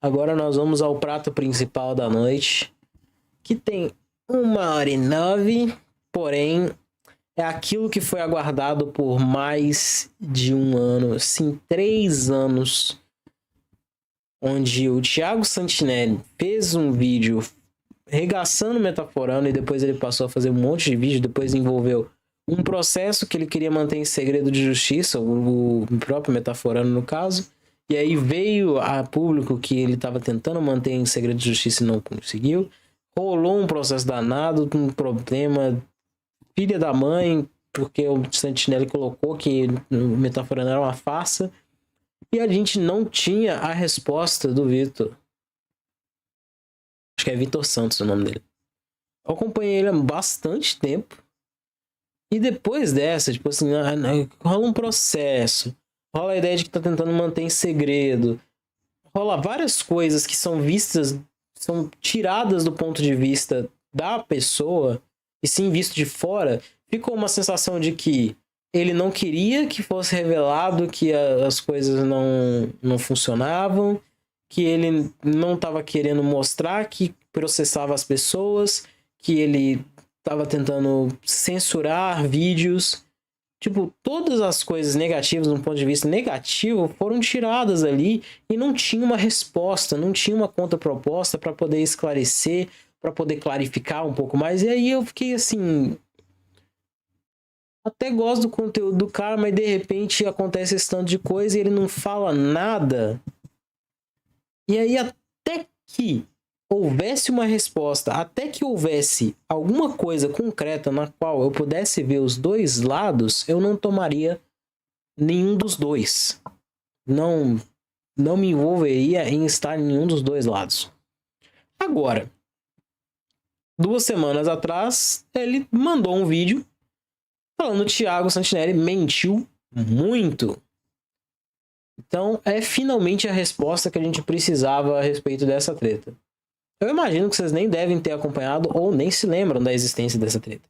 Agora nós vamos ao prato principal da noite, que tem 1h09, porém é aquilo que foi aguardado por mais de um ano, sim, 3 anos, onde o Thiago Santinelli fez um vídeo regaçando, metaforando, e depois ele passou a fazer um monte de vídeo, depois envolveu um processo que ele queria manter em segredo de justiça, o próprio metaforando no caso, e aí veio a público que ele estava tentando manter em segredo de justiça e não conseguiu, rolou um processo danado, um problema, filha da mãe, porque o Santinelli colocou que o metaforando era uma farsa, e a gente não tinha a resposta do Vitor. Acho que é Vitor Santos o nome dele. Eu acompanhei ele há bastante tempo. E depois dessa, tipo assim, rola um processo. Rola a ideia de que tá tentando manter em segredo. Rola várias coisas que são vistas, são tiradas do ponto de vista da pessoa, e sim visto de fora. Ficou uma sensação de que ele não queria que fosse revelado que as coisas não funcionavam, que ele não estava querendo mostrar que processava as pessoas, que ele estava tentando censurar vídeos. Tipo, todas as coisas negativas, do ponto de vista negativo, foram tiradas ali e não tinha uma resposta, não tinha uma contraproposta para poder esclarecer, para poder clarificar um pouco mais. E aí eu fiquei assim, até gosto do conteúdo do cara, mas de repente acontece esse tanto de coisa e ele não fala nada. E aí até que houvesse uma resposta, até que houvesse alguma coisa concreta na qual eu pudesse ver os dois lados, eu não tomaria nenhum dos dois. Não me envolveria em estar em nenhum dos dois lados. Agora, 2 semanas atrás, ele mandou um vídeo falando que o Thiago Santinelli mentiu muito. Então, é finalmente a resposta que a gente precisava a respeito dessa treta. Eu imagino que vocês nem devem ter acompanhado ou nem se lembram da existência dessa treta.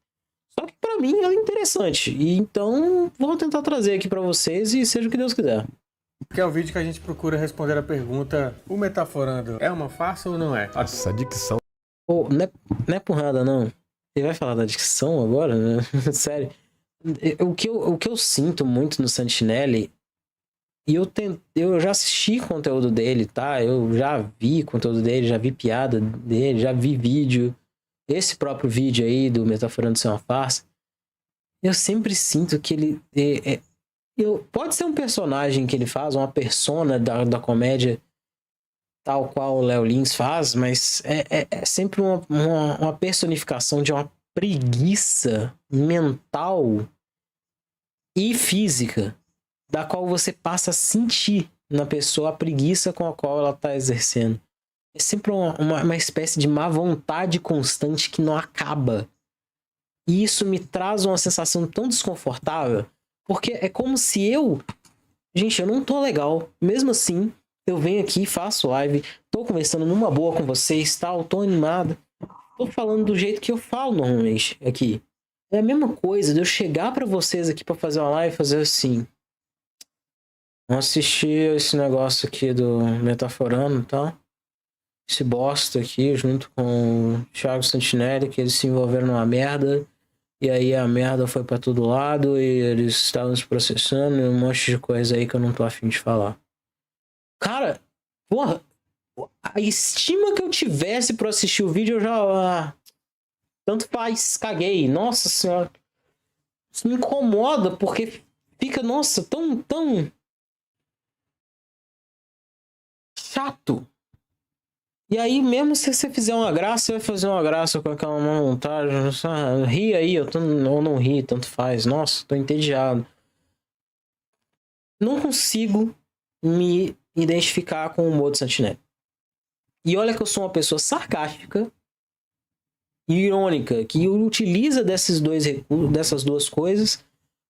Só que pra mim ela é interessante. E então vou tentar trazer aqui pra vocês e seja o que Deus quiser. Que é o vídeo que a gente procura responder a pergunta: o metaforando é uma farsa ou não é? Nossa, a dicção. Pô, não é porrada não. Ele vai falar da dicção agora, né? Sério. O que eu sinto muito no Santinelli, e eu já assisti conteúdo dele, tá? Eu já vi conteúdo dele, já vi piada dele, já vi vídeo. Esse próprio vídeo aí do Metaforando Ser uma Farsa. Eu sempre sinto que ele... pode ser um personagem que ele faz, uma persona da comédia, tal qual o Léo Lins faz, mas é sempre uma personificação de uma preguiça mental e física, da qual você passa a sentir na pessoa a preguiça com a qual ela está exercendo. É sempre uma espécie de má vontade constante que não acaba. E isso me traz uma sensação tão desconfortável, porque é como se eu... Gente, eu não tô legal. Mesmo assim, eu venho aqui, faço live, tô conversando numa boa com vocês, tal, tô animado. Tô falando do jeito que eu falo normalmente aqui. É a mesma coisa de eu chegar pra vocês aqui pra fazer uma live e fazer assim... Vamos assistir esse negócio aqui do Metaforando, tá? Esse bosta aqui, junto com o Thiago Santinelli, que eles se envolveram numa merda. E aí a merda foi pra todo lado e eles estavam se processando e um monte de coisa aí que eu não tô afim de falar. Cara, porra, a estima que eu tivesse pra assistir o vídeo, eu já... tanto faz, caguei. Nossa senhora. Isso me incomoda, porque fica, nossa, tão chato. E aí, mesmo se você fizer uma graça, você vai fazer uma graça com aquela montagem. Ri aí, ou não ri, tanto faz. Nossa, tô entediado. Não consigo me identificar com o humor do Santinelli. E olha que eu sou uma pessoa sarcástica e irônica, que utiliza dessas duas coisas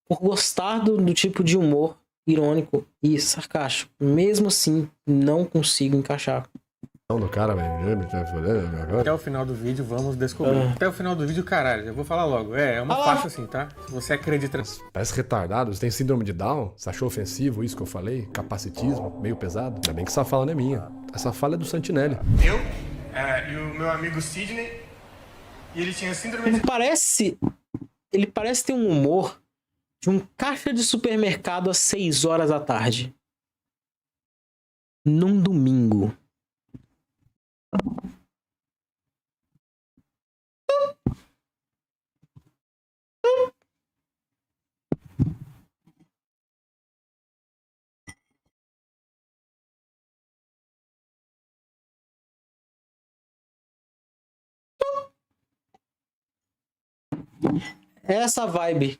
por gostar do tipo de humor irônico e sarcástico. Mesmo assim, não consigo encaixar. do cara, Até o final do vídeo, vamos descobrir. Até o final do vídeo, caralho, já vou falar logo. É uma farsa assim, tá? Se você acredita... Parece retardado, você tem síndrome de Down? Você achou ofensivo isso que eu falei? Capacitismo, meio pesado? Ainda bem que essa fala não é minha. Essa fala é do Santinelli. Eu e o meu amigo Sidney, e ele tinha síndrome de... Ele parece ter um humor de um caixa de supermercado às 6 horas da tarde. Num domingo. É essa vibe.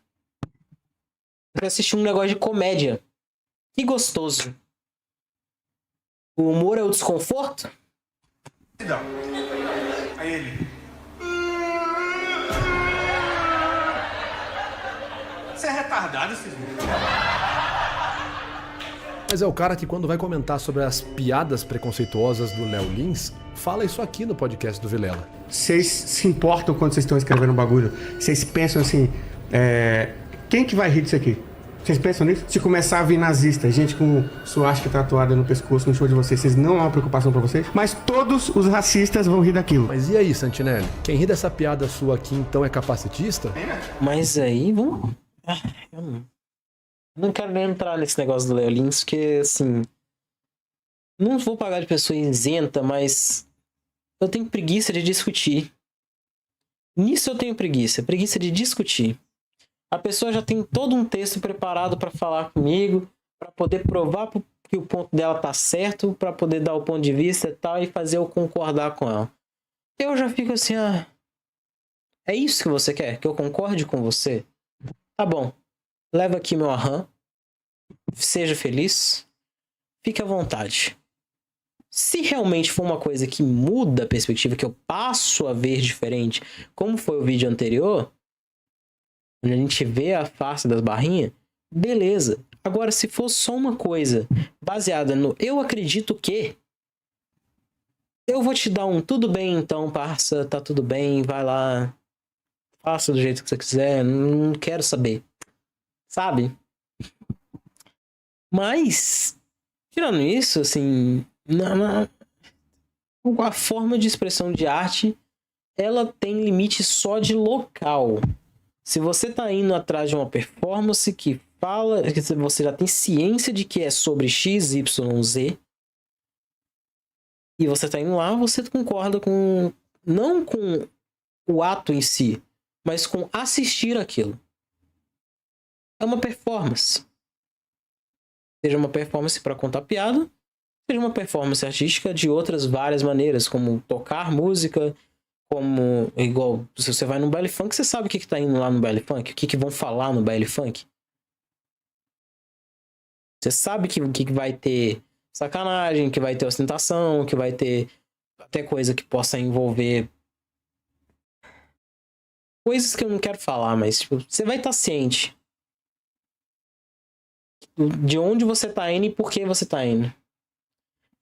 Pra assistir um negócio de comédia. Que gostoso. O humor é o desconforto? Não. Aí ele... Você é retardado, Sidney? Mas é o cara que quando vai comentar sobre as piadas preconceituosas do Léo Lins, fala isso aqui no podcast do Vilela. Vocês se importam quando vocês estão escrevendo um bagulho? Vocês pensam assim, quem que vai rir disso aqui? Vocês pensam nisso? Se começar a vir nazista, gente com suástica tatuada no pescoço no show de vocês não é uma preocupação pra vocês? Mas todos os racistas vão rir daquilo. Mas e aí, Santinelli? Quem ri dessa piada sua aqui então é capacitista? Mas aí, vamos... Eu não quero nem entrar nesse negócio do Léo Lins, porque, assim... Não vou pagar de pessoa isenta, mas... Eu tenho preguiça de discutir. Nisso eu tenho preguiça. Preguiça de discutir. A pessoa já tem todo um texto preparado para falar comigo, para poder provar que o ponto dela tá certo, para poder dar o ponto de vista e tal, e fazer eu concordar com ela. Eu já fico assim, é isso que você quer? Que eu concorde com você? Tá bom. Leva aqui meu aham. Seja feliz. Fique à vontade. Se realmente for uma coisa que muda a perspectiva, que eu passo a ver diferente, como foi o vídeo anterior, onde a gente vê a face das barrinhas, beleza. Agora, se for só uma coisa baseada no eu acredito que, eu vou te dar um tudo bem então, parça, tá tudo bem, vai lá, faça do jeito que você quiser, não quero saber. Sabe? Mas, tirando isso, assim, a forma de expressão de arte, ela tem limite só de local. Se você tá indo atrás de uma performance que fala, que você já tem ciência de que é sobre X, Y, Z, e você tá indo lá, você concorda com, não com o ato em si, mas com assistir aquilo. É uma performance. Seja uma performance para contar piada, seja uma performance artística de outras várias maneiras, como tocar música, como, igual, se você vai no baile funk, você sabe o que tá indo lá no baile funk? O que vão falar no baile funk? Você sabe que vai ter sacanagem, que vai ter ostentação, que vai ter até coisa que possa envolver coisas que eu não quero falar, mas tipo, você vai estar ciente de onde você tá indo e por que você tá indo.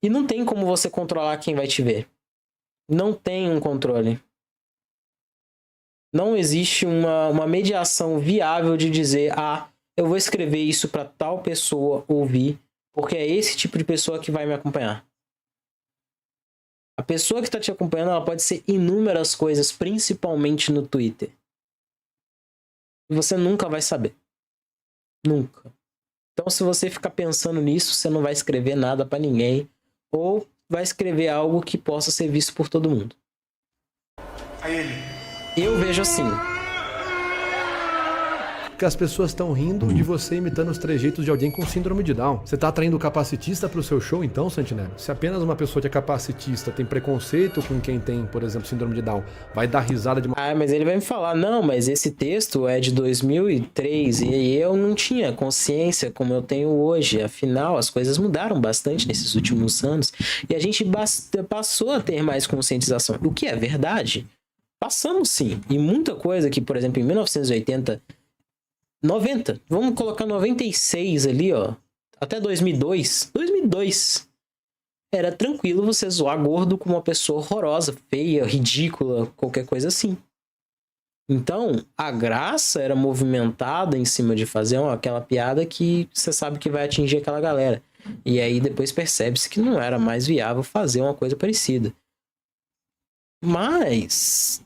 E não tem como você controlar quem vai te ver. Não tem um controle. Não existe uma mediação viável de dizer, eu vou escrever isso para tal pessoa ouvir, porque é esse tipo de pessoa que vai me acompanhar. A pessoa que está te acompanhando, ela pode ser inúmeras coisas, principalmente no Twitter. E você nunca vai saber. Nunca. Então, se você ficar pensando nisso, você não vai escrever nada para ninguém, ou vai escrever algo que possa ser visto por todo mundo. Aí ele... Eu vejo assim. Porque as pessoas estão rindo de você imitando os trejeitos de alguém com síndrome de Down. Você tá atraindo capacitista pro seu show então, Santinelli? Se apenas uma pessoa que é capacitista tem preconceito com quem tem, por exemplo, síndrome de Down, vai dar risada de... Mas ele vai me falar, não, mas esse texto é de 2003 e eu não tinha consciência como eu tenho hoje. Afinal, as coisas mudaram bastante nesses últimos anos e a gente passou a ter mais conscientização. O que é verdade? Passamos sim. E muita coisa que, por exemplo, em 1980... 90, vamos colocar 96 ali, ó. Até 2002. era tranquilo você zoar gordo com uma pessoa horrorosa, feia, ridícula, qualquer coisa assim. Então, a graça era movimentada em cima de fazer aquela piada que você sabe que vai atingir aquela galera. E aí depois percebe-se que não era mais viável fazer uma coisa parecida. Mas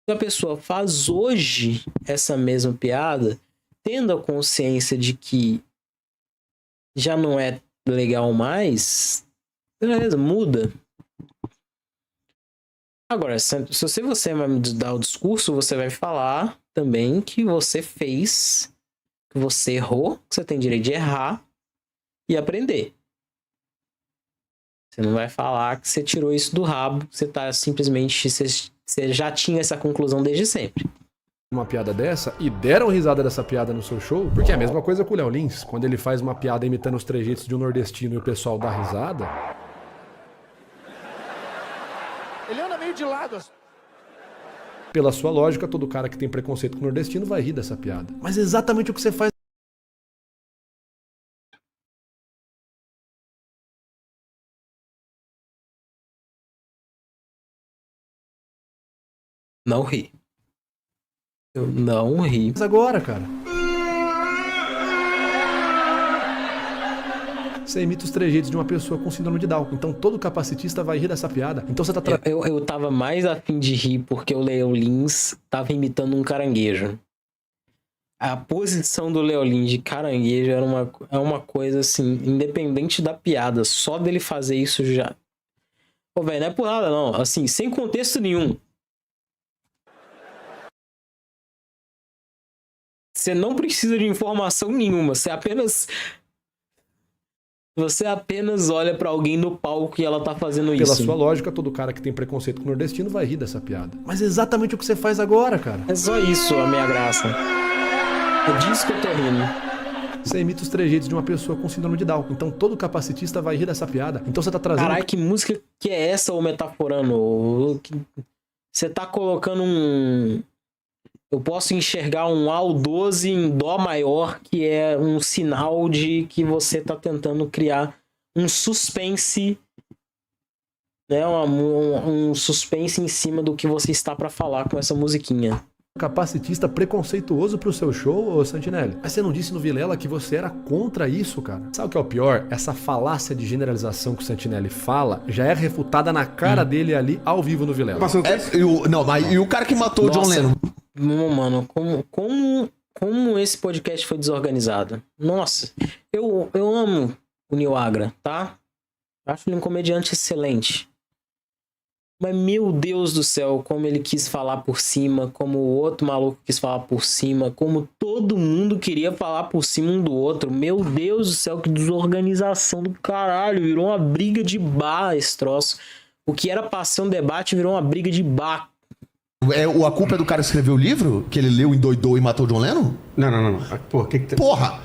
se a pessoa faz hoje essa mesma piada, tendo a consciência de que já não é legal mais, beleza, muda. Agora, se você vai me dar o discurso, você vai falar também que você fez, que você errou, que você tem direito de errar e aprender. Você não vai falar que você tirou isso do rabo, que você tá simplesmente, você já tinha essa conclusão desde sempre. Uma piada dessa e deram risada dessa piada no seu show, porque é a mesma coisa com o Léo Lins, quando ele faz uma piada imitando os trejeitos de um nordestino e o pessoal dá risada. Ele anda meio de lado. Pela sua lógica, todo cara que tem preconceito com o nordestino vai rir dessa piada. Mas é exatamente o que você faz. Não ri. Eu não ri. Mas agora, cara. Você imita os trejeitos de uma pessoa com síndrome de Down. Então todo capacitista vai rir dessa piada. Então você tá... Eu tava mais a fim de rir porque o Léo Lins tava imitando um caranguejo. A posição do Léo Lins de caranguejo é uma coisa assim, independente da piada. Só dele fazer isso já... Pô, velho, não é por nada não. Assim, sem contexto nenhum. Você não precisa de informação nenhuma. Você apenas olha pra alguém no palco e ela tá fazendo isso. Pela sua lógica, todo cara que tem preconceito com o nordestino vai rir dessa piada. Mas é exatamente o que você faz agora, cara. É só isso a minha graça. É disso que eu tô rindo. Você imita os trejeitos de uma pessoa com síndrome de Down. Então todo capacitista vai rir dessa piada. Então você tá trazendo... Caralho, que música que é essa, ô metaforando? Você tá colocando um... Eu posso enxergar um Al12 em Dó maior, que é um sinal de que você tá tentando criar um suspense, né? Um suspense em cima do que você está pra falar com essa musiquinha. Capacitista preconceituoso pro seu show, ô Santinelli. Mas você não disse no Vilela que você era contra isso, cara? Sabe o que é o pior? Essa falácia de generalização que o Santinelli fala já é refutada na cara dele ali, ao vivo no Vilela. E o cara que matou o John Lennon? Mano, como esse podcast foi desorganizado. Nossa, eu amo o Nil Agra, tá? Acho ele um comediante excelente. Mas, meu Deus do céu, como ele quis falar por cima, como o outro maluco quis falar por cima, como todo mundo queria falar por cima um do outro. Meu Deus do céu, que desorganização do caralho. Virou uma briga de bar esse troço. O que era pra ser um debate virou uma briga de bar. A culpa é do cara que escreveu o livro? Que ele leu, endoidou e matou o John Lennon? Não. Pô, Porra!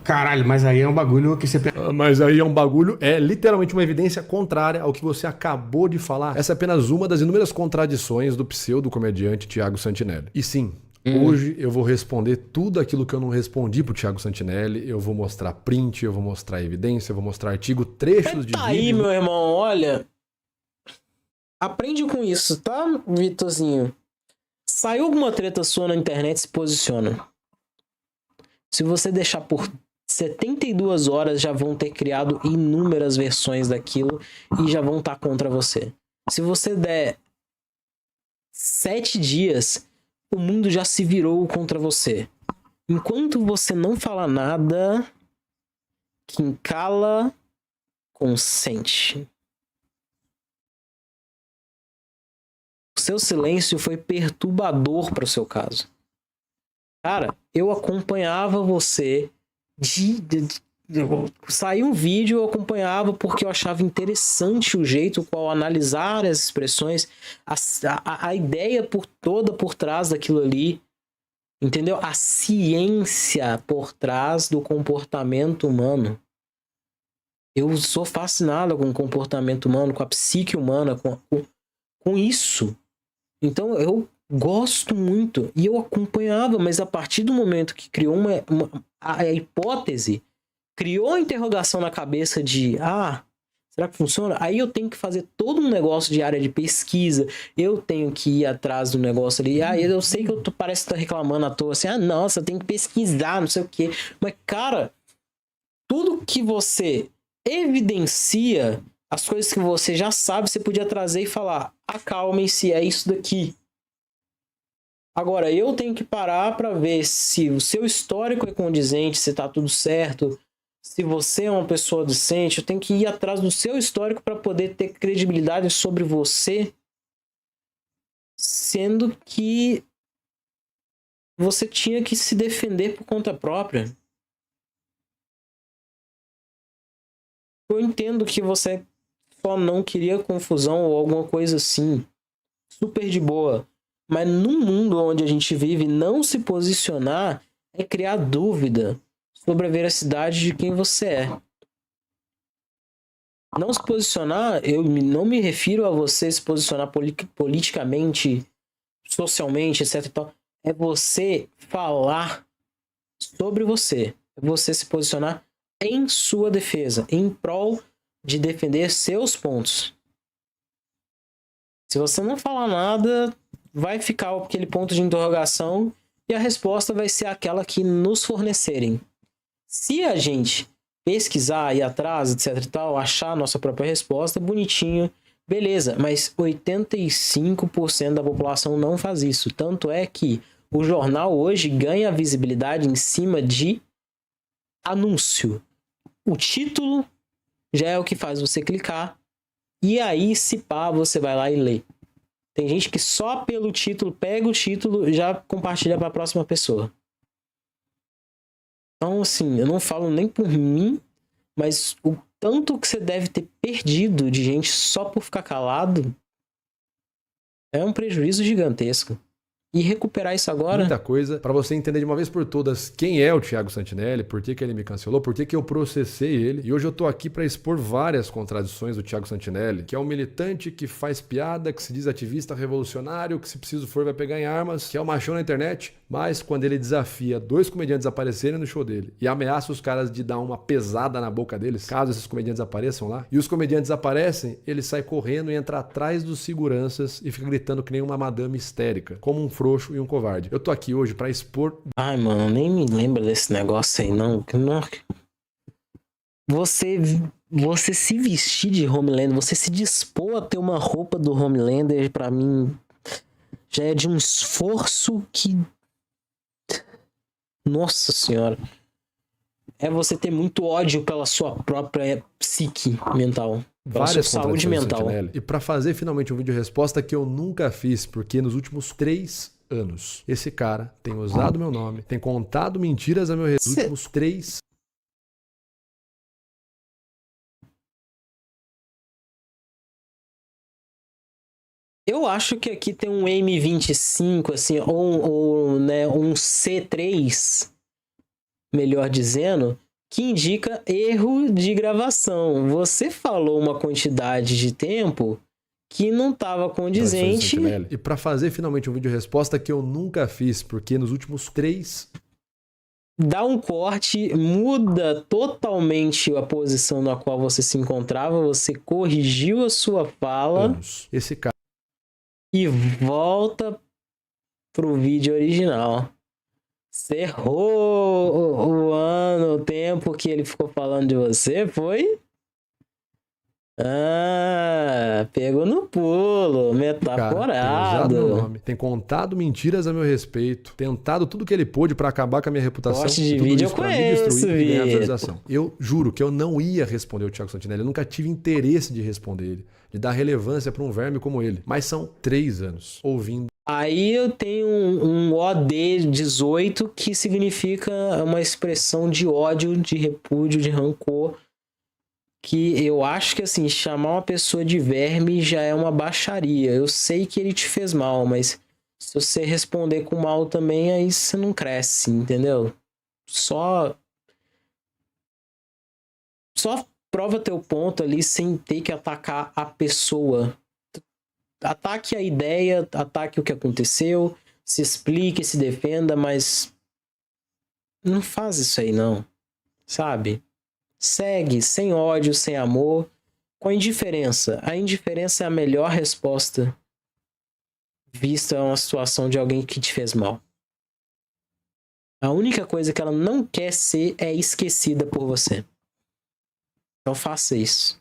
Caralho, mas aí é um bagulho que você... Mas aí é um bagulho, é literalmente uma evidência contrária ao que você acabou de falar. Essa é apenas uma das inúmeras contradições do pseudo-comediante Thiago Santinelli. E sim, hoje eu vou responder tudo aquilo que eu não respondi pro Thiago Santinelli. Eu vou mostrar print, eu vou mostrar evidência, eu vou mostrar artigo, trechos de vídeo. Aí, meu irmão, olha... Aprende com isso, tá, Vitorzinho? Saiu alguma treta sua na internet, se posiciona. Se você deixar por 72 horas, já vão ter criado inúmeras versões daquilo e já vão estar contra você. Se você der 7 dias, o mundo já se virou contra você. Enquanto você não fala nada, quem cala, consente. O seu silêncio foi perturbador para o seu caso. Cara, eu acompanhava você. Saiu um vídeo, eu acompanhava porque eu achava interessante o jeito qual analisar as expressões, a ideia toda por trás daquilo ali. Entendeu? A ciência por trás do comportamento humano. Eu sou fascinado com o comportamento humano, com a psique humana, com isso. Então eu gosto muito. E eu acompanhava, mas a partir do momento que criou a hipótese, criou a interrogação na cabeça de Será que funciona? Aí eu tenho que fazer todo um negócio de área de pesquisa, eu tenho que ir atrás do negócio ali. Ah, eu sei que parece que tá reclamando à toa, assim, ah, nossa, eu tenho que pesquisar, não sei o quê. Mas, cara, tudo que você evidencia, as coisas que você já sabe, você podia trazer e falar, acalmem-se, é isso daqui. Agora, eu tenho que parar para ver se o seu histórico é condizente, se tá tudo certo, se você é uma pessoa decente. Eu tenho que ir atrás do seu histórico para poder ter credibilidade sobre você, sendo que você tinha que se defender por conta própria. Eu entendo que você só não queria confusão ou alguma coisa assim, super de boa. Mas no mundo onde a gente vive, não se posicionar é criar dúvida sobre a veracidade de quem você é. Não se posicionar, eu não me refiro a você se posicionar politicamente, socialmente, etc. e tal. É você falar sobre você. É você se posicionar em sua defesa, em prol de defender seus pontos. Se você não falar nada, vai ficar aquele ponto de interrogação e a resposta vai ser aquela que nos fornecerem. Se a gente pesquisar, ir atrás, etc e tal, achar a nossa própria resposta, bonitinho, beleza. Mas 85% da população não faz isso. Tanto é que o jornal hoje ganha visibilidade em cima de anúncio. O título já é o que faz você clicar. E aí, se pá, você vai lá e lê. Tem gente que só pelo título, pega o título e já compartilha para a próxima pessoa. Então, assim, eu não falo nem por mim, mas o tanto que você deve ter perdido de gente só por ficar calado é um prejuízo gigantesco. E recuperar isso agora... Muita coisa para você entender de uma vez por todas quem é o Thiago Santinelli, por que ele me cancelou, por que eu processei ele. E hoje eu tô aqui para expor várias contradições do Thiago Santinelli, que é um militante que faz piada, que se diz ativista revolucionário, que se preciso for vai pegar em armas, que é um machão na internet, mas quando ele desafia 2 comediantes a aparecerem no show dele e ameaça os caras de dar uma pesada na boca deles, caso esses comediantes apareçam lá, e os comediantes aparecem, ele sai correndo e entra atrás dos seguranças e fica gritando que nem uma madame histérica, como um frouxo e um covarde. Eu tô aqui hoje pra expor... Ai, mano, nem me lembra desse negócio aí, não. Você se vestir de Homelander, você se dispor a ter uma roupa do Homelander, pra mim, já é de um esforço que... Nossa senhora. É você ter muito ódio pela sua própria psique mental. Pela sua saúde mental. E pra fazer finalmente um vídeo resposta que eu nunca fiz, porque nos últimos 3 anos, esse cara tem usado meu nome, tem contado mentiras a meu respeito. Nos últimos 3 Eu acho que aqui tem um M25, assim, ou né, um C3, melhor dizendo, que indica erro de gravação. Você falou uma quantidade de tempo que não estava condizente. E para fazer finalmente um vídeo resposta que eu nunca fiz, porque nos últimos 3... Dá um corte, muda totalmente a posição na qual você se encontrava, você corrigiu a sua fala Esse cara... e volta pro vídeo original. Você errou o ano, o tempo que ele ficou falando de você, foi? Ah, pegou no pulo, metaforado. Tem usado meu nome, tem contado mentiras a meu respeito, tentado tudo que ele pôde pra acabar com a minha reputação. Corte de vídeo eu conheço, Vitor. Eu juro que eu não ia responder o Thiago Santinelli, eu nunca tive interesse de responder ele, de dar relevância pra um verme como ele. Mas são 3 anos ouvindo. Aí eu tenho um OD18 que significa uma expressão de ódio, de repúdio, de rancor. Que eu acho que, assim, chamar uma pessoa de verme já é uma baixaria. Eu sei que ele te fez mal, mas se você responder com mal também, aí você não cresce, entendeu? Só prova teu ponto ali sem ter que atacar a pessoa. Ataque a ideia, ataque o que aconteceu, se explique, se defenda, mas não faz isso aí não, sabe? Segue, sem ódio, sem amor, com a indiferença. A indiferença é a melhor resposta vista a uma situação de alguém que te fez mal. A única coisa que ela não quer ser é esquecida por você. Então faça isso.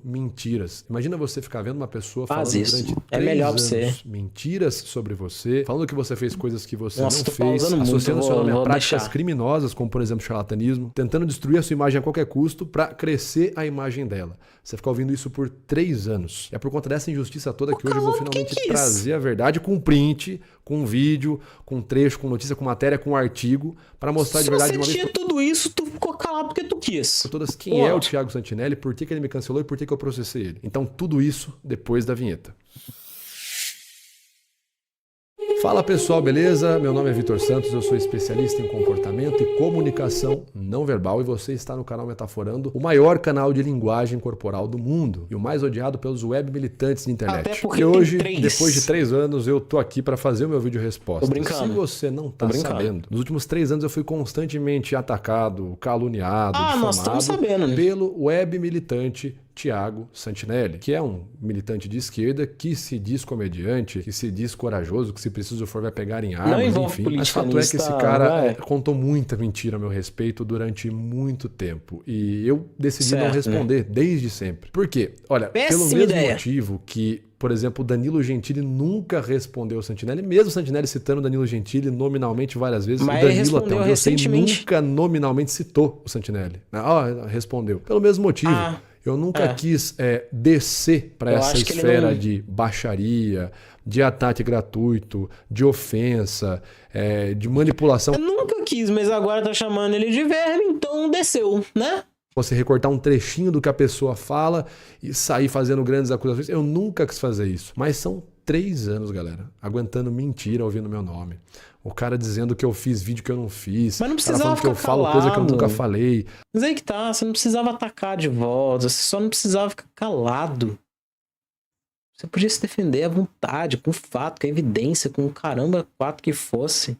Mentiras. Imagina você ficar vendo uma pessoa Faz falando isso. durante É 3 melhor pra anos você. mentiras sobre você, falando que você fez coisas que você Nossa, não tô fez, pausando muito, associando seu nome a vou práticas deixar. criminosas, como por exemplo charlatanismo, tentando destruir a sua imagem a qualquer custo para crescer a imagem dela. Você fica ouvindo isso por 3 anos. É por conta dessa injustiça toda que hoje eu vou finalmente trazer a verdade com print, com vídeo, com trecho, com notícia, com matéria, com artigo, para mostrar de verdade de uma vez Se você tinha tudo isso, tu ficou calado porque tu quis. por todas quem é o Thiago Santinelli, por que ele me cancelou e por que eu processei ele. Então tudo isso depois da vinheta. Fala pessoal, beleza? Meu nome é Vitor Santos, eu sou especialista em comportamento e comunicação não verbal e você está no canal Metaforando, o maior canal de linguagem corporal do mundo e o mais odiado pelos web militantes de internet. Até porque e hoje, tem 3. depois de 3 anos, eu tô aqui para fazer o meu vídeo resposta. Tô brincando. Se você não tá sabendo, nos últimos 3 anos eu fui constantemente atacado, caluniado, nós estamos difamado sabendo, né? pelo web militante Thiago Santinelli, que é um militante de esquerda que se diz comediante, que se diz corajoso, que se preciso for vai pegar em armas, enfim. Mas fato é que esse cara contou muita mentira a meu respeito durante muito tempo. E eu decidi não responder desde sempre. Por quê? Olha, pelo mesmo motivo que, por exemplo, o Danilo Gentili nunca respondeu o Santinelli, mesmo o Santinelli citando o Danilo Gentili nominalmente várias vezes, mas o Danilo até onde eu sei recentemente nunca nominalmente citou o Santinelli. Respondeu. Pelo mesmo motivo. Eu nunca quis descer para essa esfera de baixaria, de ataque gratuito, de ofensa, de manipulação. Eu nunca quis, mas agora tá chamando ele de verme, então desceu, né? Você recortar um trechinho do que a pessoa fala e sair fazendo grandes acusações. Eu nunca quis fazer isso. Mas são 3 anos, galera, aguentando mentira ouvindo meu nome. O cara dizendo que eu fiz vídeo que eu não fiz. Mas não precisava ficar que eu falo coisa que eu nunca falei. Mas aí que tá, você não precisava atacar de volta, você só não precisava ficar calado. Você podia se defender à vontade, com fato, com evidência, com o caramba 4 que fosse.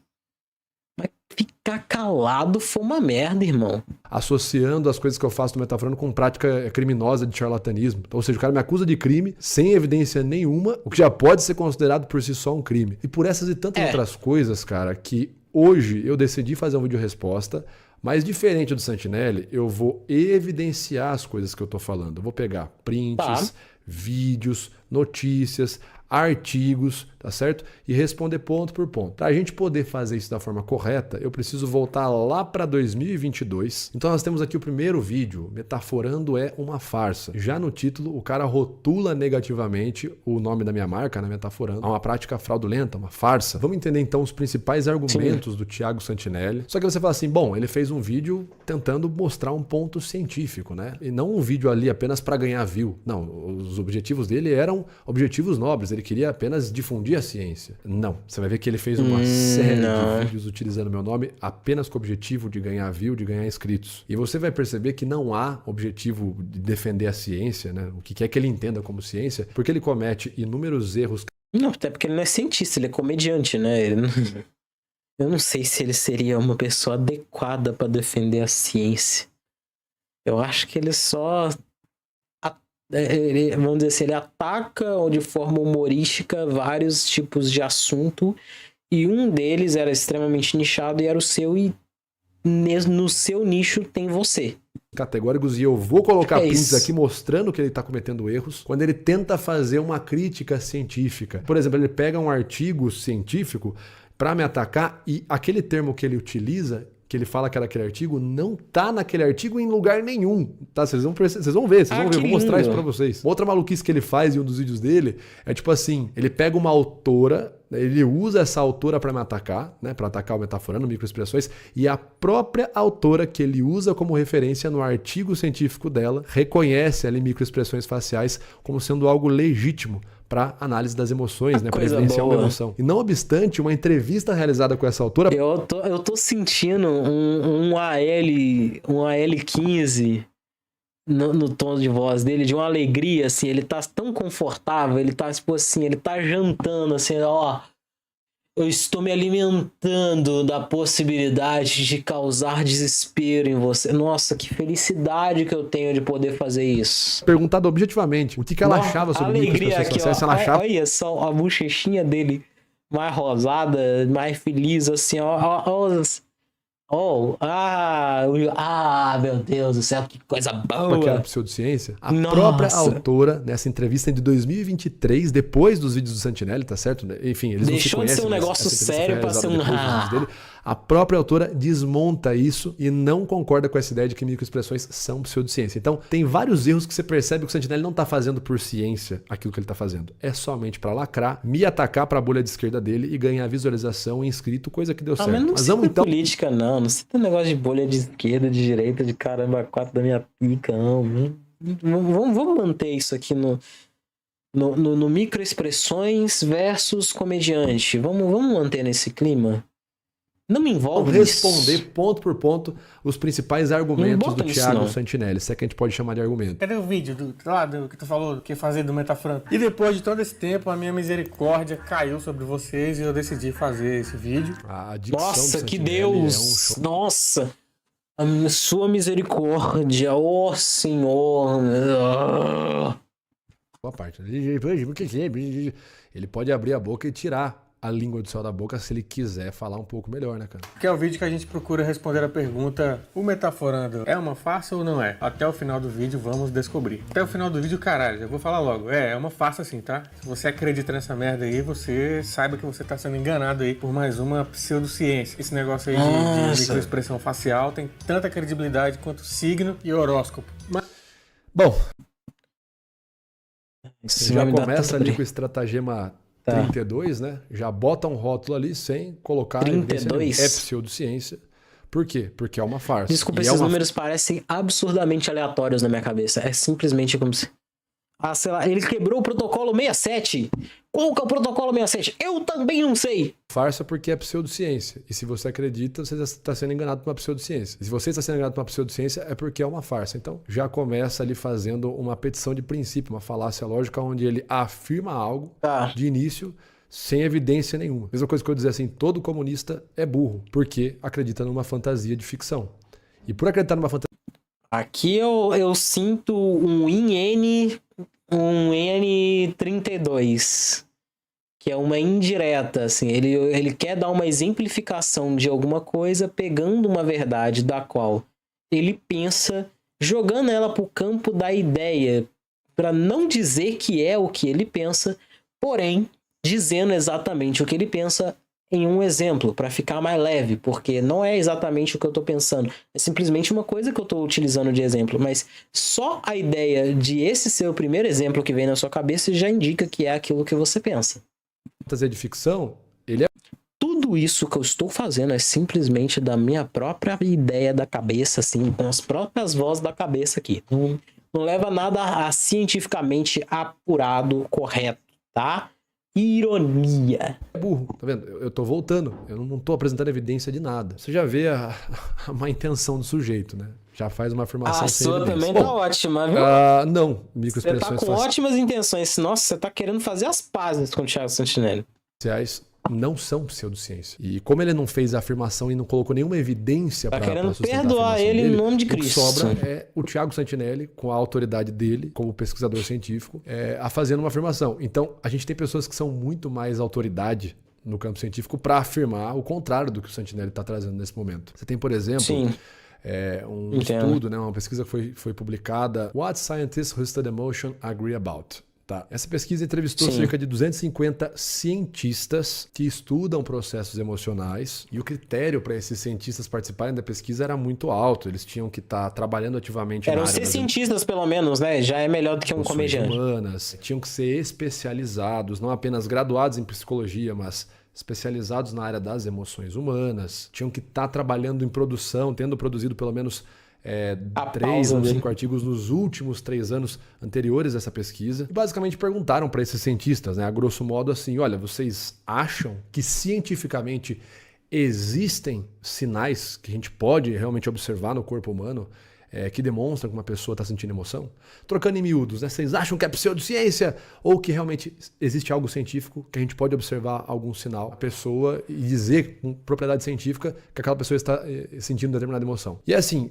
Mas ficar calado foi uma merda, irmão. Associando as coisas que eu faço no Metaforando com prática criminosa de charlatanismo. Ou seja, o cara me acusa de crime sem evidência nenhuma, o que já pode ser considerado por si só um crime. E por essas e tantas outras coisas, cara, que hoje eu decidi fazer um vídeo resposta, mas diferente do Santinelli, eu vou evidenciar as coisas que eu tô falando. Eu vou pegar prints, vídeos, notícias, artigos, tá certo? E responder ponto por ponto. Para a gente poder fazer isso da forma correta, eu preciso voltar lá para 2022. Então nós temos aqui o primeiro vídeo, Metaforando é uma farsa. Já no título, o cara rotula negativamente o nome da minha marca, né, Metaforando, a uma prática fraudulenta, uma farsa. Vamos entender então os principais argumentos do Thiago Santinelli. Só que você fala assim, bom, ele fez um vídeo tentando mostrar um ponto científico, né? E não um vídeo ali apenas para ganhar view. Não, os objetivos dele eram objetivos nobres. Ele queria apenas difundir a ciência. Não. Você vai ver que ele fez uma série de vídeos utilizando meu nome apenas com o objetivo de ganhar view, de ganhar inscritos. E você vai perceber que não há objetivo de defender a ciência, né? O que quer que ele entenda como ciência, porque ele comete inúmeros erros. Não, até porque ele não é cientista, ele é comediante, né? Eu não sei se ele seria uma pessoa adequada para defender a ciência. Eu acho que ele só... vamos dizer assim, ele ataca de forma humorística vários tipos de assunto e um deles era extremamente nichado e era o seu, e no seu nicho tem você. Categóricos, e eu vou colocar prints aqui mostrando que ele está cometendo erros quando ele tenta fazer uma crítica científica. Por exemplo, ele pega um artigo científico para me atacar e aquele termo que ele utiliza, que ele fala que era aquele artigo, não tá naquele artigo em lugar nenhum, tá? Vocês vão ver, eu vou mostrar isso pra vocês. Outra maluquice que ele faz em um dos vídeos dele é tipo assim, ele pega uma autora, ele usa essa autora para me atacar, né? Para atacar o Metaforando, microexpressões, e a própria autora que ele usa como referência no artigo científico dela reconhece ali microexpressões faciais como sendo algo legítimo para análise das emoções, né, para evidenciar uma emoção. E não obstante, uma entrevista realizada com essa autora... Eu tô sentindo um AL15 no tom de voz dele, de uma alegria, assim, ele tá tão confortável, ele tá, tipo assim, ele tá jantando, assim, ó... Eu estou me alimentando da possibilidade de causar desespero em você. Nossa, que felicidade que eu tenho de poder fazer isso. Perguntado objetivamente o que ela achava sobre alegria microexpressões aqui, faciais, se ela achava... Olha só a bochechinha dele mais rosada, mais feliz, assim, meu Deus do céu, que coisa boa. que era pseudociência. A Nossa. própria autora, nessa entrevista de 2023, depois dos vídeos do Santinelli, tá certo? Enfim, eles Deixou não se de ser conhecem, um mas negócio essa entrevista sério foi pra ser realizada depois dos vídeos dele. A própria autora desmonta isso e não concorda com essa ideia de que microexpressões são pseudociência. Então, tem vários erros que você percebe que o Santinelli não está fazendo por ciência aquilo que ele está fazendo. É somente para lacrar, me atacar para a bolha de esquerda dele e ganhar visualização e inscrito, coisa que deu certo. Mas não Mas cita vamos então... política, não. Não cita negócio de bolha de esquerda, de direita, de caramba, 4 da minha pica, não. Vamos manter isso aqui no microexpressões versus comediante. Vamos manter nesse clima. Não me envolve responder isso. ponto por ponto os principais argumentos do nisso, Thiago não. Santinelli, se é que a gente pode chamar de argumento. Cadê o vídeo do que tu falou que fazer do Metafran? E depois de todo esse tempo, a minha misericórdia caiu sobre vocês e eu decidi fazer esse vídeo. A dicção do Nossa, que Santinelli Deus! é um show. Nossa! A sua misericórdia, ó Senhor! Boa parte. Ele pode abrir a boca e tirar a língua do céu da boca se ele quiser falar um pouco melhor, né, cara? Que é o vídeo que a gente procura responder a pergunta: o Metaforando é uma farsa ou não é? Até o final do vídeo vamos descobrir. Até o final do vídeo, caralho, já vou falar logo. É uma farsa sim, tá? Se você acredita nessa merda aí, você saiba que você tá sendo enganado aí por mais uma pseudociência. Esse negócio aí de microexpressão facial tem tanta credibilidade quanto signo e horóscopo. Mas... Bom, Isso já vai me dar começa tanta ali com o estratagema 32, né? Já bota um rótulo ali sem colocar 32? É pseudociência. Por quê? Porque é uma farsa. Desculpa, E esses é uma... números parecem absurdamente aleatórios na minha cabeça. É simplesmente como se... Ah, sei lá, ele quebrou o protocolo 67. Qual que é o protocolo 67? Eu também não sei. Farsa porque é pseudociência. E se você acredita, você está sendo enganado por uma pseudociência. E se você está sendo enganado por uma pseudociência, é porque é uma farsa. Então, já começa ali fazendo uma petição de princípio, uma falácia lógica, onde ele afirma algo de início sem evidência nenhuma. Mesma coisa que eu dizer assim, todo comunista é burro, porque acredita numa fantasia de ficção. E por acreditar numa fantasia... Aqui eu sinto um N32, que é uma indireta, assim. Ele quer dar uma exemplificação de alguma coisa pegando uma verdade da qual ele pensa, jogando ela para o campo da ideia, para não dizer que é o que ele pensa, porém dizendo exatamente o que ele pensa em um exemplo, para ficar mais leve, porque não é exatamente o que eu estou pensando, é simplesmente uma coisa que eu estou utilizando de exemplo, mas só a ideia de esse ser o primeiro exemplo que vem na sua cabeça já indica que é aquilo que você pensa. fantasia de ficção, ele é... Tudo isso que eu estou fazendo é simplesmente da minha própria ideia da cabeça, assim, com as próprias vozes da cabeça aqui. Não leva nada a cientificamente apurado, correto, tá? Ironia. É burro, tá vendo? Eu tô voltando, eu não tô apresentando evidência de nada. Você já vê a má intenção do sujeito, né? Já faz uma afirmação A sem sua evidência. também tá ótima, viu? Não, Você microexpressões tá com ótimas intenções. Nossa, você tá querendo fazer as pazes com o Thiago Santinelli. faciais não são pseudociência. E como ele não fez a afirmação e não colocou nenhuma evidência Tá para querendo sustentar a perdoar afirmação ele dele, em nome de o que Cristo. sobra é o Thiago Santinelli, com a autoridade dele, como pesquisador científico, a fazendo uma afirmação. Então, a gente tem pessoas que são muito mais autoridade no campo científico para afirmar o contrário do que o Santinelli está trazendo nesse momento. Você tem, por exemplo... Sim. Um estudo, né, uma pesquisa que foi publicada, What Scientists Who Study Emotion Agree About. Tá. Essa pesquisa entrevistou cerca de 250 cientistas que estudam processos emocionais e o critério para esses cientistas participarem da pesquisa era muito alto. Eles tinham que estar trabalhando ativamente na Eram área ser cientistas, pelo menos, né? Já é melhor do que um emoções comediante. humanas, tinham que ser especializados, não apenas graduados em psicologia, mas especializados na área das emoções humanas, tinham que estar trabalhando em produção, tendo produzido pelo menos 3 ou 5 artigos nos últimos 3 anos anteriores a essa pesquisa. E basicamente perguntaram para esses cientistas, né, a grosso modo assim, olha, vocês acham que cientificamente existem sinais que a gente pode realmente observar no corpo humano que demonstram que uma pessoa está sentindo emoção? Trocando em miúdos, né? Vocês acham que é pseudociência ou que realmente existe algo científico que a gente pode observar algum sinal da pessoa e dizer com propriedade científica que aquela pessoa está sentindo determinada emoção? E assim,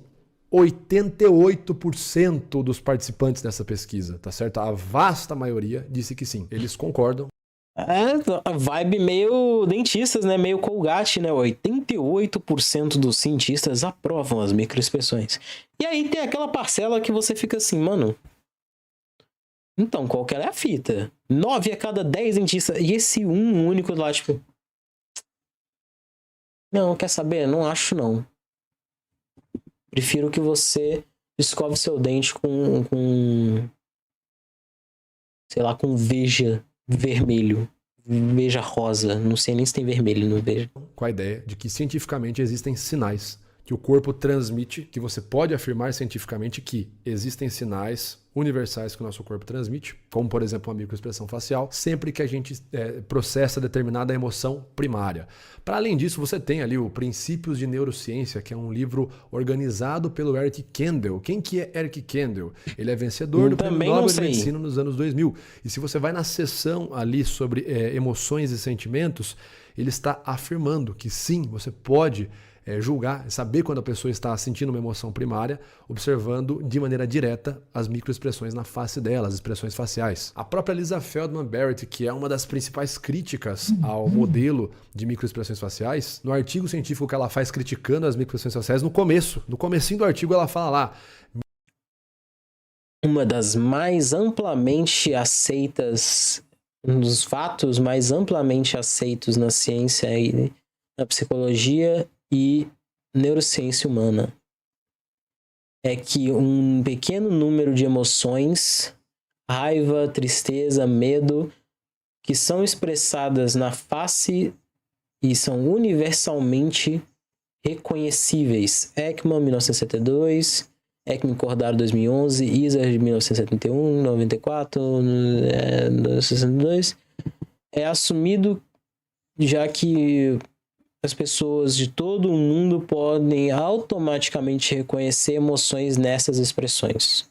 88% dos participantes dessa pesquisa, tá certo? A vasta maioria disse que sim. Eles concordam. A vibe meio dentistas, né? Meio Colgate, né? 88% dos cientistas aprovam as microexpressões. E aí tem aquela parcela que você fica assim, mano. Então, qual que é a fita? 9 a cada 10 dentistas. E esse um único lá, tipo. Não, quer saber? Não acho, não. Prefiro que você escove seu dente com sei lá, com veja vermelho, veja rosa, não sei nem se tem vermelho no veja. Com a ideia de que cientificamente existem sinais que o corpo transmite, que você pode afirmar cientificamente que existem sinais universais que o nosso corpo transmite, como por exemplo uma microexpressão facial, sempre que a gente processa determinada emoção primária. Para além disso, você tem ali o Princípios de Neurociência, que é um livro organizado pelo Eric Kandel. Quem que é Eric Kandel? Ele é vencedor do Prêmio Nobel de Medicina nos anos 2000. E se você vai na seção ali sobre emoções e sentimentos, ele está afirmando que sim, você pode julgar, saber quando a pessoa está sentindo uma emoção primária, observando de maneira direta as microexpressões na face dela, as expressões faciais. A própria Lisa Feldman Barrett, que é uma das principais críticas ao modelo de microexpressões faciais, no artigo científico que ela faz criticando as microexpressões faciais, no comecinho do artigo ela fala lá: uma das mais amplamente aceitas, um dos fatos mais amplamente aceitos na ciência e na psicologia e neurociência humana é que um pequeno número de emoções, raiva, tristeza, medo, que são expressadas na face e são universalmente reconhecíveis. Ekman, 1972, Ekman Cordaro, 2011, Isa, 1971, 94, 1962. É assumido já que as pessoas de todo o mundo podem automaticamente reconhecer emoções nessas expressões.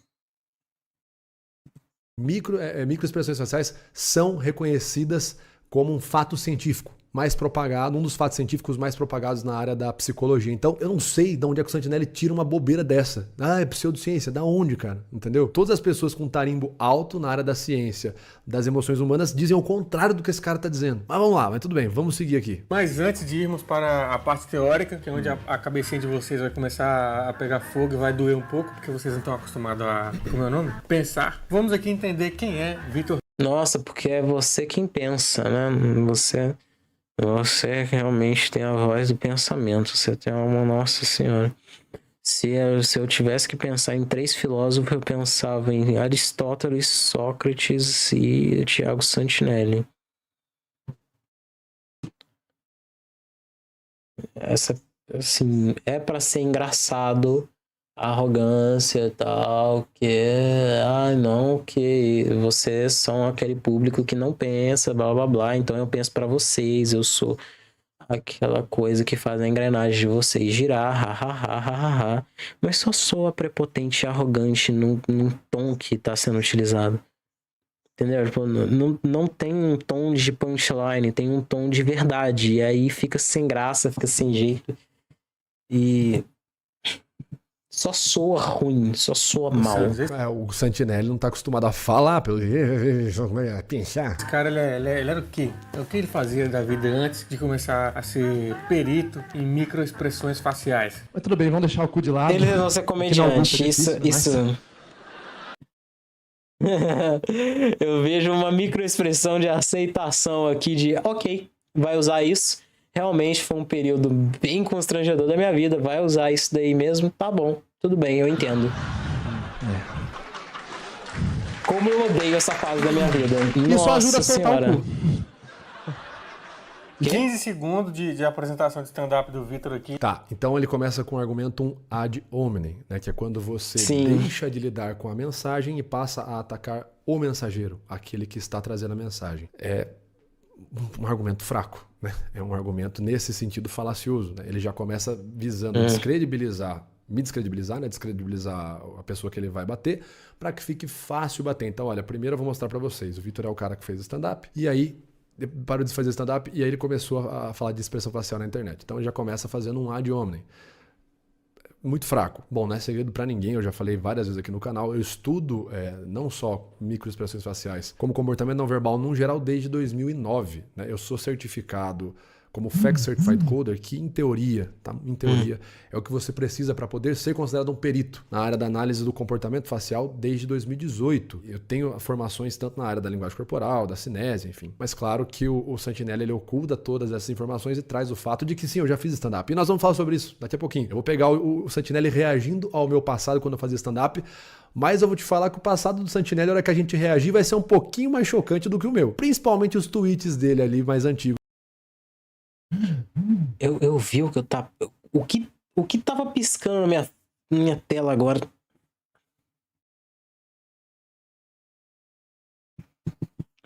Microexpressões faciais são reconhecidas como um fato científico mais propagado, um dos fatos científicos mais propagados na área da psicologia. Então, eu não sei de onde é que o Santinelli tira uma bobeira dessa. É pseudociência. Da onde, cara? Entendeu? Todas as pessoas com tarimbo alto na área da ciência, das emoções humanas, dizem o contrário do que esse cara tá dizendo. Mas vamos lá, mas tudo bem, vamos seguir aqui. Mas antes de irmos para a parte teórica, que é onde a cabecinha de vocês vai começar a pegar fogo e vai doer um pouco, porque vocês não estão acostumados a, como é o nome? Pensar. Vamos aqui entender quem é Vitor. Nossa, porque é você quem pensa, né? Você realmente tem a voz do pensamento. Você tem uma... Nossa Senhora. Se eu tivesse que pensar em 3 filósofos, eu pensava em Aristóteles, Sócrates e Tiago Santinelli. Essa, assim, é pra ser engraçado a arrogância e tal, que vocês são aquele público que não pensa, blá blá blá, então eu penso pra vocês, eu sou aquela coisa que faz a engrenagem de vocês girar, mas só soa prepotente e arrogante num tom que tá sendo utilizado. Entendeu? Tipo, não tem um tom de punchline, tem um tom de verdade, e aí fica sem graça, fica sem jeito, e só soa ruim, só soa mal. O Santinelli não tá acostumado a falar, a pensar. Esse cara, ele era o quê? O que ele fazia da vida antes de começar a ser perito em microexpressões faciais? Mas tudo bem, vamos deixar o cu de lado. Ele não ser comediante, isso... Eu vejo uma microexpressão de aceitação aqui de, ok, vai usar isso. Realmente foi um período bem constrangedor da minha vida. Vai usar isso daí mesmo? Tá bom, tudo bem, eu entendo. Como eu odeio essa fase da minha vida. Isso ajuda a soltar Senhora. o cu. 15 segundos de apresentação de stand-up do Vitor aqui. Tá, então ele começa com o argumentum ad hominem, né, que é quando você deixa de lidar com a mensagem e passa a atacar o mensageiro, aquele que está trazendo a mensagem. É um argumento fraco, né? É um argumento nesse sentido falacioso, né? Ele já começa visando descredibilizar me descredibilizar, né? Descredibilizar a pessoa que ele vai bater, para que fique fácil bater. Então, olha, primeiro eu vou mostrar para vocês. O Vitor é o cara que fez stand-up, e aí parou de fazer stand-up, e aí ele começou a falar de expressão facial na internet. Então ele já começa fazendo um ad hominem. Muito fraco. Bom, não é segredo para ninguém, eu já falei várias vezes aqui no canal, eu estudo não só microexpressões faciais, como comportamento não verbal no geral desde 2009. Né? Eu sou certificado como Fact Certified Coder, que em teoria, é o que você precisa para poder ser considerado um perito na área da análise do comportamento facial desde 2018. Eu tenho formações tanto na área da linguagem corporal, da cinésia, enfim. Mas claro que o Santinelli, ele oculta todas essas informações e traz o fato de que sim, eu já fiz stand-up. E nós vamos falar sobre isso daqui a pouquinho. Eu vou pegar o Santinelli reagindo ao meu passado quando eu fazia stand-up, mas eu vou te falar que o passado do Santinelli, na hora que a gente reagir, vai ser um pouquinho mais chocante do que o meu. Principalmente os tweets dele ali mais antigos. Eu vi o que eu tava. O que tava piscando na minha tela agora.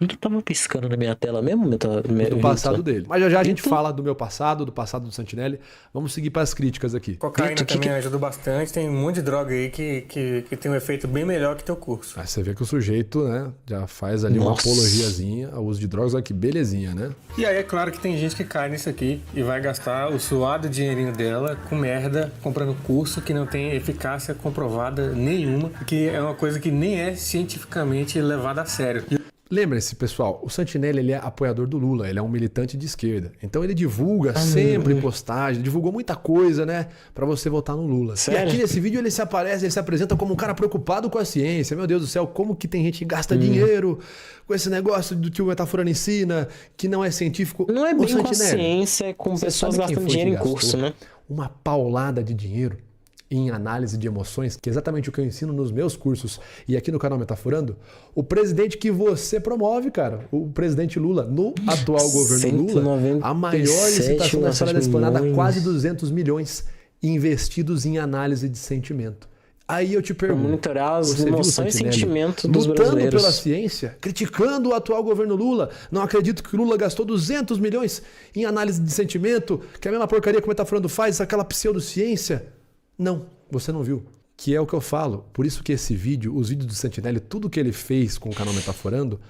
O que tava piscando na minha tela mesmo? Do passado dele. Mas já a gente fala do meu passado, do passado do Santinelli. Vamos seguir para as críticas aqui. Cocaína também ajuda bastante. Tem um monte de droga aí que tem um efeito bem melhor que teu curso. Aí você vê que o sujeito, né, já faz ali uma apologiazinha ao uso de drogas. Olha que belezinha, né? E aí é claro que tem gente que cai nisso aqui e vai gastar o suado dinheirinho dela com merda, comprando curso que não tem eficácia comprovada nenhuma, que é uma coisa que nem é cientificamente levada a sério. Lembrem-se, pessoal, o Santinelli, ele é apoiador do Lula, ele é um militante de esquerda. Então ele divulga sempre postagem, divulgou muita coisa, né, pra você votar no Lula. Sério? E aqui nesse vídeo ele se apresenta como um cara preocupado com a ciência. Meu Deus do céu, como que tem gente que gasta dinheiro com esse negócio do que o Metaforando ensina, que não é científico. Não é bem com a ciência, é com pessoas gastando dinheiro em curso, né? Uma paulada de dinheiro em análise de emoções, que é exatamente o que eu ensino nos meus cursos e aqui no canal Metaforando, o presidente que você promove, cara, o presidente Lula, no atual governo Lula, a maior licitação da história da Esplanada, quase 200 milhões investidos em análise de sentimento. Aí eu te pergunto, monitorar as emoções e sentimentos dos brasileiros, lutando pela ciência, criticando o atual governo Lula, não acredito que o Lula gastou 200 milhões em análise de sentimento, que é a mesma porcaria que o Metaforando faz, aquela pseudociência. Não, você não viu. Que é o que eu falo. Por isso que esse vídeo, os vídeos do Santinelli, tudo que ele fez com o canal Metaforando,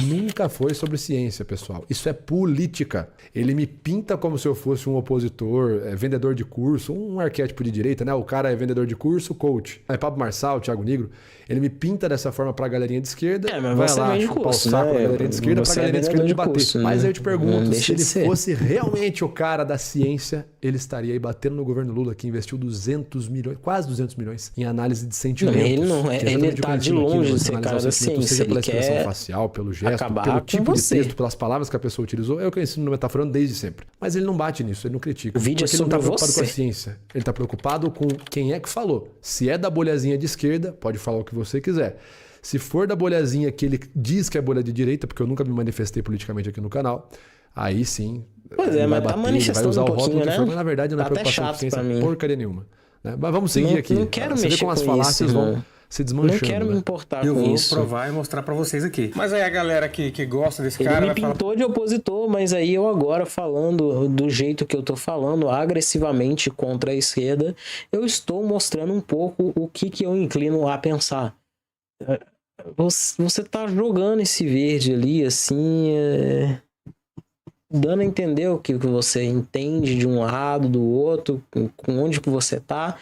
nunca foi sobre ciência, pessoal. Isso é política. Ele me pinta como se eu fosse um opositor, vendedor de curso, um arquétipo de direita, né? O cara é vendedor de curso, coach. É Pablo Marçal, Thiago Negro. Ele me pinta dessa forma pra galerinha de esquerda. Mas vai você lá, vende chupar curso, o saco né? da galerinha de esquerda pra galerinha de esquerda debater. Curso, né? Mas aí eu te pergunto, se ele ser. fosse realmente o cara da ciência, ele estaria aí batendo no governo Lula, que investiu 200 milhões, quase 200 milhões, em análise de sentimentos. Ele não é, ele tá de longe de ser cara da ciência. Seja pela ele expressão quer facial, pelo gesto, acabar pelo com tipo de você. texto, pelas palavras que a pessoa utilizou, é o que eu ensino no Metaforando desde sempre. Mas ele não bate nisso, ele não critica. O vídeo porque é ele não tá sobre preocupado você. com a ciência. Ele tá preocupado com quem é que falou. Se é da bolhazinha de esquerda, pode falar o que você quiser. Se for da bolhazinha que ele diz que é bolha de direita, porque eu nunca me manifestei politicamente aqui no canal, aí sim. Pois é, mas bater, tá manifestando vai usar um o rótulo pouquinho, que né? for, mas na verdade não é Tá até preocupação chato com ciência pra mim. porcaria nenhuma. Né? Mas vamos seguir aqui. Não quero Você vê mexer como as com falácias isso, vão irmão. se desmanchando. Não quero me né? importar Eu com vou isso. provar e mostrar pra vocês aqui. Mas aí a galera que gosta desse Ele cara me vai falar... pintou de opositor, mas aí eu agora falando do jeito que eu tô falando, agressivamente contra a esquerda, eu estou mostrando um pouco o que eu inclino a pensar. Você tá jogando esse verde ali, assim, dando a entender o que você entende de um lado, do outro, com onde que você tá,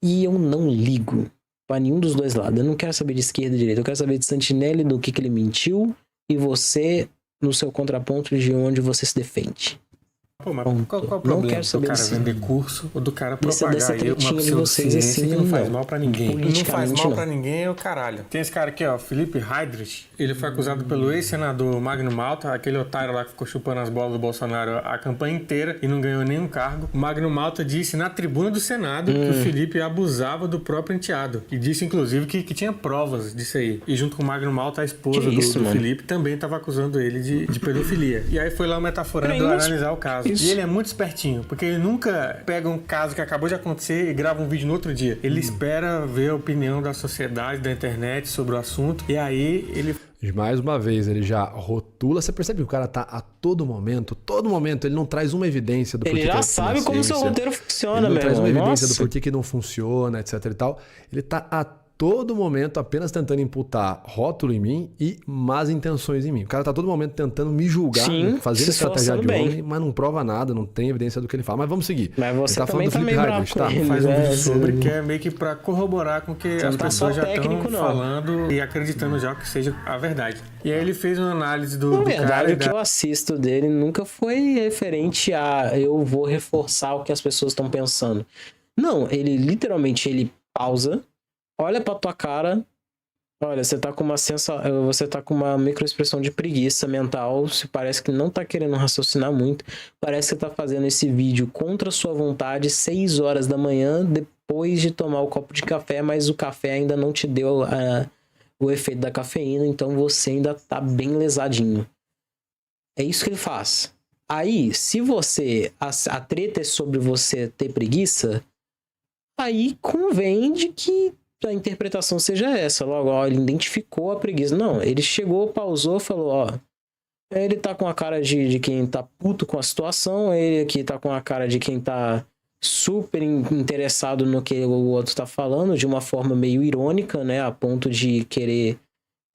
e eu não ligo pra nenhum dos dois lados. Eu não quero saber de esquerda e direita, eu quero saber de Santinelli, do que ele mentiu, e você no seu contraponto de onde você se defende. Pô, mas Ponto. qual é o Não problema quero do saber cara disso. vender curso ou do cara Dessa propagar aí uma tretinha de vocês pseudociência assim, que não faz não. mal pra ninguém? Não faz Politicamente, mal pra não. ninguém é o caralho. Tem esse cara aqui, ó, Felipe Heydrich. Ele foi acusado pelo ex-senador Magno Malta, aquele otário lá que ficou chupando as bolas do Bolsonaro a campanha inteira e não ganhou nenhum cargo. O Magno Malta disse na tribuna do Senado que o Felipe abusava do próprio enteado. E disse, inclusive, que tinha provas disso aí. E junto com o Magno Malta, a esposa Que isso, do mano? Felipe também estava acusando ele de pedofilia. E aí foi lá o Metaforando Peraí, mas analisar o caso. isso- E ele é muito espertinho, porque ele nunca pega um caso que acabou de acontecer e grava um vídeo no outro dia. Ele espera ver a opinião da sociedade, da internet sobre o assunto, e aí ele... E mais uma vez, ele já rotula. Você percebe que o cara tá a todo momento, ele não traz uma evidência do porquê. Ele já que sabe como o seu roteiro funciona, ele não traz uma evidência Nossa. do porquê que não funciona, etc e tal. Ele tá a todo momento apenas tentando imputar rótulo em mim e más intenções em mim. O cara tá a todo momento tentando me julgar, Sim, né, fazendo se estratégia de esforçando homem, mas não prova nada, não tem evidência do que ele fala. Mas vamos seguir. Mas você ele tá também falando do tá Felipe meio bravo Heidrich, com tá? ele. Faz um vídeo sobre Sim. que é meio que pra corroborar com o que as tá pessoas só já estão técnico, não. falando e acreditando já que seja a verdade. E aí ele fez uma análise do Na verdade, cara e o que eu assisto dele nunca foi referente a eu vou reforçar o que as pessoas estão pensando. Não, ele literalmente ele pausa, olha pra tua cara, olha, você tá com uma microexpressão de preguiça mental, se parece que não tá querendo raciocinar muito, parece que você tá fazendo esse vídeo contra a sua vontade, 6 horas da manhã, depois de tomar o copo de café, mas o café ainda não te deu o efeito da cafeína, então você ainda tá bem lesadinho. É isso que ele faz. Aí, se a treta é sobre você ter preguiça, aí convém de que a interpretação seja essa. Logo, ó, ele identificou a preguiça. Não, ele chegou, pausou, falou, ó, ele tá com a cara de quem tá puto com a situação, ele aqui tá com a cara de quem tá super interessado no que o outro tá falando, de uma forma meio irônica, né, a ponto de querer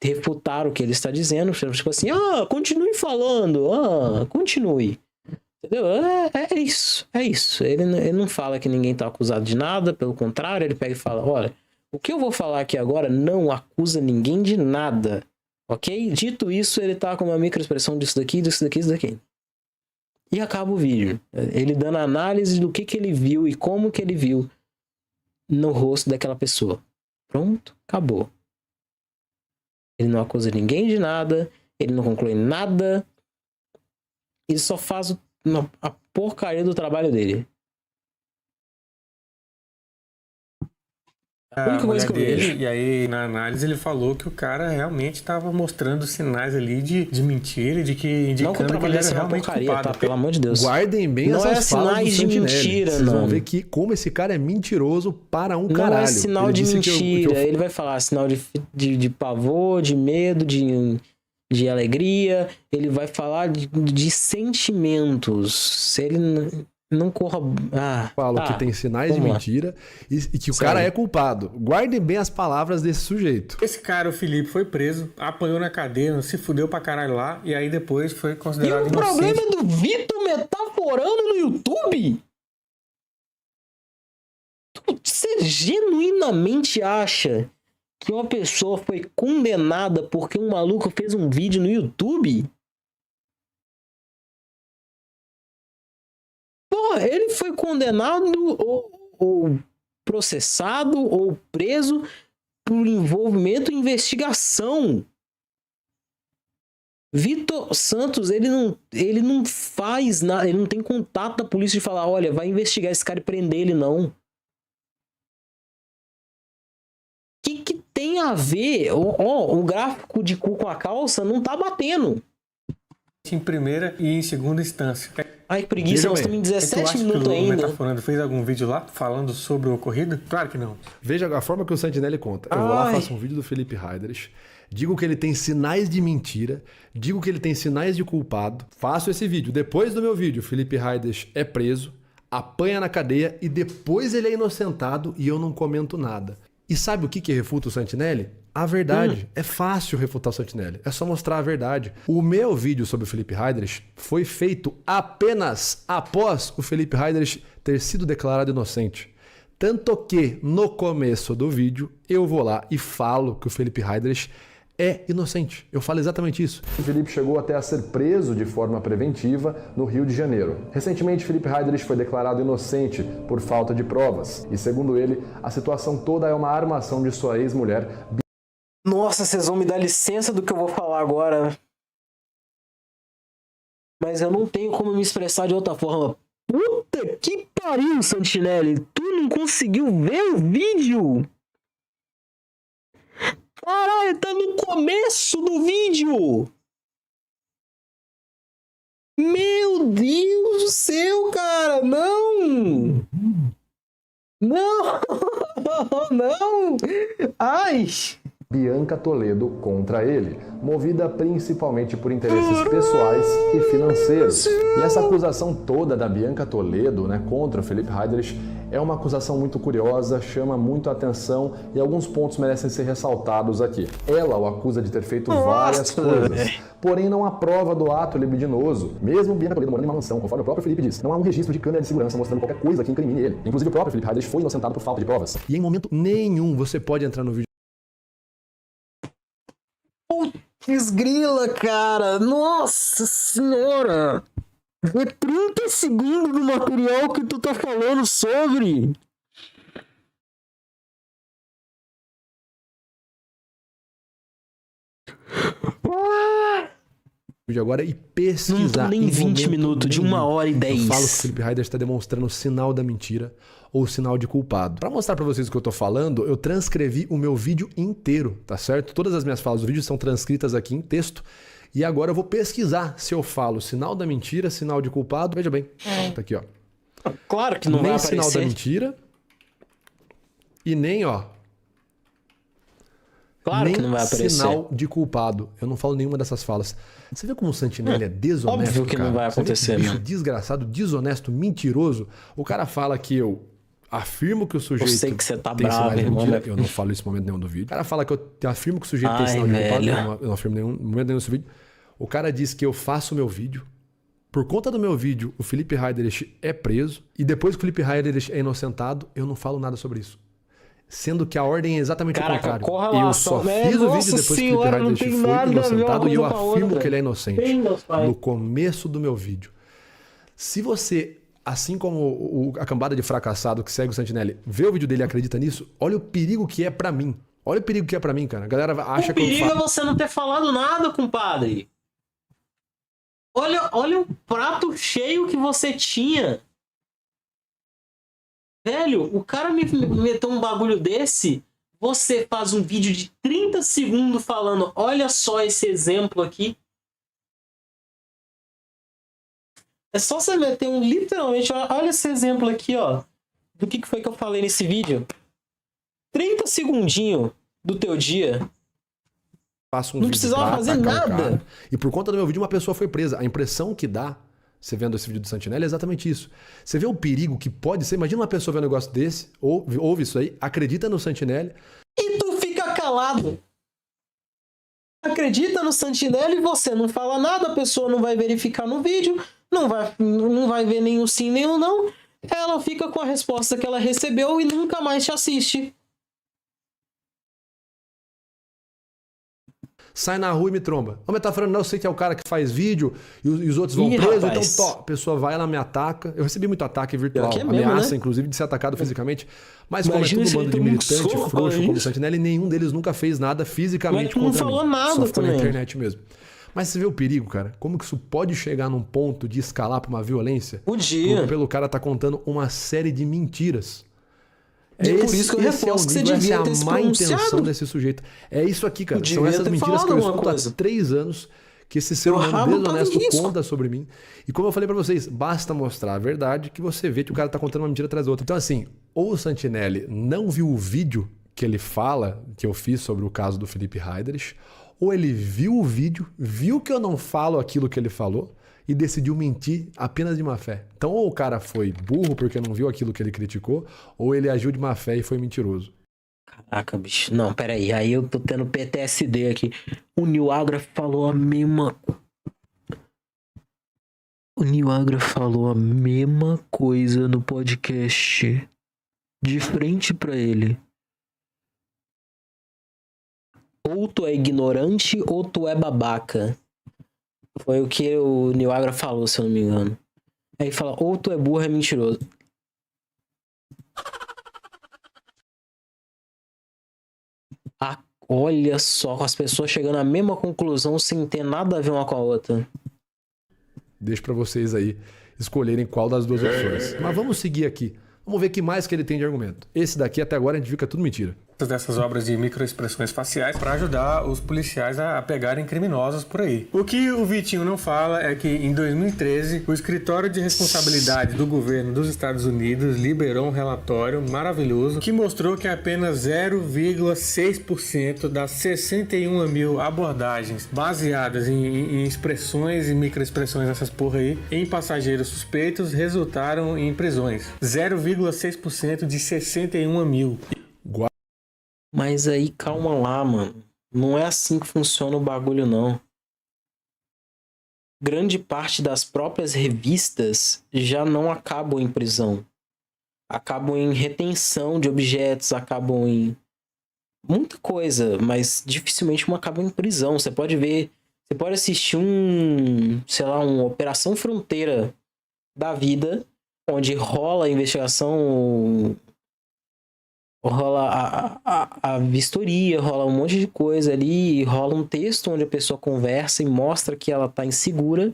refutar o que ele está dizendo, tipo assim, continue falando, continue. Entendeu? É isso. Ele não fala que ninguém tá acusado de nada, pelo contrário, ele pega e fala, olha, o que eu vou falar aqui agora não acusa ninguém de nada, ok? Dito isso, ele tá com uma microexpressão disso daqui. E acaba o vídeo. Ele dando análise do que ele viu e como que ele viu no rosto daquela pessoa. Pronto, acabou. Ele não acusa ninguém de nada, ele não conclui nada, ele só faz a porcaria do trabalho dele. A única coisa que eu vejo. E aí, na análise, ele falou que o cara realmente estava mostrando sinais ali de mentira, de que indicando que ele era realmente culpado. Tá? Pelo amor de Deus. Guardem bem não essas falas sinais do de Santinelli. mentira, Vocês não. vão ver que como esse cara é mentiroso para um caralho. Não é sinal ele de disse mentira. Ele vai falar sinal de pavor, de medo, de alegria. Ele vai falar de sentimentos. Se ele não corra... Falo que tem sinais de mentira e que o cara é culpado. Guardem bem as palavras desse sujeito. Esse cara, o Felipe, foi preso, apanhou na cadeia, se fudeu pra caralho lá, e aí depois foi considerado inocente. E o problema do Vitor metaforando no YouTube? Você genuinamente acha que uma pessoa foi condenada porque um maluco fez um vídeo no YouTube? Porra, ele foi condenado ou processado ou preso por envolvimento em investigação. Vitor Santos, ele não faz nada, ele não tem contato da polícia de falar, olha, vai investigar esse cara e prender ele, não. O que tem a ver? O gráfico de cu com a calça não tá batendo. Em primeira e em segunda instância. Ai, que preguiça, nós estamos em 17 minutos ainda. O Metaforando fez algum vídeo lá falando sobre o ocorrido? Claro que não. Veja a forma que o Santinelli conta. Eu vou lá, faço um vídeo do Felipe Heidrich, digo que ele tem sinais de mentira, digo que ele tem sinais de culpado, faço esse vídeo. Depois do meu vídeo, o Felipe Heidrich é preso, apanha na cadeia e depois ele é inocentado e eu não comento nada. E sabe o que refuta o Santinelli? A verdade. É fácil refutar o Santinelli. É só mostrar a verdade. O meu vídeo sobre o Felipe Heidrich foi feito apenas após o Felipe Heidrich ter sido declarado inocente. Tanto que, no começo do vídeo, eu vou lá e falo que o Felipe Heidrich é inocente. Eu falo exatamente isso. O Felipe chegou até a ser preso de forma preventiva no Rio de Janeiro. Recentemente, Felipe Heidrich foi declarado inocente por falta de provas. E, segundo ele, a situação toda é uma armação de sua ex-mulher. Nossa, vocês vão me dar licença do que eu vou falar agora. Mas eu não tenho como me expressar de outra forma. Puta que pariu, Santinelli. Tu não conseguiu ver o vídeo? Caralho, tá no começo do vídeo. Meu Deus do céu, cara. Não. Não. Não. Ai. Bianca Toledo contra ele, movida principalmente por interesses pessoais e financeiros. E essa acusação toda da Bianca Toledo, né, contra o Felipe Heidrich é uma acusação muito curiosa, chama muito a atenção e alguns pontos merecem ser ressaltados aqui. Ela o acusa de ter feito várias coisas, porém não há prova do ato libidinoso. Mesmo Bianca Toledo morando em uma mansão, conforme o próprio Felipe disse, não há um registro de câmera de segurança mostrando qualquer coisa que incrimine ele. Inclusive o próprio Felipe Heidrich foi inocentado por falta de provas. E em momento nenhum você pode entrar no vídeo. Putz grila, cara. Nossa senhora. É 30 segundos do material que tu tá falando sobre. Agora e pesquisar. Não nem 20 minutos, de 1h10. Eu falo que o Felipe Heidrich está demonstrando o sinal da mentira ou o sinal de culpado. Para mostrar para vocês o que eu tô falando, eu transcrevi o meu vídeo inteiro, tá certo? Todas as minhas falas do vídeo são transcritas aqui em texto. E agora eu vou pesquisar se eu falo sinal da mentira, sinal de culpado. Veja bem, tá aqui, ó. Claro que não vai aparecer. Nem sinal da mentira e nem, ó. Claro nem que não vai aparecer. Sinal de culpado. Eu não falo nenhuma dessas falas. Você vê como o Santinelli é desonesto, óbvio que cara? não vai acontecer, Você vê que bicho né? desgraçado, desonesto, mentiroso. O cara fala que eu afirmo que o sujeito Eu sei que você tá tem bravo, sinais de irmão. mentira. Eu não falo isso em momento nenhum do vídeo. O cara fala que eu afirmo que o sujeito tem Ai, sinal de culpado. velho. Eu não afirmo em momento nenhum desse vídeo. O cara diz que eu faço o meu vídeo. Por conta do meu vídeo, o Felipe Heidrich é preso. E depois que o Felipe Heidrich é inocentado, eu não falo nada sobre isso. Sendo que a ordem é exatamente o Caraca, contrário. Eu só fiz o vídeo depois que o Felipe Heidrich foi inocentado e eu afirmo que ele é inocente. No começo do meu vídeo. Se você, assim como a cambada de fracassado que segue o Santinelli, vê o vídeo dele e acredita nisso, olha o perigo que é pra mim. Olha o perigo que é pra mim, cara. A galera acha que eu perigo é você não ter falado nada, compadre. Olha o prato cheio que você tinha. Velho, o cara me meteu um bagulho desse, você faz um vídeo de 30 segundos falando, olha só esse exemplo aqui. É só você meter literalmente, olha esse exemplo aqui, ó. Do que foi que eu falei nesse vídeo. 30 segundinhos do teu dia. faço um não vídeo precisava pra fazer atacar o nada. cara, e por conta do meu vídeo uma pessoa foi presa. A impressão que dá, você vendo esse vídeo do Santinelli, é exatamente isso. Você vê o perigo que pode ser. Imagina uma pessoa vendo um negócio desse, ouve isso aí, acredita no Santinelli. E tu fica calado. Acredita no Santinelli e você não fala nada, a pessoa não vai verificar no vídeo, não vai ver nenhum sim, nenhum não. Ela fica com a resposta que ela recebeu e nunca mais te assiste. Sai na rua e me tromba. Ô, Metaforando, não, eu sei que é o cara que faz vídeo e os outros vão Ih, presos, rapaz. então, a pessoa vai, ela me ataca. Eu recebi muito ataque virtual, Pior que é mesmo, ameaça, né? inclusive, de ser atacado fisicamente. Mas Imagina como é se tudo ele bando de toma um militante, soco, frouxo, olha como o isso. Santinelli, nenhum deles nunca fez nada fisicamente Mas não contra falou mim. nada Só ficou na também. internet mesmo. Mas você vê o perigo, cara? Como que isso pode chegar num ponto de escalar pra uma violência? Podia. Pelo cara tá contando uma série de mentiras. E por isso que eu esse é o reforço que você nível, essa é devia a ter se má intenção pronunciado. desse sujeito. É isso aqui, cara. Eu São devia essas ter mentiras que falado eu alguma escuto coisa. há 3 anos que esse ser Meu humano rabo tá em desonesto risco. conta sobre mim. E como eu falei pra vocês, basta mostrar a verdade que você vê que o cara tá contando uma mentira atrás da outra. Então assim, ou o Santinelli não viu o vídeo que ele fala, que eu fiz sobre o caso do Felipe Heidrich, ou ele viu o vídeo, viu que eu não falo aquilo que ele falou e decidiu mentir apenas de má fé. Então ou o cara foi burro porque não viu aquilo que ele criticou, ou ele agiu de má fé e foi mentiroso. Caraca, bicho. Não, peraí. Aí eu tô tendo PTSD aqui. O Nil Agra falou a mesma... O Nil Agra falou a mesma coisa no podcast. De frente pra ele. Ou tu é ignorante ou tu é babaca. Foi o que o Nil Agra falou, se eu não me engano. Aí fala, ou tu é burro, é mentiroso. Ah, olha só, as pessoas chegando à mesma conclusão sem ter nada a ver uma com a outra. Deixo pra vocês aí escolherem qual das duas opções. Mas vamos seguir aqui. Vamos ver o que mais que ele tem de argumento. Esse daqui até agora a gente viu que é tudo mentira. dessas obras de microexpressões faciais para ajudar os policiais a pegarem criminosos por aí. O que o Vitinho não fala é que em 2013 o Escritório de Responsabilidade do Governo dos Estados Unidos liberou um relatório maravilhoso que mostrou que apenas 0,6% das 61 mil abordagens baseadas em expressões e microexpressões dessas porra aí em passageiros suspeitos resultaram em prisões. 0,6% de 61 mil. Mas aí, calma lá, mano. Não é assim que funciona o bagulho, não. Grande parte das próprias revistas já não acabam em prisão. Acabam em retenção de objetos, acabam em muita coisa, mas dificilmente uma acaba em prisão. Você pode ver, você pode assistir uma Operação Fronteira da vida, onde rola a investigação, rola a vistoria, rola um monte de coisa ali, rola um texto onde a pessoa conversa e mostra que ela tá insegura,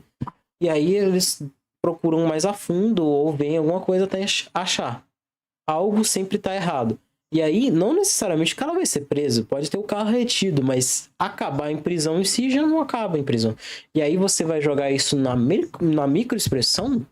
e aí eles procuram mais a fundo ou veem alguma coisa até achar. Algo sempre tá errado. E aí, não necessariamente o cara vai ser preso, pode ter o carro retido, mas acabar em prisão em si já não acaba em prisão. E aí você vai jogar isso na microexpressão?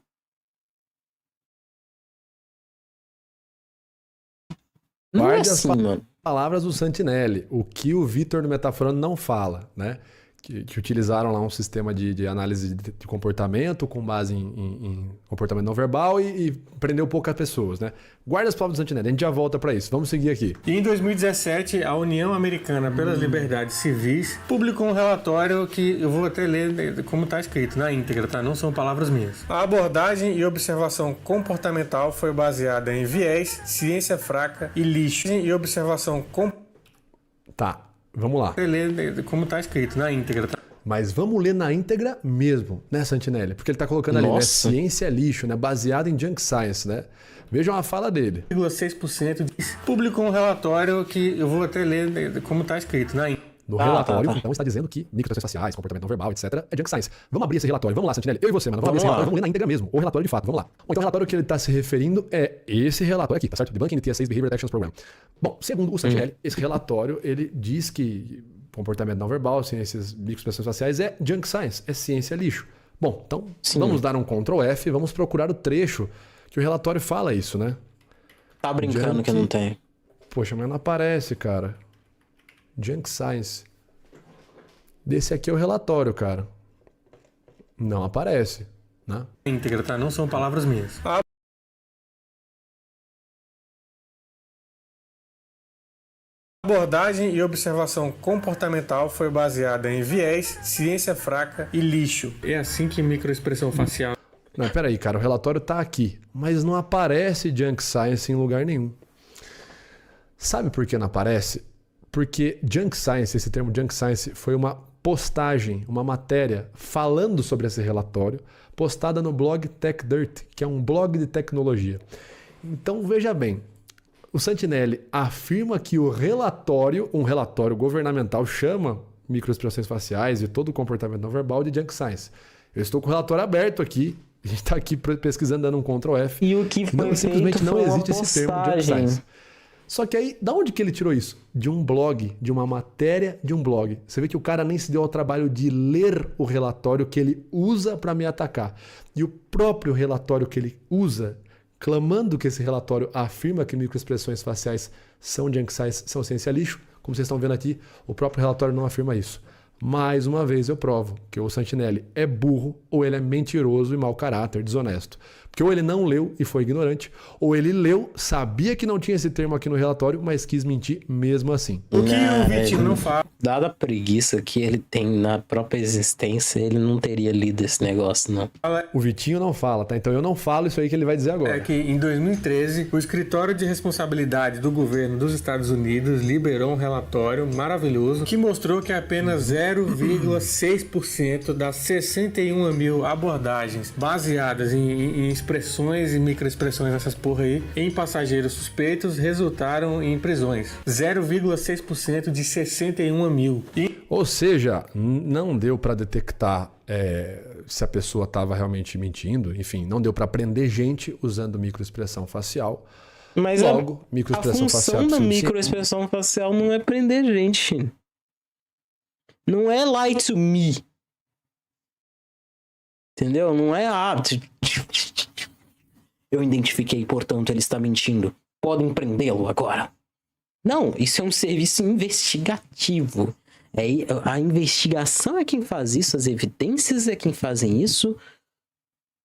Não é assim, mano. Palavras do Santinelli, o que o Vitor do Metaforando não fala, né? Que utilizaram lá um sistema de análise de comportamento com base em comportamento não verbal e prendeu poucas pessoas, né? Guarda as palavras do Santinelli, a gente já volta para isso. Vamos seguir aqui. E em 2017, a União Americana pelas Liberdades Civis publicou um relatório que eu vou até ler como está escrito, na íntegra, tá? Não são palavras minhas. A abordagem e observação comportamental foi baseada em viés, ciência fraca e lixo. E observação Tá. Vamos lá. Ler como está escrito, na íntegra. Tá? Mas vamos ler na íntegra mesmo, né, Santinelli? Porque ele está colocando ali, né? Ciência é lixo, né? Baseado em junk science, né? Vejam a fala dele. 0,6% publicou um relatório que eu vou até ler como está escrito, na íntegra. No relatório, então, está dizendo que microexpressões faciais, comportamento não verbal, etc., é junk science. Vamos abrir esse relatório. Vamos lá, Santinelli. Eu e você, mano. Vamos abrir esse relatório. Vamos ler na íntegra mesmo. O relatório de fato. Vamos lá. Bom, então, o relatório que ele está se referindo é esse relatório aqui, tá certo? Debunking the TSA's Behavioral Actions Program. Bom, segundo o Santinelli, esse relatório, ele diz que comportamento não verbal, ciências, microexpressões faciais é junk science, é ciência lixo. Bom, então, vamos dar um Ctrl F, vamos procurar o trecho que o relatório fala isso, né? Tá brincando que não tem. Poxa, mas não aparece, cara. Junk science. Desse aqui é o relatório, cara. Não aparece, né? Íntegra, tá? Não são palavras minhas. A abordagem e observação comportamental foi baseada em viés, ciência fraca e lixo. É assim que microexpressão facial... Não, peraí, cara. O relatório tá aqui, mas não aparece junk science em lugar nenhum. Sabe por que não aparece? Porque junk science, esse termo junk science, foi uma postagem, uma matéria falando sobre esse relatório, postada no blog TechDirt, que é um blog de tecnologia. Então, veja bem, o Santinelli afirma que o relatório, um relatório governamental, chama microexpressões faciais e todo o comportamento não verbal de junk science. Eu estou com o relatório aberto aqui, a gente está aqui pesquisando, dando um Ctrl F. E o que foi não, simplesmente feito não foi existe uma esse termo junk science. Só que aí, da onde que ele tirou isso? De um blog, de uma matéria de um blog. Você vê que o cara nem se deu ao trabalho de ler o relatório que ele usa para me atacar. E o próprio relatório que ele usa, clamando que esse relatório afirma que microexpressões faciais são junk science, são ciência lixo, como vocês estão vendo aqui, o próprio relatório não afirma isso. Mais uma vez eu provo que o Santinelli é burro ou ele é mentiroso e mau caráter, desonesto. Porque ou ele não leu e foi ignorante, ou ele leu, sabia que não tinha esse termo aqui no relatório, mas quis mentir mesmo assim. O que o Vitinho não fala... Dada a preguiça que ele tem na própria existência, ele não teria lido esse negócio, não. O Vitinho não fala, tá? Então eu não falo isso aí que ele vai dizer agora. É que em 2013, o Escritório de Responsabilidade do Governo dos Estados Unidos liberou um relatório maravilhoso que mostrou que apenas 0,6% das 61 mil abordagens baseadas em expressões e microexpressões dessas porra aí em passageiros suspeitos resultaram em prisões. 0,6% de 61 mil. Ou seja, não deu para detectar se a pessoa estava realmente mentindo, enfim, não deu para prender gente usando microexpressão facial, Mas Logo, a microexpressão facial função da pseudociência. microexpressão facial não é prender gente. Não é lie to me. Entendeu? Não é eu identifiquei, portanto, ele está mentindo. Podem prendê-lo agora. Não, isso é um serviço investigativo. A investigação é quem faz isso, as evidências é quem fazem isso.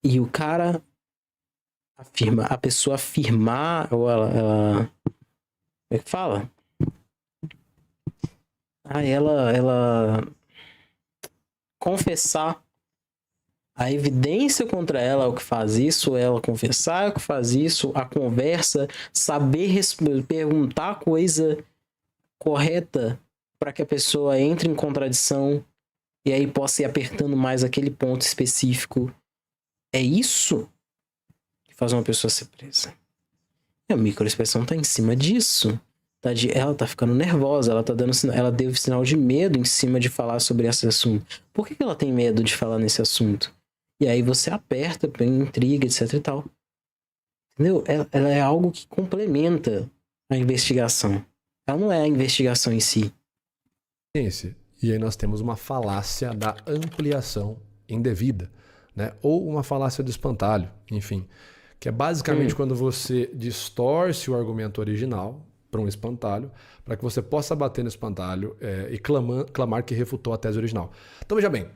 E o cara afirma, a pessoa afirmar, ou ela como é que fala? Ela confessar. A evidência contra ela é o que faz isso, ela confessar é o que faz isso, a conversa, saber perguntar a coisa correta para que a pessoa entre em contradição e aí possa ir apertando mais aquele ponto específico. É isso que faz uma pessoa ser presa. E a microexpressão tá em cima disso. Ela tá ficando nervosa, ela deu sinal de medo em cima de falar sobre esse assunto. Por que ela tem medo de falar nesse assunto? E aí você aperta, intriga, etc e tal. Entendeu? Ela é algo que complementa a investigação. Ela não é a investigação em si. E aí nós temos uma falácia da ampliação indevida, né? Ou uma falácia do espantalho, enfim. Que é basicamente quando você distorce o argumento original para um espantalho, para que você possa bater no espantalho e clamar que refutou a tese original. Então veja bem,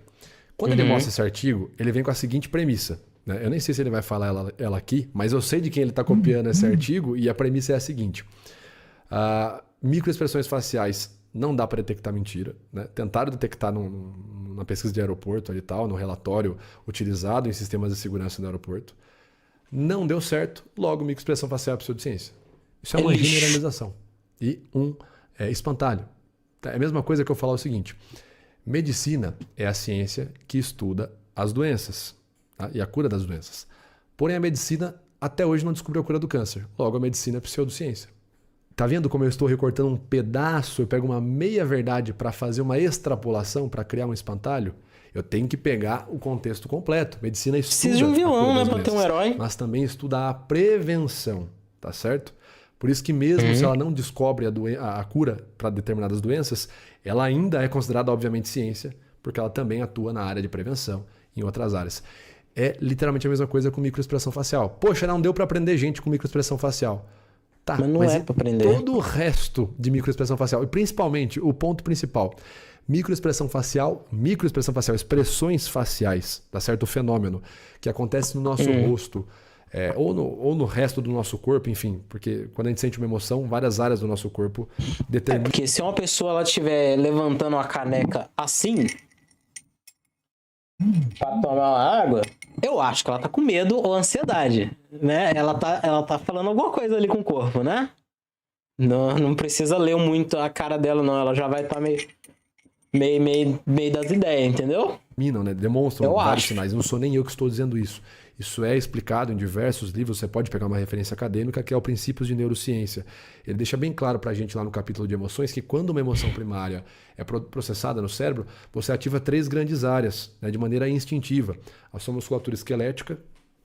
quando ele mostra esse artigo, ele vem com a seguinte premissa, né? Eu nem sei se ele vai falar ela aqui, mas eu sei de quem ele está copiando esse artigo e a premissa é a seguinte. Microexpressões faciais não dá para detectar mentira, né? Tentaram detectar na pesquisa de aeroporto e tal, no relatório utilizado em sistemas de segurança do aeroporto. Não deu certo, logo microexpressão facial é pseudociência. Isso é uma generalização e um espantalho. É a mesma coisa que eu falar o seguinte. Medicina é a ciência que estuda as doenças, tá? E a cura das doenças. Porém, a medicina até hoje não descobriu a cura do câncer. Logo, a medicina é pseudociência. Tá vendo como eu estou recortando um pedaço? Eu pego uma meia-verdade para fazer uma extrapolação, para criar um espantalho? Eu tenho que pegar o contexto completo. Medicina estuda Precisa de um vilão, né? Pra ter um herói. Mas também estuda a prevenção, tá certo? Por isso que mesmo se ela não descobre a cura para determinadas doenças, ela ainda é considerada, obviamente, ciência, porque ela também atua na área de prevenção em outras áreas. É literalmente a mesma coisa com microexpressão facial. Poxa, não deu para aprender gente com microexpressão facial. Tá, mas não é para aprender. Todo o resto de microexpressão facial, e principalmente o ponto principal, microexpressão facial, expressões faciais, tá certo? O fenômeno que acontece no nosso rosto, ou no resto do nosso corpo, enfim, porque quando a gente sente uma emoção, várias áreas do nosso corpo determinam. Porque se uma pessoa estiver levantando uma caneca assim pra tomar uma água, eu acho que ela tá com medo ou ansiedade, né? Ela tá falando alguma coisa ali com o corpo, né? Não precisa ler muito a cara dela, não. Ela já vai estar meio das ideias, entendeu? Né? Demonstram vários sinais. Não sou nem eu que estou dizendo isso. Isso é explicado em diversos livros. Você pode pegar uma referência acadêmica, que é o Princípios de Neurociência. Ele deixa bem claro pra gente lá no capítulo de emoções que quando uma emoção primária é processada no cérebro, você ativa 3 grandes áreas, né, de maneira instintiva. A sua musculatura esquelética,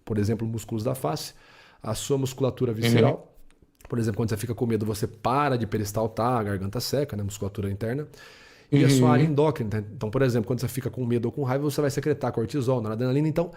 por exemplo, músculos da face. A sua musculatura visceral. Por exemplo, quando você fica com medo, você para de peristaltar, a garganta seca, né, musculatura interna. E a sua área endócrina. Então, por exemplo, quando você fica com medo ou com raiva, você vai secretar cortisol, noradrenalina. Então,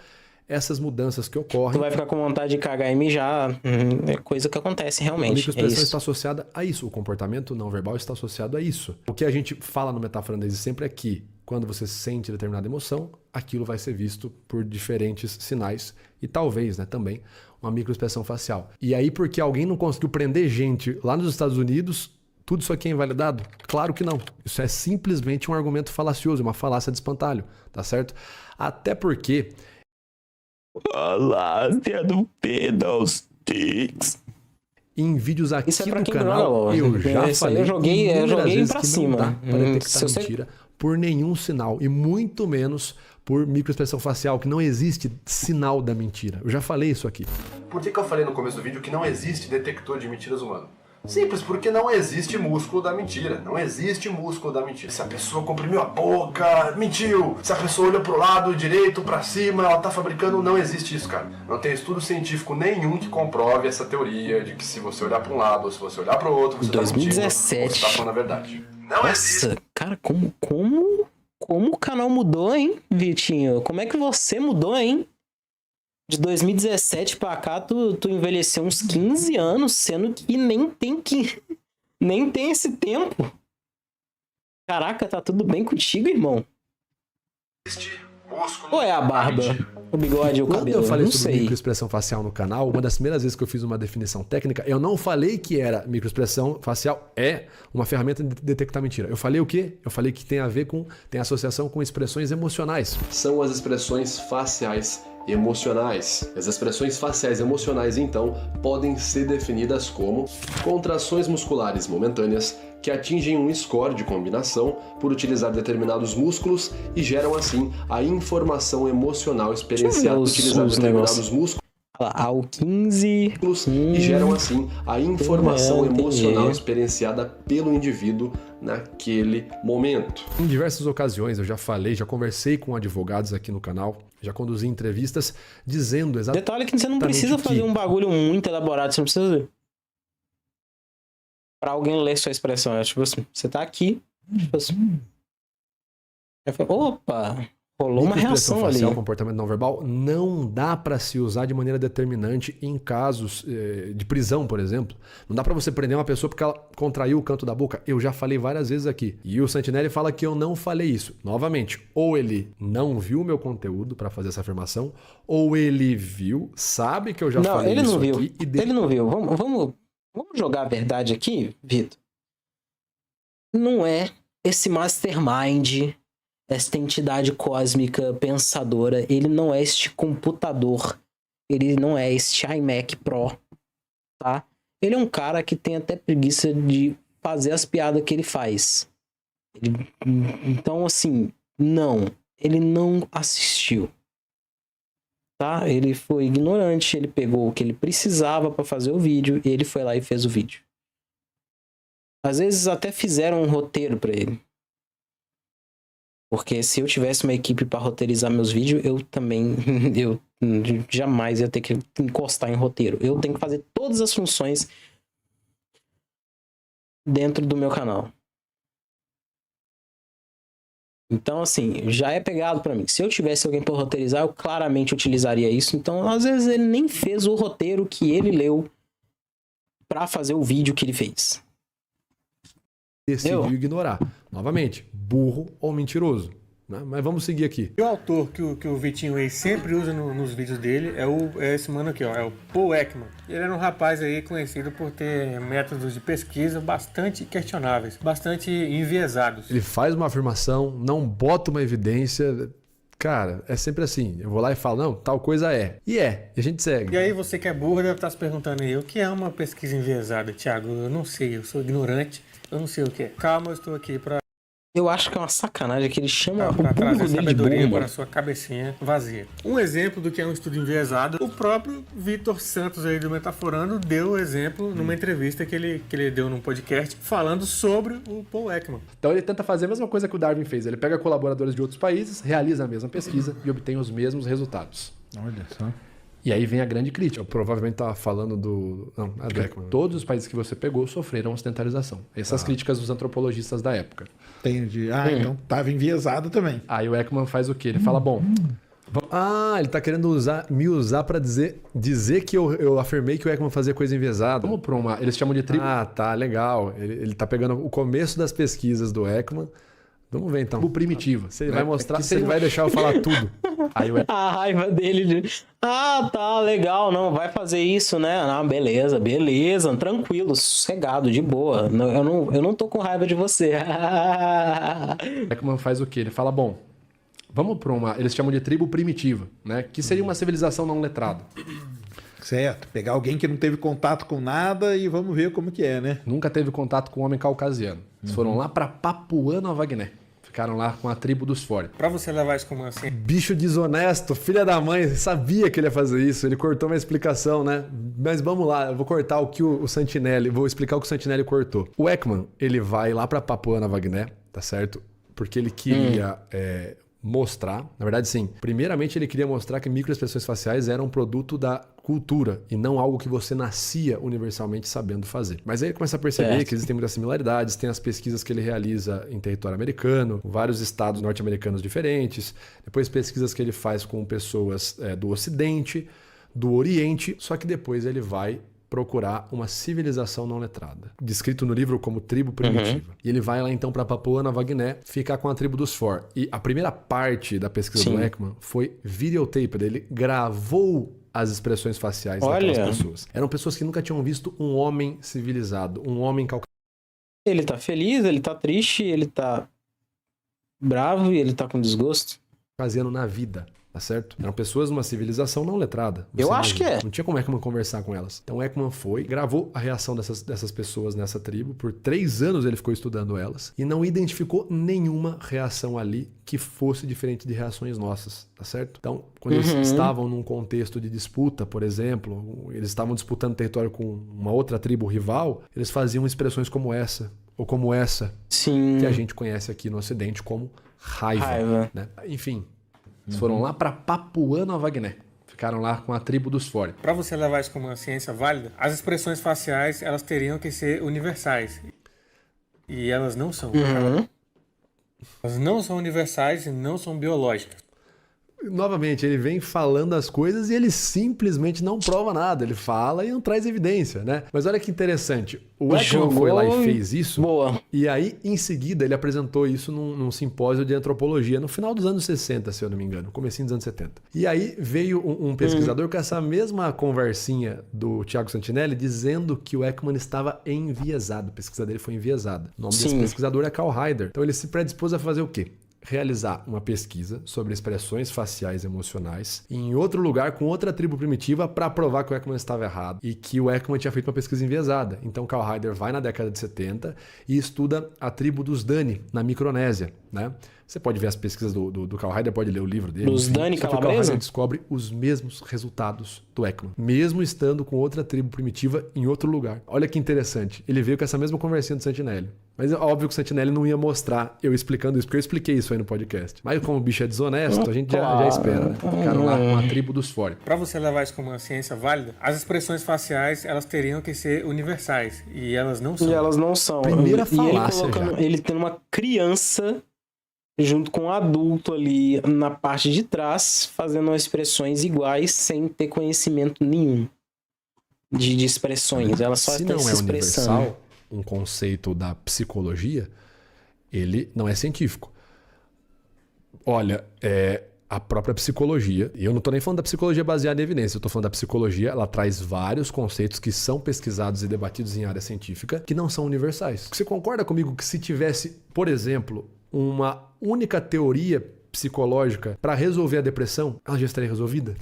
essas mudanças que ocorrem... Tu vai ficar com vontade de cagar e mijar. É coisa que acontece realmente. A microexpressão está associada a isso. O comportamento não verbal está associado a isso. O que a gente fala no Metáfora desde sempre é que, quando você sente determinada emoção, aquilo vai ser visto por diferentes sinais e talvez, né, também, uma microexpressão facial. E aí, porque alguém não conseguiu prender gente lá nos Estados Unidos... Tudo isso aqui é invalidado? Claro que não. Isso é simplesmente um argumento falacioso, uma falácia de espantalho, tá certo? Até porque... Falácia do Pedalsticks. Em vídeos aqui no canal, eu já falei eu joguei pra cima. Não dá para detectar mentira por nenhum sinal, e muito menos por microexpressão facial, que não existe sinal da mentira. Eu já falei isso aqui. Por que eu falei no começo do vídeo que não existe detector de mentiras humano? Simples, porque não existe músculo da mentira. Não existe músculo da mentira. Se a pessoa comprimiu a boca, mentiu. Se a pessoa olha pro lado direito, pra cima, ela tá fabricando, não existe isso, cara. Não tem estudo científico nenhum que comprove essa teoria de que se você olhar pra um lado ou se você olhar pro outro, você 2017. tá mentindo, você tá falando a verdade. Não existe. Nossa, cara, como o canal mudou, hein, Vitinho? Como é que você mudou, hein? De 2017 pra cá, tu envelheceu uns 15 anos, sendo que nem tem esse tempo. Caraca, tá tudo bem contigo, irmão? Ou é a barba, o bigode, o Quando cabelo? eu falei não sobre sei. microexpressão facial no canal, uma das primeiras vezes que eu fiz uma definição técnica, eu não falei que era microexpressão facial é uma ferramenta de detectar mentira. Eu falei o quê? Eu falei que tem associação com expressões emocionais. São as expressões faciais emocionais. As expressões faciais emocionais, então, podem ser definidas como contrações musculares momentâneas que atingem um score de combinação por utilizar determinados músculos e geram, assim, a informação emocional experienciada por utilizar determinados músculos. Ao 15... E geram, assim, a informação emocional experienciada pelo indivíduo naquele momento. Em diversas ocasiões eu já falei, já conversei com advogados aqui no canal, já conduzi entrevistas dizendo exatamente... Detalhe que você não precisa fazer um bagulho muito elaborado, você não precisa... Pra alguém ler sua expressão, é tipo assim, você tá aqui, tipo assim... Opa! Rolou uma reação ali. Facial, comportamento não verbal, não dá para se usar de maneira determinante em casos de prisão, por exemplo. Não dá para você prender uma pessoa porque ela contraiu o canto da boca. Eu já falei várias vezes aqui. E o Santinelli fala que eu não falei isso. Novamente, ou ele não viu meu conteúdo para fazer essa afirmação, ou ele viu, sabe que eu já falei isso aqui. Ele não viu. Vamos jogar a verdade aqui, Vitor. Não é esse mastermind, esta entidade cósmica pensadora, ele não é este computador, ele não é este iMac Pro, tá? Ele é um cara que tem até preguiça de fazer as piadas que ele faz. Então, assim, não, ele não assistiu, tá? Ele foi ignorante, ele pegou o que ele precisava para fazer o vídeo e ele foi lá e fez o vídeo. Às vezes até fizeram um roteiro para ele. Porque se eu tivesse uma equipe para roteirizar meus vídeos, eu jamais ia ter que encostar em roteiro. Eu tenho que fazer todas as funções dentro do meu canal. Então, assim, já é pegado para mim. Se eu tivesse alguém para roteirizar, eu claramente utilizaria isso. Então, às vezes ele nem fez o roteiro que ele leu para fazer o vídeo que ele fez. Decidiu ignorar. Novamente, burro ou mentiroso. Né? Mas vamos seguir aqui. E o autor que o Vitinho aí sempre usa nos vídeos dele é esse mano aqui, ó, é o Paul Ekman. Ele era um rapaz aí conhecido por ter métodos de pesquisa bastante questionáveis, bastante enviesados. Ele faz uma afirmação, não bota uma evidência... Cara, é sempre assim. Eu vou lá e falo, não, tal coisa é. E é. E a gente segue. E aí você que é burro deve estar se perguntando aí, o que é uma pesquisa enviesada, Thiago? Eu não sei, eu sou ignorante, eu não sei o que é. Calma, eu estou aqui para... Eu acho que é uma sacanagem que ele chama o burro trazer dele de sabedoria burro. para a sua cabecinha vazia. Um exemplo do que é um estudo enviesado, o próprio Vitor Santos aí do Metaforando deu o exemplo numa entrevista que ele deu num podcast falando sobre o Paul Ekman. Então ele tenta fazer a mesma coisa que o Darwin fez. Ele pega colaboradores de outros países, realiza a mesma pesquisa e obtém os mesmos resultados. Olha só. E aí vem a grande crítica. Eu provavelmente estava falando do... Não, é do Ekman. Todos os países que você pegou sofreram ocidentalização. Essas críticas dos antropologistas da época. Entendi. Então estava enviesado também. Aí o Ekman faz o quê? Ele fala, bom... ele tá querendo me usar para dizer que eu afirmei que o Ekman fazia coisa enviesada. Vamos para uma... Eles chamam de tribo. Tá, legal. Ele tá pegando o começo das pesquisas do Ekman. Vamos ver então. O primitivo. Você vai mostrar, você vai deixar eu falar tudo. Aí A raiva dele. Tá, legal, não, vai fazer isso, né? Beleza, tranquilo, sossegado, de boa. Eu não tô com raiva de você. O Ekman faz o quê? Ele fala, bom, vamos para uma... Eles chamam de tribo primitiva, né? Que seria uma civilização não letrada. Certo. Pegar alguém que não teve contato com nada e vamos ver como que é, né? Nunca teve contato com um homem caucasiano. Eles foram lá para Papua Nova Guiné. Ficaram lá com a tribo dos Fore. Pra você levar isso como assim? Bicho desonesto, filha da mãe, sabia que ele ia fazer isso. Ele cortou uma explicação, né? Mas vamos lá, eu vou cortar o que o Santinelli, vou explicar o que o Santinelli cortou. O Ekman, ele vai lá pra Papua Nova Guiné, tá certo? Porque ele queria mostrar, na verdade sim, primeiramente ele queria mostrar que microexpressões faciais eram um produto da cultura e não algo que você nascia universalmente sabendo fazer. Mas aí ele começa a perceber que existem muitas similaridades, tem as pesquisas que ele realiza em território americano, vários estados norte-americanos diferentes, depois pesquisas que ele faz com pessoas do Ocidente, do Oriente, só que depois ele vai procurar uma civilização não letrada, descrito no livro como tribo primitiva. E ele vai lá então para Papua Nova Guiné ficar com a tribo dos Fore. E a primeira parte da pesquisa do Ekman foi videotape. Ele gravou as expressões faciais daquelas pessoas. Eram pessoas que nunca tinham visto um homem civilizado, um homem caucasiano. Ele tá feliz, ele tá triste, ele tá bravo e ele tá com desgosto. Na vida. Tá certo? Eram pessoas numa civilização não letrada. Eu acho que é. Não tinha como Ekman conversar com elas. Então Ekman foi, gravou a reação dessas pessoas nessa tribo. Por 3 anos ele ficou estudando elas e não identificou nenhuma reação ali que fosse diferente de reações nossas, tá certo? Então, quando eles estavam num contexto de disputa, por exemplo, eles estavam disputando território com uma outra tribo rival, eles faziam expressões como essa, ou como essa, que a gente conhece aqui no Ocidente como raiva. Né? Enfim, eles foram lá para Papua Nova Guiné. Ficaram lá com a tribo dos Fore. Para você levar isso como uma ciência válida, as expressões faciais elas teriam que ser universais. E elas não são. Elas não são universais e não são biológicas. Novamente, ele vem falando as coisas e ele simplesmente não prova nada. Ele fala e não traz evidência, né? Mas olha que interessante. O Ekman foi lá e fez isso. E aí, em seguida, ele apresentou isso num simpósio de antropologia no final dos anos 60, se eu não me engano. Comecinho dos anos 70. E aí veio um pesquisador com essa mesma conversinha do Thiago Santinelli dizendo que o Ekman estava enviesado. A pesquisa dele foi enviesada. O nome desse pesquisador é Karl Haider. Então ele se predispôs a fazer o quê? Realizar uma pesquisa sobre expressões faciais emocionais em outro lugar com outra tribo primitiva para provar que o Ekman estava errado e que o Ekman tinha feito uma pesquisa enviesada. Então Karl Haider vai na década de 70 e estuda a tribo dos Dani na Micronésia, né? Você pode ver as pesquisas do Karl Haider, pode ler o livro dele. Dos Dani Calabresa? O Karl Haider descobre os mesmos resultados do Ekman, mesmo estando com outra tribo primitiva em outro lugar. Olha que interessante. Ele veio com essa mesma conversinha do Santinelli. Mas é óbvio que o Santinelli não ia mostrar eu explicando isso, porque eu expliquei isso aí no podcast. Mas como o bicho é desonesto, a gente já espera, né? Ficaram lá com a tribo dos Fore. Para você levar isso como uma ciência válida, as expressões faciais elas teriam que ser universais. E elas não são. E elas não são. Primeira falácia ele tendo uma criança junto com um adulto ali na parte de trás, fazendo expressões iguais sem ter conhecimento nenhum de expressões. Elas só estão se expressando. Universal, um conceito da psicologia, ele não é científico. Olha, a própria psicologia, e eu não estou nem falando da psicologia baseada em evidência, eu estou falando da psicologia, ela traz vários conceitos que são pesquisados e debatidos em área científica que não são universais. Você concorda comigo que se tivesse, por exemplo, uma única teoria psicológica para resolver a depressão, ela já estaria resolvida?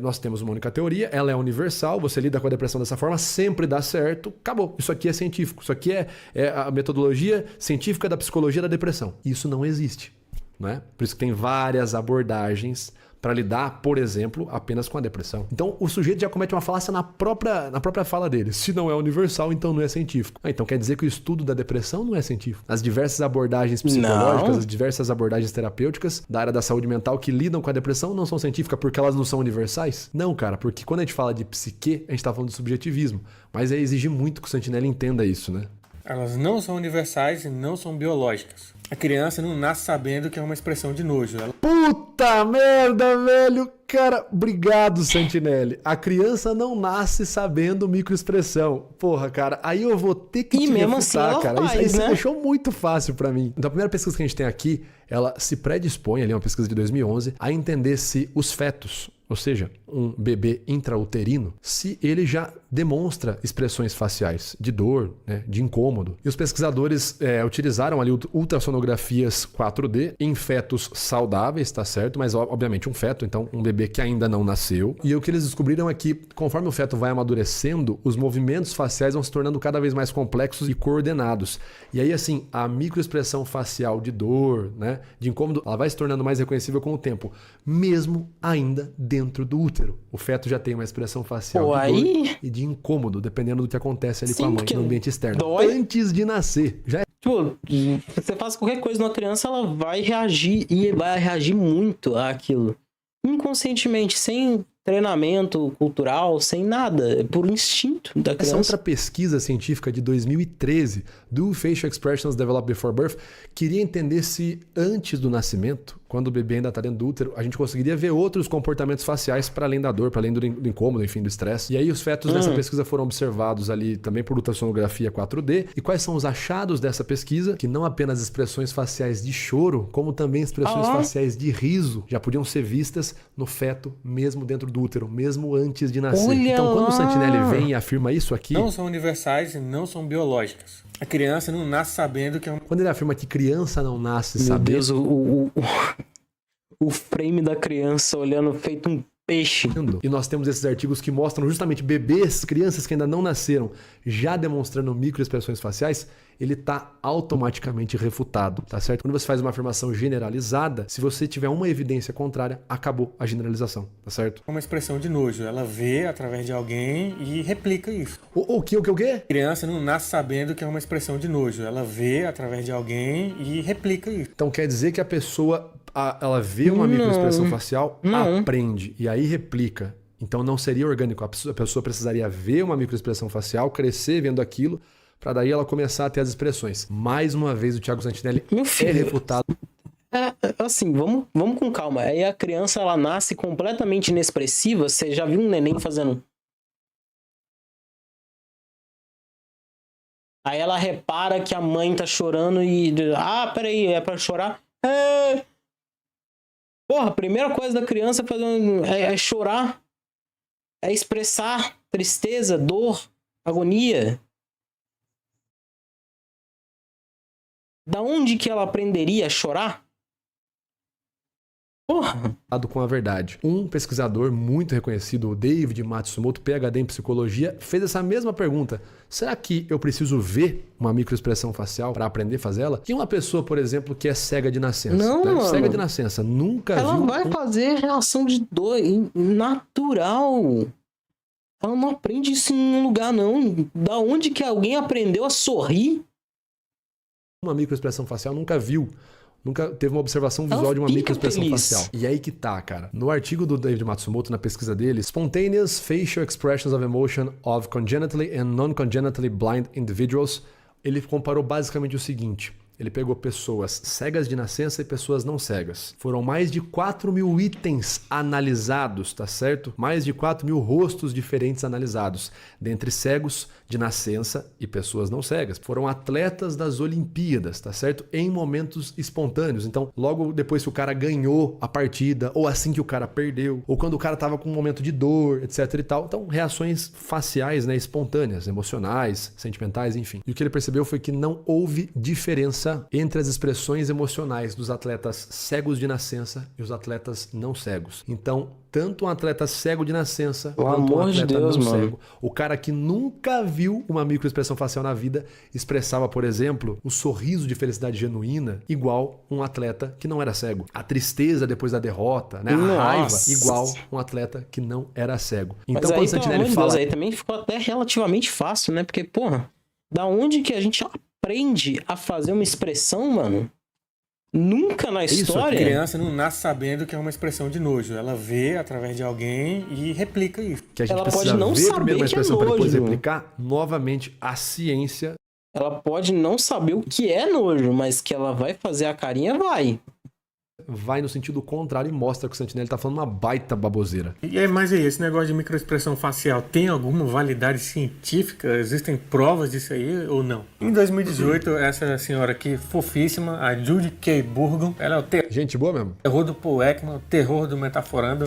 Nós temos uma única teoria, ela é universal, você lida com a depressão dessa forma, sempre dá certo, acabou. Isso aqui é científico, isso aqui é a metodologia científica da psicologia da depressão. Isso não existe, né? Por isso que tem várias abordagens para lidar, por exemplo, apenas com a depressão. Então, o sujeito já comete uma falácia na própria fala dele. Se não é universal, então não é científico. Então quer dizer que o estudo da depressão não é científico. As diversas abordagens psicológicas, as diversas abordagens terapêuticas da área da saúde mental que lidam com a depressão não são científicas porque elas não são universais? Não, cara, porque quando a gente fala de psique, a gente tá falando de subjetivismo. Mas exige muito que o Santinelli entenda isso, né? Elas não são universais e não são biológicas. A criança não nasce sabendo que é uma expressão de nojo. Puta merda, velho! Cara, obrigado, Santinelli. A criança não nasce sabendo microexpressão. Porra, cara, aí eu vou ter que te refutar, assim, cara. Isso deixou muito fácil pra mim. Então, a primeira pesquisa que a gente tem aqui, ela se predispõe, ali é uma pesquisa de 2011, a entender se os fetos, ou seja, um bebê intrauterino se ele já demonstra expressões faciais de dor, né, de incômodo. E os pesquisadores utilizaram ali ultrassonografias 4D em fetos saudáveis, tá certo? Mas obviamente um feto, então um bebê que ainda não nasceu. E o que eles descobriram é que conforme o feto vai amadurecendo, os movimentos faciais vão se tornando cada vez mais complexos e coordenados. E aí assim, a microexpressão facial de dor, né, de incômodo, ela vai se tornando mais reconhecível com o tempo, mesmo ainda dentro do útero. O feto já tem uma expressão facial de dor e de incômodo, dependendo do que acontece ali com a mãe no ambiente externo. Dói. Antes de nascer. Já Tipo, você faz qualquer coisa numa criança, ela vai reagir e vai reagir muito àquilo. Inconscientemente, sem treinamento cultural, sem nada, por instinto da criança. Essa outra pesquisa científica de 2013 do Facial Expressions Developed Before Birth queria entender se antes do nascimento, quando o bebê ainda está dentro do útero, a gente conseguiria ver outros comportamentos faciais para além da dor, para além do incômodo, enfim, do estresse. E aí os fetos dessa pesquisa foram observados ali também por ultrassonografia 4D. E quais são os achados dessa pesquisa? Que não apenas expressões faciais de choro, como também expressões faciais de riso já podiam ser vistas no feto, mesmo dentro do útero, mesmo antes de nascer. Olha então, quando lá. o Santinelli vem e afirma isso aqui... Não são universais e não são biológicas. A criança não nasce sabendo que é uma... Quando ele afirma que criança não nasce Meu sabendo... Deus, o frame da criança olhando feito um peixe. E nós temos esses artigos que mostram justamente bebês, crianças que ainda não nasceram, já demonstrando microexpressões faciais, ele está automaticamente refutado, tá certo? Quando você faz uma afirmação generalizada, se você tiver uma evidência contrária, acabou a generalização, tá certo? uma expressão de nojo. Ela vê através de alguém e replica isso. O quê? A criança não nasce sabendo que é uma expressão de nojo. Ela vê através de alguém e replica isso. Então quer dizer que a pessoa, ela vê uma microexpressão facial, aprende e aí replica. Então não seria orgânico. A pessoa precisaria ver uma microexpressão facial, crescer vendo aquilo, para daí ela começar a ter as expressões. Mais uma vez o Thiago Santinelli é refutado. Assim, vamos com calma. Aí a criança, ela nasce completamente inexpressiva. Você já viu um neném fazendo... Aí ela repara que a mãe tá chorando e... Ah, peraí, é pra chorar? Porra, a primeira coisa da criança é chorar. É expressar tristeza, dor, agonia. Da onde que ela aprenderia a chorar? Porra! Com a verdade. Um pesquisador muito reconhecido, o David Matsumoto, PhD em psicologia, fez essa mesma pergunta. Será que eu preciso ver uma microexpressão facial para aprender a fazer ela? E uma pessoa, por exemplo, que é cega de nascença. Não, né? mano. Cega de nascença, nunca viu... Ela vai fazer reação de dor natural. Ela não aprende isso em nenhum lugar, não. Da onde que alguém aprendeu a sorrir? Uma microexpressão facial nunca viu. Nunca teve uma observação visual de uma microexpressão facial. E aí que tá, cara. No artigo do David Matsumoto, na pesquisa dele, Spontaneous Facial Expressions of Emotion of Congenitally and Non-Congenitally Blind Individuals, ele comparou basicamente o seguinte. Ele pegou pessoas cegas de nascença e pessoas não cegas. Foram mais de 4.000 itens analisados, tá certo? Mais de 4.000 rostos diferentes analisados. Dentre cegos de nascença e pessoas não cegas. Foram atletas das Olimpíadas, tá certo? Em momentos espontâneos. Então, logo depois que o cara ganhou a partida, ou assim que o cara perdeu, ou quando o cara tava com um momento de dor, etc e tal. Então, reações faciais, né? Espontâneas, emocionais, sentimentais, enfim. E o que ele percebeu foi que não houve diferença entre as expressões emocionais dos atletas cegos de nascença e os atletas não cegos. Então, tanto um atleta cego de nascença quanto um atleta não cego, o cara que nunca viu uma microexpressão facial na vida expressava, por exemplo, um sorriso de felicidade genuína igual um atleta que não era cego. A tristeza depois da derrota, né? A raiva igual um atleta que não era cego. Então, quando o Santinelli fala... aí também ficou até relativamente fácil, né? Porque, porra, da onde que a gente aprende a fazer uma expressão, mano? Nunca na história. A criança não nasce sabendo que é uma expressão de nojo. Ela vê através de alguém e replica isso. Que a gente ela precisa pode não ver saber primeiro uma expressão que é para depois nojo. replicar. Novamente, a ciência... Ela pode não saber o que é nojo, mas que ela vai fazer a carinha, vai. Vai no sentido contrário e mostra que o Santinelli tá falando uma baita baboseira. Mas aí, esse negócio de microexpressão facial tem alguma validade científica? Existem provas disso aí ou não? Em 2018, essa senhora aqui, fofíssima, a Judy K. Burgon, ela é o Gente boa mesmo? terror do Paul Ekman, o terror do Metaforando.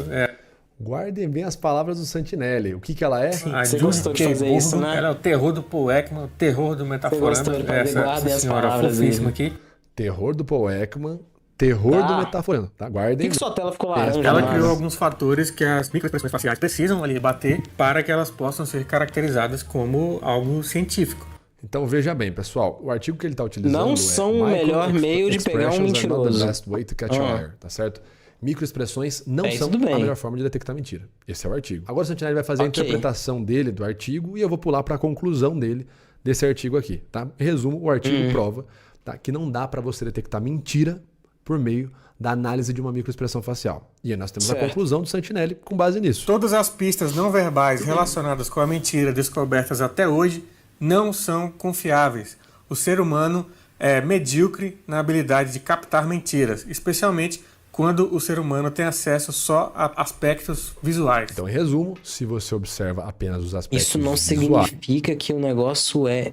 Guardem bem as palavras do Santinelli. O que ela é? A Você Judy gostou de K. fazer isso, Burgon, né? Ela é o terror do Paul Ekman, o terror do Metaforando. gostou de fazer, guardem Essa as senhora palavras fofíssima aí. aqui. Terror do Paul Ekman, terror Tá. do Metaforando. Tá? Por Guardem. que sua tela ficou laranja? Ela mano? criou alguns fatores que as microexpressões faciais precisam ali bater para que elas possam ser caracterizadas como algo científico. Então veja bem, pessoal, o artigo que ele está utilizando Não é são o melhor meio de pegar um Expressions are not the mentiroso. best way to catch a liar, tá certo? Microexpressões não É, são tudo bem. a melhor forma de detectar mentira. Esse é o artigo. Agora o Santinelli vai fazer a Ok. interpretação dele do artigo e eu vou pular para a conclusão dele desse artigo aqui, tá? Em resumo, o artigo prova, tá, que não dá para você detectar mentira por meio da análise de uma microexpressão facial. E aí nós temos a Certo. conclusão do Santinelli com base nisso. Todas as pistas não verbais relacionadas com a mentira descobertas até hoje não são confiáveis. O ser humano é medíocre na habilidade de captar mentiras, especialmente quando o ser humano tem acesso só a aspectos visuais. Então, em resumo, se você observa apenas os aspectos Isso não visuais, significa que o negócio é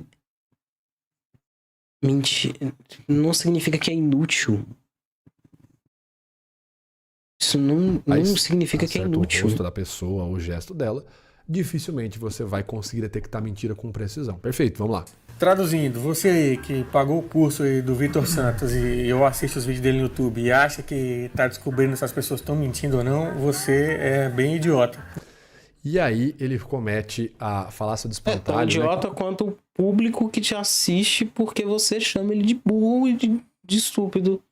mentira. Não significa que é inútil. Isso não significa que é acerta inútil. o rosto da pessoa, o gesto dela, dificilmente você vai conseguir detectar mentira com precisão. Perfeito, vamos lá. Traduzindo, você aí que pagou o curso aí do Vitor Santos e eu assisto os vídeos dele no YouTube e acha que está descobrindo se as pessoas estão mentindo ou não, você é bem idiota. E aí ele comete a falácia do É espantalho. tão idiota quanto o público que te assiste porque você chama ele de burro e de estúpido.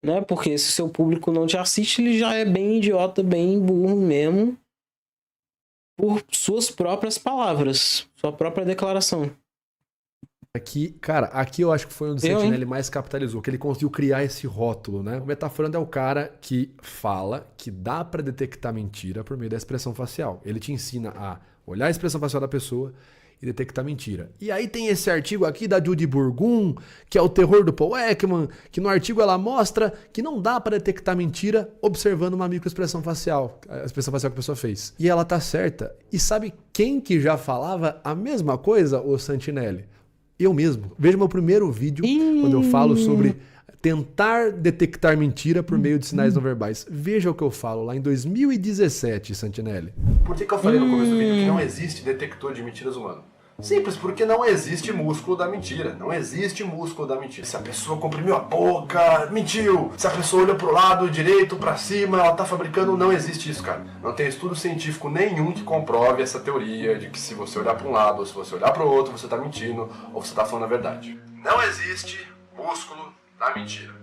Né? Porque se o seu público não te assiste, ele já é bem idiota, bem burro mesmo. Por suas próprias palavras. Sua própria declaração. Aqui, cara, aqui eu acho que foi onde o Santinelli mais capitalizou, que ele conseguiu criar esse rótulo, né? O Metaforando é o cara que fala que dá pra detectar mentira por meio da expressão facial. Ele te ensina a olhar a expressão facial da pessoa e detectar mentira. E aí tem esse artigo aqui da Judy Burgon, que é o terror do Paul Ekman, que no artigo ela mostra que não dá pra detectar mentira observando uma microexpressão facial, a expressão facial que a pessoa fez. E ela tá certa. E sabe quem que já falava a mesma coisa, o Santinelli? Eu mesmo. Veja meu primeiro vídeo, quando eu falo sobre tentar detectar mentira por meio de sinais não verbais. Veja o que eu falo lá em 2017, Santinelli. Por que eu falei no começo do vídeo que não existe detector de mentiras humano? Simples, porque não existe músculo da mentira. Não existe músculo da mentira. Se a pessoa comprimiu a boca, mentiu. Se a pessoa olhou pro lado direito, pra cima, ela tá fabricando, não existe isso, cara. Não tem estudo científico nenhum que comprove essa teoria de que se você olhar pra um lado ou se você olhar pro outro, você tá mentindo ou você tá falando a verdade. Não existe músculo da mentira.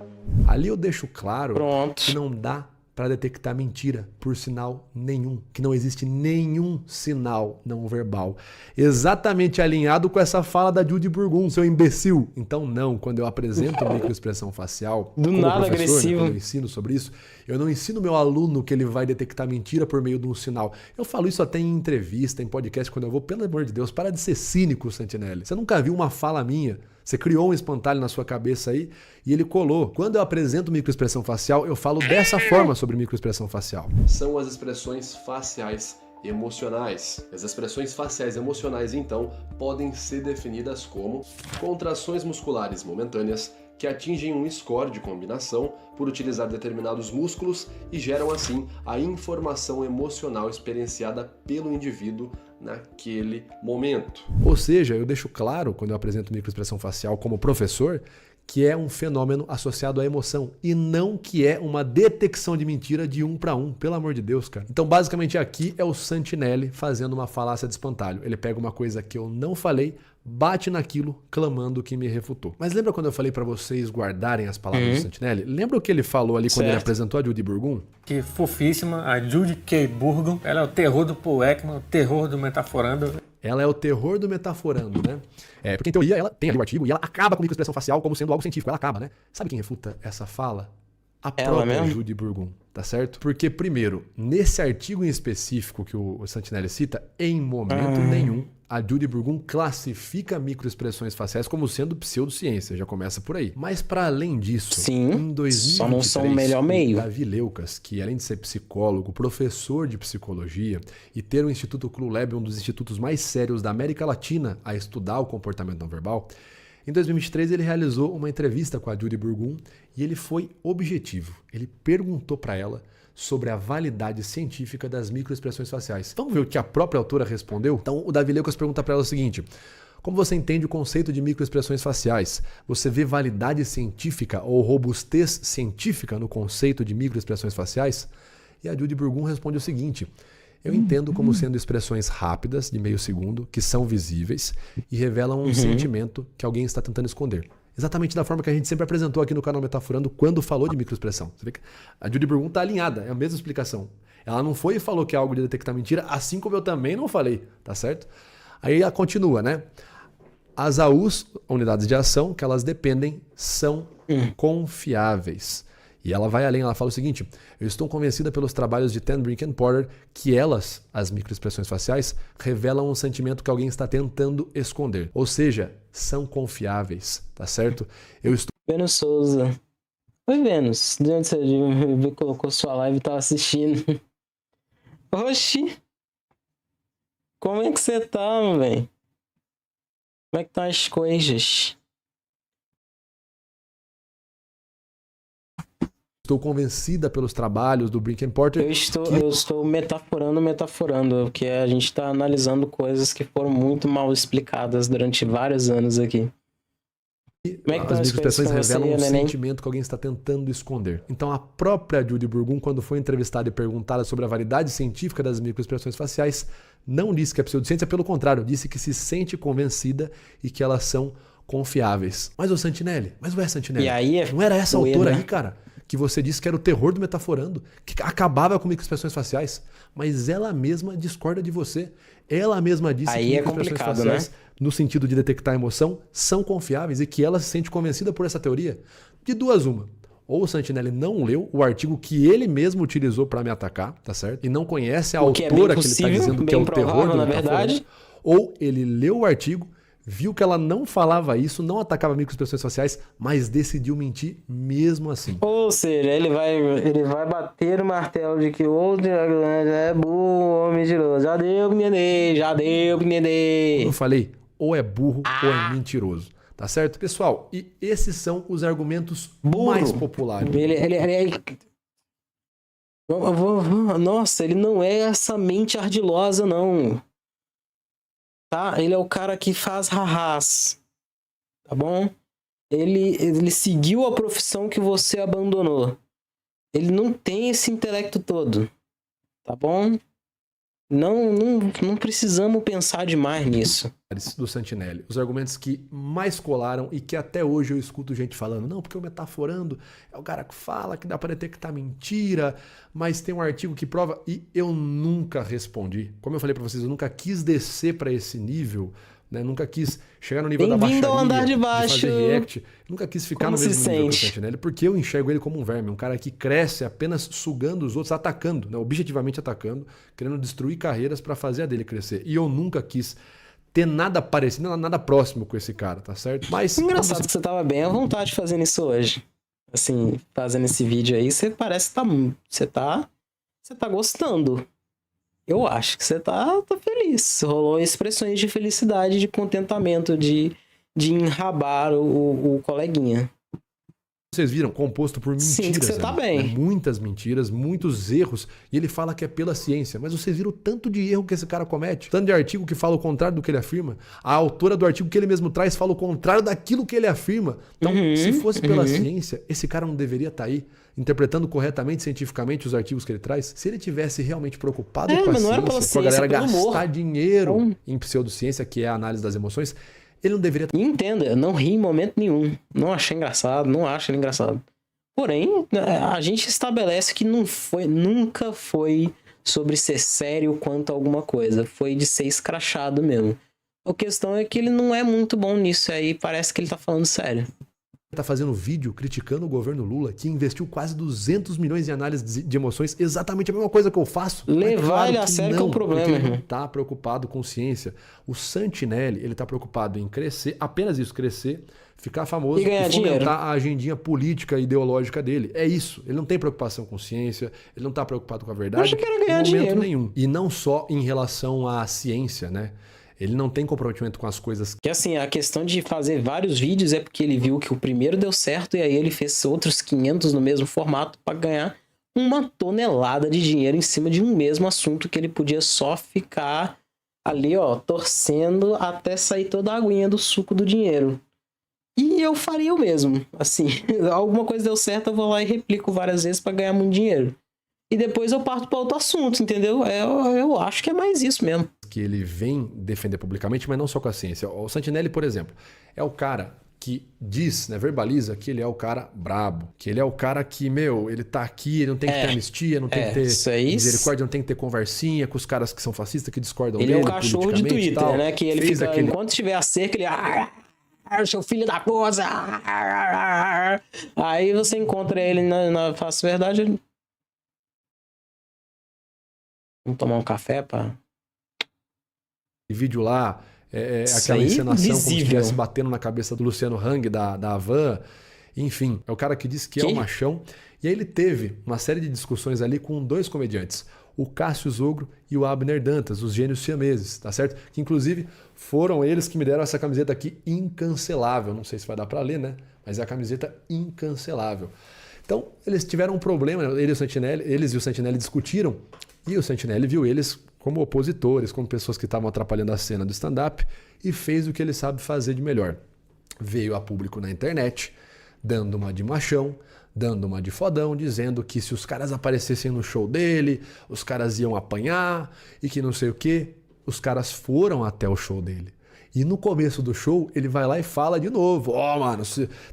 Ali eu deixo claro Pronto. que não dá para detectar mentira por sinal nenhum, que não existe nenhum sinal não verbal. Exatamente alinhado com essa fala da Judy Burgon, seu imbecil. Então não, quando eu apresento microexpressão facial, Do como nada professor, agressivo. quando eu ensino sobre isso, eu não ensino meu aluno que ele vai detectar mentira por meio de um sinal. Eu falo isso até em entrevista, em podcast, quando eu vou, pelo amor de Deus, para de ser cínico, Santinelli. Você nunca viu uma fala minha? Você criou um espantalho na sua cabeça aí e ele colou. Quando eu apresento microexpressão facial, eu falo dessa forma sobre microexpressão facial. São as expressões faciais emocionais. As expressões faciais emocionais, então, podem ser definidas como contrações musculares momentâneas que atingem um score de combinação por utilizar determinados músculos e geram, assim, a informação emocional experienciada pelo indivíduo naquele momento. Ou seja, eu deixo claro, quando eu apresento microexpressão facial como professor, que é um fenômeno associado à emoção e não que é uma detecção de mentira de 1 para 1, pelo amor de Deus, cara. Então, basicamente, aqui é o Santinelli fazendo uma falácia de espantalho. Ele pega uma coisa que eu não falei, bate naquilo, clamando que me refutou. Mas lembra quando eu falei para vocês guardarem as palavras do Santinelli? Lembra o que ele falou ali quando ele apresentou a Judy Burgon? Que fofíssima, a Judy K. Burgon. Ela é o terror do Paul Ekman, o terror do Metaforando. Ela é o terror do Metaforando, né? Porque em teoria ela tem ali o artigo e ela acaba com a microexpressão facial como sendo algo científico. Ela acaba, né? Sabe quem refuta essa fala? A própria mesmo? Judy Burgon, tá certo? Porque, primeiro, nesse artigo em específico que o Santinelli cita, em momento nenhum, a Judy Burgon classifica microexpressões faciais como sendo pseudociência, já começa por aí. Mas para além disso, Sim, em 2023, só não são o melhor meio. Davi Leucas, que além de ser psicólogo, professor de psicologia e ter o Instituto CluLab, um dos institutos mais sérios da América Latina a estudar o comportamento não verbal, em 2023 ele realizou uma entrevista com a Judy Burgon e ele foi objetivo. Ele perguntou para ela sobre a validade científica das microexpressões faciais. Vamos ver o que a própria autora respondeu? Então, o Davi Leucas pergunta para ela o seguinte: como você entende o conceito de microexpressões faciais? Você vê validade científica ou robustez científica no conceito de microexpressões faciais? E a Judy Burgum responde o seguinte: eu entendo como sendo expressões rápidas, de meio segundo, que são visíveis e revelam um sentimento que alguém está tentando esconder. Exatamente da forma que a gente sempre apresentou aqui no canal Metaforando quando falou de microexpressão. Você vê que a Judy Burgum está alinhada, é a mesma explicação. Ela não foi e falou que é algo de detectar mentira, assim como eu também não falei, tá certo? Aí ela continua, né? As AUs, unidades de ação, que elas dependem, são confiáveis. E ela vai além, ela fala o seguinte: eu estou convencida pelos trabalhos de Ten Brink and Porter que elas, as microexpressões faciais, revelam um sentimento que alguém está tentando esconder. Ou seja, são confiáveis, tá certo? Eu estou... Vênus Souza. Oi, Vênus. De onde você colocou sua live e estava assistindo? Oxi! Como é que você tá, velho? Como é que estão as coisas? Estou convencida pelos trabalhos do Brink and Porter. Eu estou metaforando, porque a gente está analisando coisas que foram muito mal explicadas durante vários anos aqui. Como é que as microexpressões revelam um sentimento que alguém está tentando esconder. Então a própria Judy Burgum, quando foi entrevistada e perguntada sobre a validade científica das microexpressões faciais, não disse que é pseudociência, pelo contrário, disse que se sente convencida e que elas são confiáveis. Mas o Santinelli, E aí não era essa autora aí, cara, que você disse que era o terror do Metaforando, que acabava com microexpressões faciais, mas ela mesma discorda de você. Ela mesma disse aí que é microexpressões complicado, faciais, né? no sentido de detectar emoção, são confiáveis e que ela se sente convencida por essa teoria. De duas uma. Ou o Santinelli não leu o artigo que ele mesmo utilizou para me atacar, tá certo? E não conhece a autora que ele está dizendo que é o terror do Metaforando. Ou ele leu o artigo, viu que ela não falava isso, não atacava microexpressões faciais, mas decidiu mentir mesmo assim. Ou seja, ele vai bater o martelo de que o outro é burro ou mentiroso. Já deu pra entender. Como eu falei, ou é burro ou é mentiroso. Tá certo? Pessoal, e esses são os argumentos mais populares. Nossa, ele não é essa mente ardilosa, não. Tá? Ele é o cara que faz rarrás. Tá bom? Ele seguiu a profissão que você abandonou. Ele não tem esse intelecto todo. Tá bom? Não precisamos pensar demais nisso. Do Santinelli. Os argumentos que mais colaram e que até hoje eu escuto gente falando: não, porque o Metaforando é o cara que fala que dá para detectar mentira, mas tem um artigo que prova. E eu nunca respondi. Como eu falei para vocês, eu nunca quis descer para esse nível, né? Nunca quis chegar no nível da baixaria, ao andar de baixo. Fazer react. Nunca quis ficar no mesmo nível que o Santinelli, porque eu enxergo ele como um verme, um cara que cresce apenas sugando os outros, atacando, né? Objetivamente atacando, querendo destruir carreiras para fazer a dele crescer. E eu nunca quis ter nada parecido, nada próximo com esse cara, tá certo? Mas engraçado que você tava bem à vontade fazendo isso hoje. Assim, fazendo esse vídeo aí, você parece que você tá gostando. Eu acho que você tá feliz. Rolou expressões de felicidade, de contentamento, de enrabar o coleguinha. Vocês viram? Composto por mentiras. Sim, que você tá bem. Né? Muitas mentiras, muitos erros. E ele fala que é pela ciência. Mas vocês viram o tanto de erro que esse cara comete? Tanto de artigo que fala o contrário do que ele afirma. A autora do artigo que ele mesmo traz fala o contrário daquilo que ele afirma. Então, se fosse pela ciência, esse cara não deveria estar aí interpretando corretamente, cientificamente, os artigos que ele traz. Se ele tivesse realmente preocupado com a ciência, com a galera gastar dinheiro em pseudociência, que é a análise das emoções, ele não deveria... Entenda, eu não ri em momento nenhum. Não achei engraçado, não acho ele engraçado. Porém, a gente estabelece que nunca foi sobre ser sério quanto a alguma coisa. Foi de ser escrachado mesmo. A questão é que ele não é muito bom nisso, aí parece que ele tá falando sério. Tá fazendo vídeo criticando o governo Lula, que investiu quase 200 milhões em análise de emoções, exatamente a mesma coisa que eu faço. Levar ele a sério que é o problema, ele não tá preocupado com ciência. O Santinelli, ele tá preocupado em crescer, apenas isso, crescer, ficar famoso e ganhar dinheiro. A agendinha política e ideológica dele. É isso. Ele não tem preocupação com ciência, ele não tá preocupado com a verdade. Eu quero ganhar dinheiro. Nenhum. E não só em relação à ciência, né? Ele não tem comprometimento com as coisas. Que assim, a questão de fazer vários vídeos é porque ele viu que o primeiro deu certo e aí ele fez outros 500 no mesmo formato para ganhar uma tonelada de dinheiro em cima de um mesmo assunto que ele podia só ficar ali, ó, torcendo até sair toda a aguinha do suco do dinheiro. E eu faria o mesmo. Assim, alguma coisa deu certo, eu vou lá e replico várias vezes para ganhar muito dinheiro. E depois eu parto para outro assunto, entendeu? Eu acho que é mais isso mesmo. Que ele vem defender publicamente, mas não só com a ciência. O Santinelli, por exemplo, é o cara que diz, né, verbaliza que ele é o cara brabo, que ele é o cara que, ele tá aqui, ele não tem que ter anistia, não tem que ter misericórdia, não tem que ter conversinha com os caras que são fascistas, que discordam dele. Ele é o cachorro de Twitter, né? Que ele fica, aquele... enquanto tiver a cerca, ele... seu filho da coisa! Aí você encontra ele na face verdade, ele... Vamos tomar um café, pá? Vídeo lá, aquela encenação como se estivesse batendo na cabeça do Luciano Hang, da Havan. Enfim, é o cara que diz que é um machão. E aí ele teve uma série de discussões ali com 2 comediantes, o Cássio Zogro e o Abner Dantas, os gênios siameses, tá certo? Que inclusive foram eles que me deram essa camiseta aqui incancelável. Não sei se vai dar pra ler, né? Mas é a camiseta incancelável. Então, eles tiveram um problema, eles e o Santinelli discutiram, e o Santinelli viu eles como opositores, como pessoas que estavam atrapalhando a cena do stand-up, e fez o que ele sabe fazer de melhor. Veio a público na internet, dando uma de machão, dando uma de fodão, dizendo que se os caras aparecessem no show dele, os caras iam apanhar, e que não sei o quê. Os caras foram até o show dele. E no começo do show, ele vai lá e fala de novo. Mano,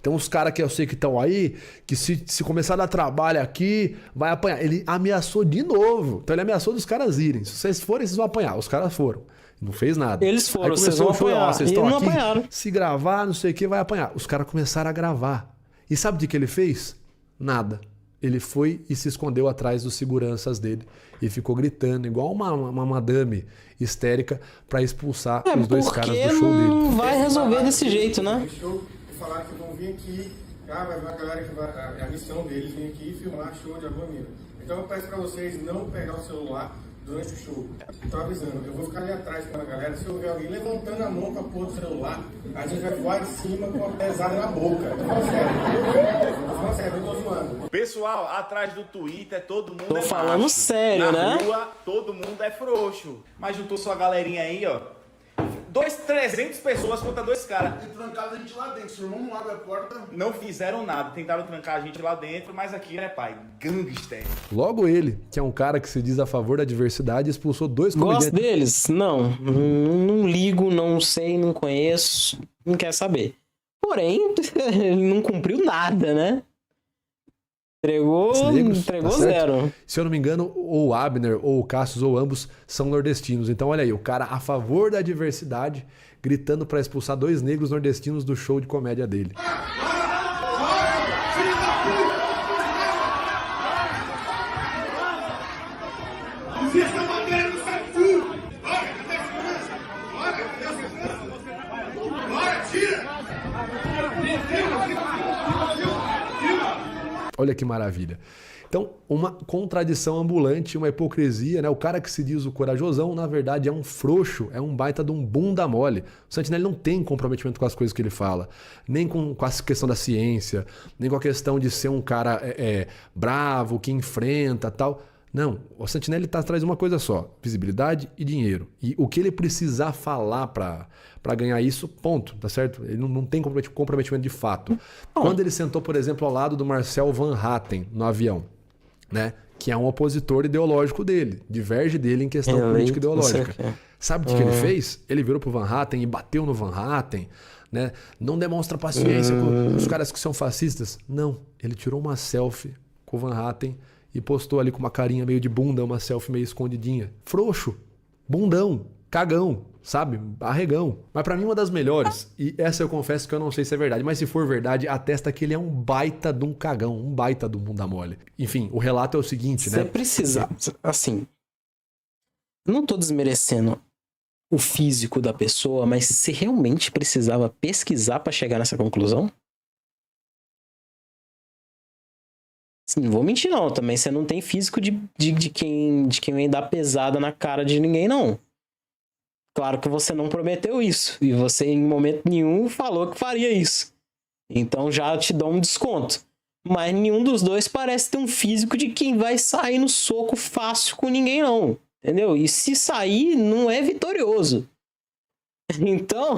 tem uns caras que eu sei que estão aí, que se começar a dar trabalho aqui, vai apanhar. Ele ameaçou de novo. Então ele ameaçou dos caras irem. Se vocês forem, vocês vão apanhar. Os caras foram. Não fez nada. Eles foram, vocês vão apanhar. Vocês estão aqui, apanharam. Se gravar, não sei o que, vai apanhar. Os caras começaram a gravar. E sabe o que ele fez? Nada. Ele foi e se escondeu atrás dos seguranças dele e ficou gritando, igual uma madame histérica, para expulsar os 2 caras do show dele. Não vai resolver desse jeito, né? Show, e falaram que vão vir aqui, vai vir uma galera que vai, a missão deles vir aqui e filmar show de alguma maneira. Então eu peço para vocês não pegar o celular durante o show. Estou avisando, eu vou ficar ali atrás com a galera, se eu ver alguém levantando a mão para pôr o celular, a gente vai voar de cima com a pesada na boca. Tô falando sério, eu tô zoando. Pessoal, atrás do Twitter, todo mundo tô falando macho. Sério, na né? rua, todo mundo é frouxo. Mas juntou sua galerinha aí, ó. 300 pessoas contra 2 caras. E trancaram a gente lá dentro, seu irmão não abre a porta. Não fizeram nada, tentaram trancar a gente lá dentro, mas aqui, né, pai? Gangster. Logo ele, que é um cara que se diz a favor da diversidade, expulsou 2 comediantes. Gosto deles? Não ligo, não sei, não conheço, não quero saber. Porém, ele não cumpriu nada, né? Entregou tá 0. Se eu não me engano, ou o Abner, ou o Cassius, ou ambos são nordestinos. Então olha aí, o cara a favor da diversidade, gritando para expulsar 2 negros nordestinos do show de comédia dele. Olha que maravilha. Então, uma contradição ambulante, uma hipocrisia, né? O cara que se diz o corajosão, na verdade, é um frouxo, é um baita de um bunda mole. O Santinelli não tem comprometimento com as coisas que ele fala, nem com a questão da ciência, nem com a questão de ser um cara bravo, que enfrenta tal. Não, o Santinelli está atrás de uma coisa só, visibilidade e dinheiro. E o que ele precisar falar para ganhar isso, ponto, tá certo? Ele não tem comprometimento de fato. Quando ele sentou, por exemplo, ao lado do Marcel Van Hatten no avião, né? Que é um opositor ideológico dele, diverge dele em questão política ideológica. Sabe o que ele fez? Ele virou pro Van Hatten e bateu no Van Hatten, né? Não demonstra paciência com os caras que são fascistas. Não, ele tirou uma selfie com o Van Hatten e postou ali com uma carinha meio de bunda, uma selfie meio escondidinha. Frouxo, bundão, cagão, sabe? Arregão. Mas pra mim uma das melhores, e essa eu confesso que eu não sei se é verdade, mas se for verdade, atesta que ele é um baita de um cagão, um baita de um bunda mole. Enfim, o relato é o seguinte, né? Você precisa, assim, não tô desmerecendo o físico da pessoa, mas você realmente precisava pesquisar pra chegar nessa conclusão? Não vou mentir não, também você não tem físico de quem vem dar pesada na cara de ninguém, não. Claro que você não prometeu isso, e você em momento nenhum falou que faria isso. Então já te dou um desconto. Mas nenhum dos dois parece ter um físico de quem vai sair no soco fácil com ninguém, não. Entendeu? E se sair, não é vitorioso. Então,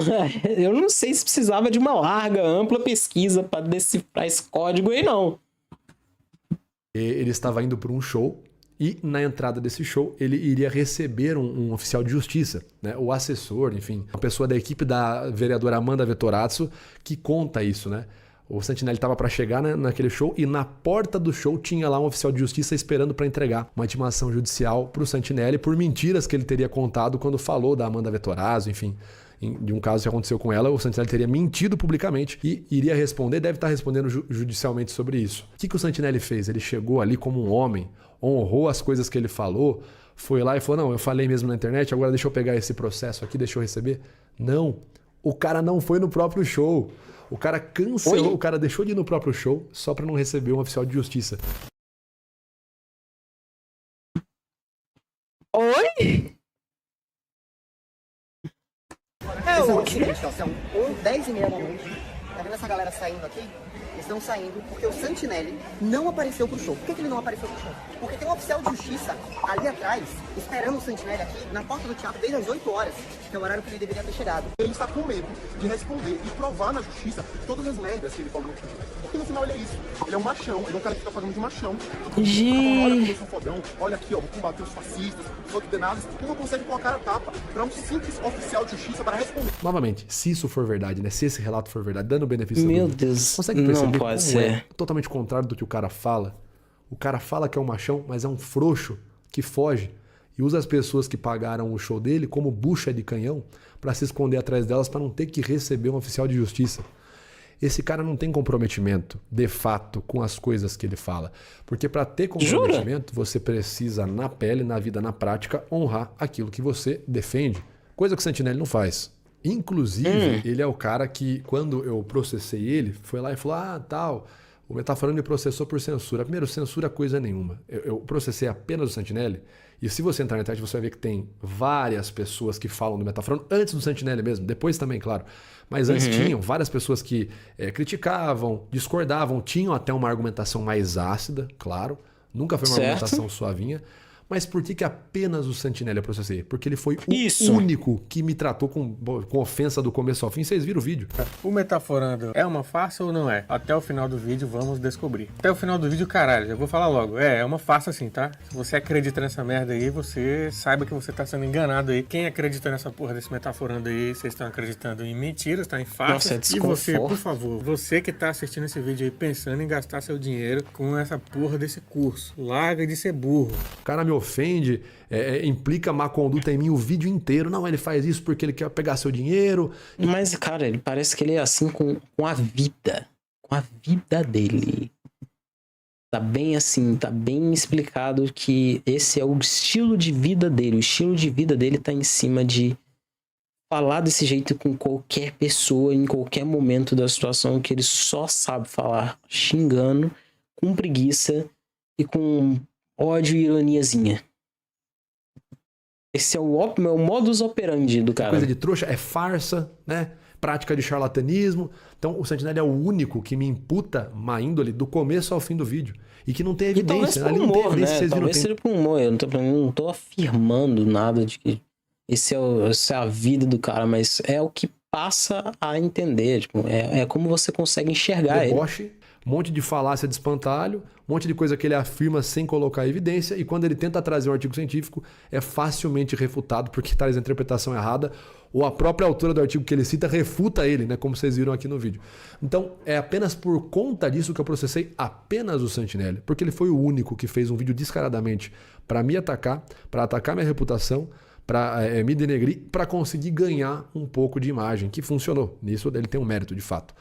eu não sei se precisava de uma larga, ampla pesquisa para decifrar esse código aí, não. Ele estava indo para um show e na entrada desse show ele iria receber um oficial de justiça, né? O assessor, enfim, uma pessoa da equipe da vereadora Amanda Vettorazzo que conta isso, né? O Santinelli estava para chegar naquele show e na porta do show tinha lá um oficial de justiça esperando para entregar uma intimação judicial para o Santinelli por mentiras que ele teria contado quando falou da Amanda Vettorazzo, enfim, de um caso que aconteceu com ela. O Santinelli teria mentido publicamente e iria responder, deve estar respondendo judicialmente sobre isso. O que o Santinelli fez? Ele chegou ali como um homem, honrou as coisas que ele falou, foi lá e falou, não, eu falei mesmo na internet, agora deixa eu pegar esse processo aqui, deixa eu receber. Não, o cara não foi no próprio show. O cara cancelou, o cara deixou de ir no próprio show só para não receber um oficial de justiça. Oi? O seguinte, ó, são 10h30 da noite. Tá vendo essa galera saindo aqui? Eles estão saindo porque o Santinelli não apareceu pro show. Por que ele não apareceu pro show? Porque tem um oficial de justiça ali atrás, esperando o Santinelli aqui, na porta do teatro, desde as 8 horas, que é o horário que ele deveria ter chegado. Ele está com medo de responder e provar na justiça todas as merdas que ele falou. Porque no final ele é isso. Ele é um machão, ele é um cara que tá fazendo de machão. Olha como eu sou fodão, olha aqui, ó, vou combater os fascistas, os ordenados, e não consegue colocar a tapa para um simples oficial de justiça para responder. Novamente, se isso for verdade, né? Se esse relato for verdade, dando benefício Meu Deus, consegue perceber não pode como ser. É totalmente contrário do que o cara fala. O cara fala que é um machão, mas é um frouxo que foge e usa as pessoas que pagaram o show dele como bucha de canhão para se esconder atrás delas para não ter que receber um oficial de justiça. Esse cara não tem comprometimento, de fato, com as coisas que ele fala. Porque para ter comprometimento, você precisa, na pele, na vida, na prática, honrar aquilo que você defende. Coisa que o Santinelli não faz. Inclusive, ele é o cara que, quando eu processei ele, foi lá e falou, tal, o Metaforando me processou por censura. Primeiro, censura coisa nenhuma. Eu processei apenas o Santinelli. E se você entrar na internet, você vai ver que tem várias pessoas que falam do Metaforando, antes do Santinelli mesmo, depois também, claro. Mas antes tinham várias pessoas que criticavam, discordavam, tinham até uma argumentação mais ácida, claro. Nunca foi uma argumentação suavinha. Mas por que apenas o Santinelli eu processei? Porque ele foi o único que me tratou com ofensa do começo ao fim. Vocês viram o vídeo? O Metaforando é uma farsa ou não é? Até o final do vídeo vamos descobrir. Até o final do vídeo, caralho, eu vou falar logo. É uma farsa sim, tá? Se você acredita nessa merda aí, você saiba que você tá sendo enganado aí. Quem acredita nessa porra desse Metaforando aí, vocês estão acreditando em mentiras, tá? Em farsas. Nossa, é e você, por favor, você que tá assistindo esse vídeo aí pensando em gastar seu dinheiro com essa porra desse curso, larga de ser burro. O cara me ofende, implica má conduta em mim o vídeo inteiro. Não, ele faz isso porque ele quer pegar seu dinheiro. Mas, cara, ele parece que ele é assim com a vida. Com a vida dele. Tá bem assim, tá bem explicado que esse é o estilo de vida dele. O estilo de vida dele tá em cima de falar desse jeito com qualquer pessoa, em qualquer momento da situação, que ele só sabe falar xingando, com preguiça e com ódio e ironiazinha. Esse é o modus operandi do cara. Coisa de trouxa, é farsa, né? Prática de charlatanismo. Então o Santinelli é o único que me imputa má índole do começo ao fim do vídeo. E que não tem evidência. Ali não tem evidência, né? Talvez seja por humor. Eu não tô afirmando nada de que essa é a vida do cara, mas é o que passa a entender. Tipo, é como você consegue enxergar ele. Um monte de falácia de espantalho, um monte de coisa que ele afirma sem colocar evidência, e quando ele tenta trazer um artigo científico, é facilmente refutado porque traz a interpretação errada, ou a própria autora do artigo que ele cita refuta ele, né, como vocês viram aqui no vídeo. Então, é apenas por conta disso que eu processei apenas o Santinelli, porque ele foi o único que fez um vídeo descaradamente para me atacar, para atacar minha reputação, para me denegrir, para conseguir ganhar um pouco de imagem, que funcionou. Nisso ele tem um mérito, de fato.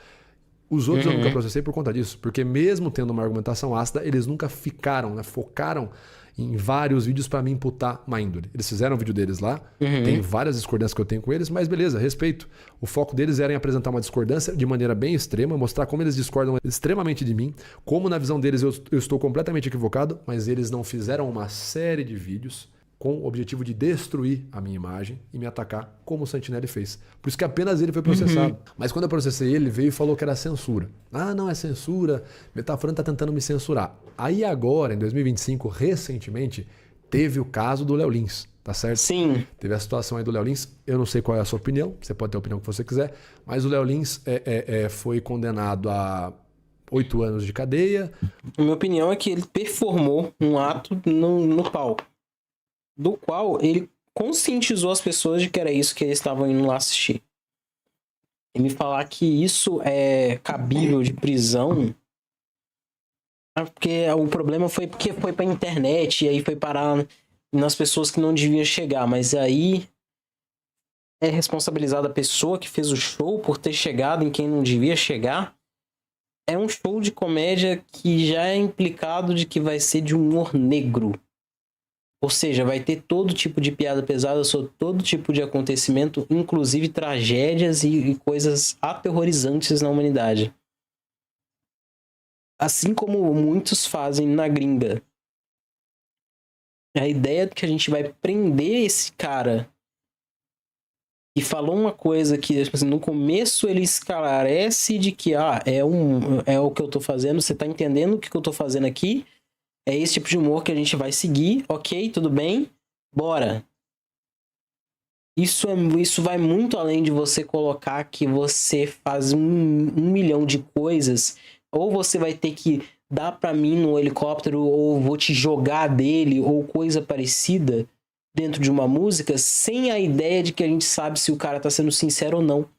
Os outros eu nunca processei por conta disso, porque mesmo tendo uma argumentação ácida, eles nunca ficaram, né, focaram em vários vídeos para me imputar má índole. Eles fizeram o vídeo deles lá, tem várias discordâncias que eu tenho com eles, mas beleza, respeito. O foco deles era em apresentar uma discordância de maneira bem extrema, mostrar como eles discordam extremamente de mim, como na visão deles eu estou completamente equivocado, mas eles não fizeram uma série de vídeos com o objetivo de destruir a minha imagem e me atacar, como o Santinelli fez. Por isso que apenas ele foi processado. Mas quando eu processei ele veio e falou que era censura. Ah, não, é censura, Metafran tá tentando me censurar. Aí agora, em 2025, recentemente, teve o caso do Léo Lins, tá certo? Sim. Teve a situação aí do Léo Lins, eu não sei qual é a sua opinião, você pode ter a opinião que você quiser, mas o Léo Lins foi condenado a 8 anos de cadeia. A minha opinião é que ele performou um ato no palco, do qual ele conscientizou as pessoas de que era isso que eles estavam indo lá assistir. E me falar que isso é cabível de prisão, porque o problema foi porque foi pra internet e aí foi parar nas pessoas que não deviam chegar, mas aí é responsabilizada a pessoa que fez o show por ter chegado em quem não devia chegar. É um show de comédia que já é implicado de que vai ser de humor negro. Ou seja, vai ter todo tipo de piada pesada sobre todo tipo de acontecimento, inclusive tragédias e coisas aterrorizantes na humanidade. Assim como muitos fazem na gringa. A ideia de que a gente vai prender esse cara e falou uma coisa que assim, no começo ele esclarece de que é o que eu tô fazendo, você tá entendendo o que eu tô fazendo aqui? É esse tipo de humor que a gente vai seguir, ok, tudo bem, bora. Isso vai muito além de você colocar que você faz um milhão de coisas, ou você vai ter que dar pra mim no helicóptero, ou vou te jogar dele, ou coisa parecida dentro de uma música, sem a ideia de que a gente sabe se o cara tá sendo sincero ou não.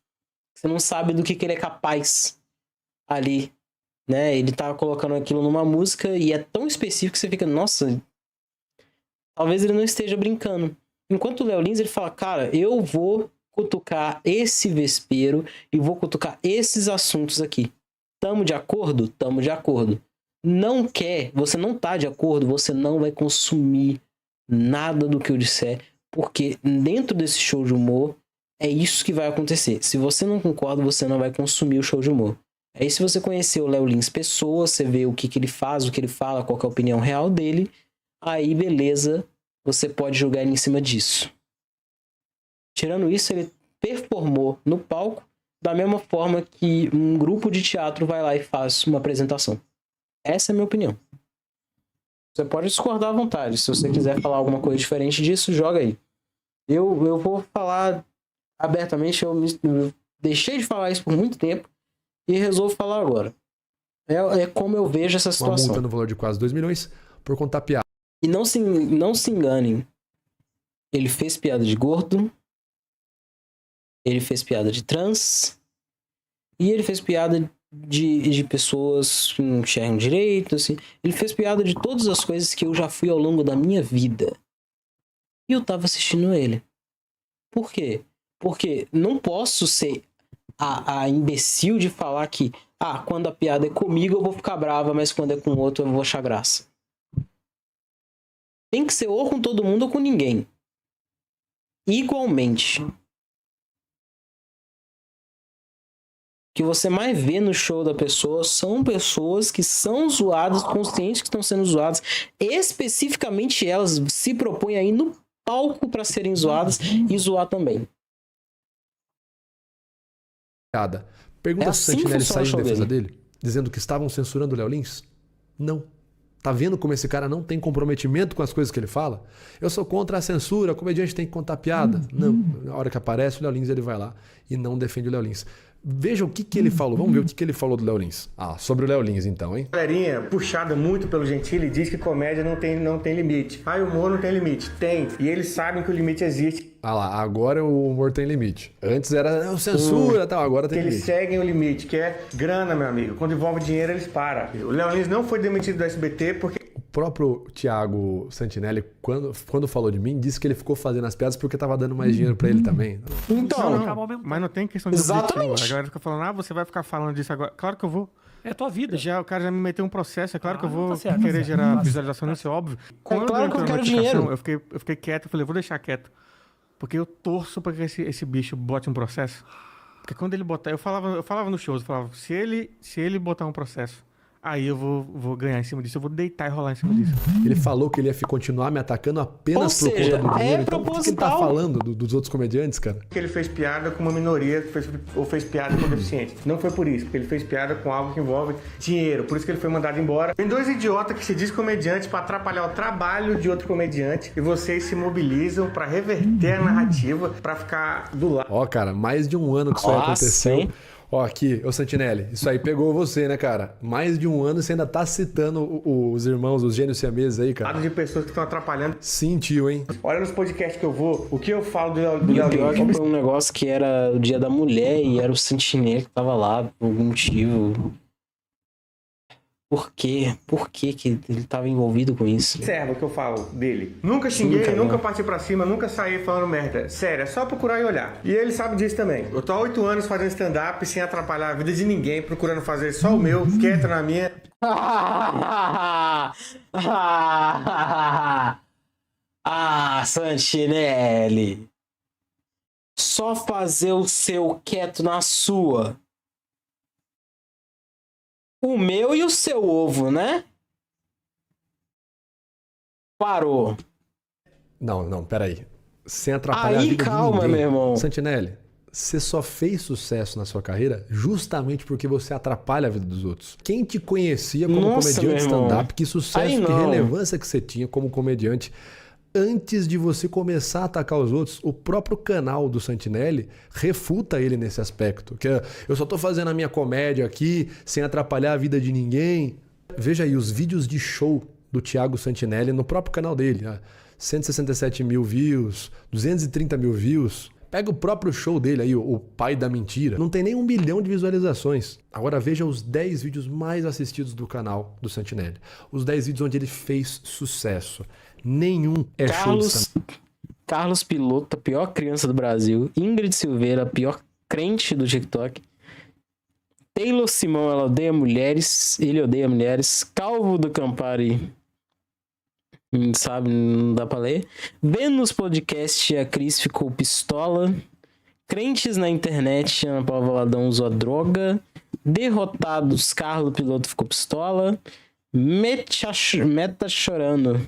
Você não sabe do que ele é capaz ali, né? Ele tá colocando aquilo numa música e é tão específico que você fica, nossa, talvez ele não esteja brincando. Enquanto o Léo Lins, ele fala, cara, eu vou cutucar esse vespeiro e vou cutucar esses assuntos aqui. Tamo de acordo? Tamo de acordo. Não quer, você não tá de acordo, você não vai consumir nada do que eu disser, porque dentro desse show de humor é isso que vai acontecer. Se você não concorda, você não vai consumir o show de humor. Aí se você conhecer o Léo Lins pessoa, você vê o que ele faz, o que ele fala, qual que é a opinião real dele, aí beleza, você pode julgar ele em cima disso. Tirando isso, ele performou no palco da mesma forma que um grupo de teatro vai lá e faz uma apresentação. Essa é a minha opinião. Você pode discordar à vontade. Se você quiser falar alguma coisa diferente disso, joga aí. Eu vou falar abertamente. Eu deixei de falar isso por muito tempo e resolvo falar agora. É como eu vejo essa situação. Uma multa no valor de quase 2 milhões por contar piada. E não se enganem. Ele fez piada de gordo. Ele fez piada de trans. E ele fez piada de pessoas que não enxergam direito, assim. Ele fez piada de todas as coisas que eu já fui ao longo da minha vida. E eu tava assistindo ele. Por quê? Porque não posso ser a imbecil de falar que quando a piada é comigo eu vou ficar brava, mas quando é com o outro eu vou achar graça. Tem que ser ou com todo mundo ou com ninguém. Igualmente. O que você mais vê no show da pessoa são pessoas que são zoadas, conscientes que estão sendo zoadas. Especificamente elas se propõem aí no palco para serem zoadas e zoar também. Pergunta se o Santinelli saiu em defesa dele, dizendo que estavam censurando o Léo Lins? Não. Tá vendo como esse cara não tem comprometimento com as coisas que ele fala? Eu sou contra a censura, o comediante tem que contar piada. Não, na hora que aparece o Léo Lins, ele vai lá e não defende o Léo Lins. Veja o que ele falou. Vamos ver o que ele falou do Léo Lins. Sobre o Léo Lins, então, hein? A galerinha, puxada muito pelo Gentili, diz que comédia não tem limite. O humor não tem limite. Tem. E eles sabem que o limite existe. Lá, agora o humor tem limite. Antes era censura e tal, agora tem limite. Eles seguem o limite, que é grana, meu amigo. Quando envolve dinheiro, eles param. O Léo Lins não foi demitido do SBT porque... O próprio Thiago Santinelli, quando falou de mim, disse que ele ficou fazendo as piadas porque tava dando mais dinheiro pra ele também. Então, mas não tem questão de exatamente. objetivo. A galera fica falando, você vai ficar falando disso agora. Claro que eu vou. É a tua vida. O cara já me meteu um processo, é claro que eu vou certo, querer gerar visualização, isso é óbvio. Claro que eu quero dinheiro. Eu fiquei quieto, eu falei, vou deixar quieto. Porque eu torço pra que esse bicho bote um processo. Porque quando ele botar... Eu falava no show, eu falava, se ele botar um processo, aí eu vou ganhar em cima disso, eu vou deitar e rolar em cima disso. Ele falou que ele ia continuar me atacando apenas por conta do dinheiro. Então, por que ele tá falando dos outros comediantes, cara? Porque ele fez piada com uma minoria ou fez piada com deficiente. Não foi por isso, porque ele fez piada com algo que envolve dinheiro. Por isso que ele foi mandado embora. Tem 2 idiotas que se diz comediantes pra atrapalhar o trabalho de outro comediante e vocês se mobilizam pra reverter a narrativa, pra ficar do lado. Ó, cara, mais de um ano que isso aí aconteceu. Hein? Ó, aqui, ô Santinelli, isso aí pegou você, né, cara? Mais de um ano você ainda tá citando os irmãos, os gênios siameses aí, cara. De pessoas que estão atrapalhando. Sentiu, hein? Olha nos podcasts que eu vou, o que eu falo do Léo Pior que foi um negócio que era o Dia da Mulher e era o Santinelli que tava lá por algum motivo. Por quê? Por que ele tava envolvido com isso? Observa o que eu falo dele. Nunca xinguei, nunca parti pra cima, nunca saí falando merda. Sério, é só procurar e olhar. E ele sabe disso também. Eu tô há 8 anos fazendo stand-up sem atrapalhar a vida de ninguém, procurando fazer só o meu, quieto na minha. Santinelli. Só fazer o seu quieto na sua. O meu e o seu ovo, né? Parou. Não, peraí. Sem atrapalhar a vida calma, de ninguém. Meu irmão. Santinelli, você só fez sucesso na sua carreira justamente porque você atrapalha a vida dos outros. Quem te conhecia como comediante stand-up, que sucesso, que relevância que você tinha como comediante... Antes de você começar a atacar os outros, o próprio canal do Santinelli refuta ele nesse aspecto. Que eu só tô fazendo a minha comédia aqui, sem atrapalhar a vida de ninguém. Veja aí os vídeos de show do Thiago Santinelli no próprio canal dele. 167 mil views, 230 mil views. Pega o próprio show dele aí, o Pai da Mentira. Não tem nem 1 milhão de visualizações. Agora veja os 10 vídeos mais assistidos do canal do Santinelli. Os 10 vídeos onde ele fez sucesso. Nenhum é Carlos Piloto, a pior criança do Brasil. Ingrid Silveira, a pior crente do TikTok. Taylor Simão, ela odeia mulheres. Ele odeia mulheres. Calvo do Campari, sabe, não dá pra ler. Vênus Podcast, a Cris ficou pistola. Crentes na internet, Ana Paula Valadão usou a droga. Derrotados, Carlos Piloto ficou pistola. Meta chorando.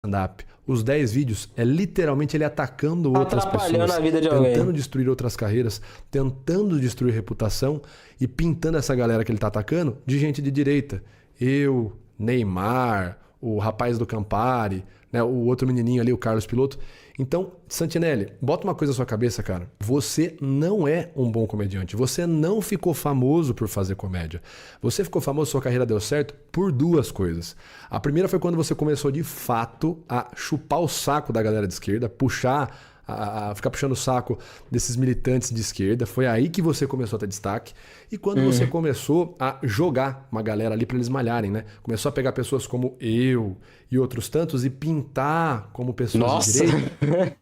Stand-up. Os 10 vídeos é literalmente ele atacando outras pessoas, a vida de tentando alguém. destruir outras carreiras, tentando destruir reputação e pintando essa galera que ele tá atacando de gente de direita. Eu, Neymar, o rapaz do Campari, né, o outro menininho ali, o Carlos Piloto. Então, Santinelli, bota uma coisa na sua cabeça, cara. Você não é um bom comediante. Você não ficou famoso por fazer comédia. Você ficou famoso, sua carreira deu certo por 2 coisas. A primeira foi quando você começou de fato a chupar o saco da galera de esquerda, ficar puxando o saco desses militantes de esquerda. Foi aí que você começou a ter destaque. E quando você começou a jogar uma galera ali para eles malharem, né? Começou a pegar pessoas como eu e outros tantos e pintar como pessoas de direita.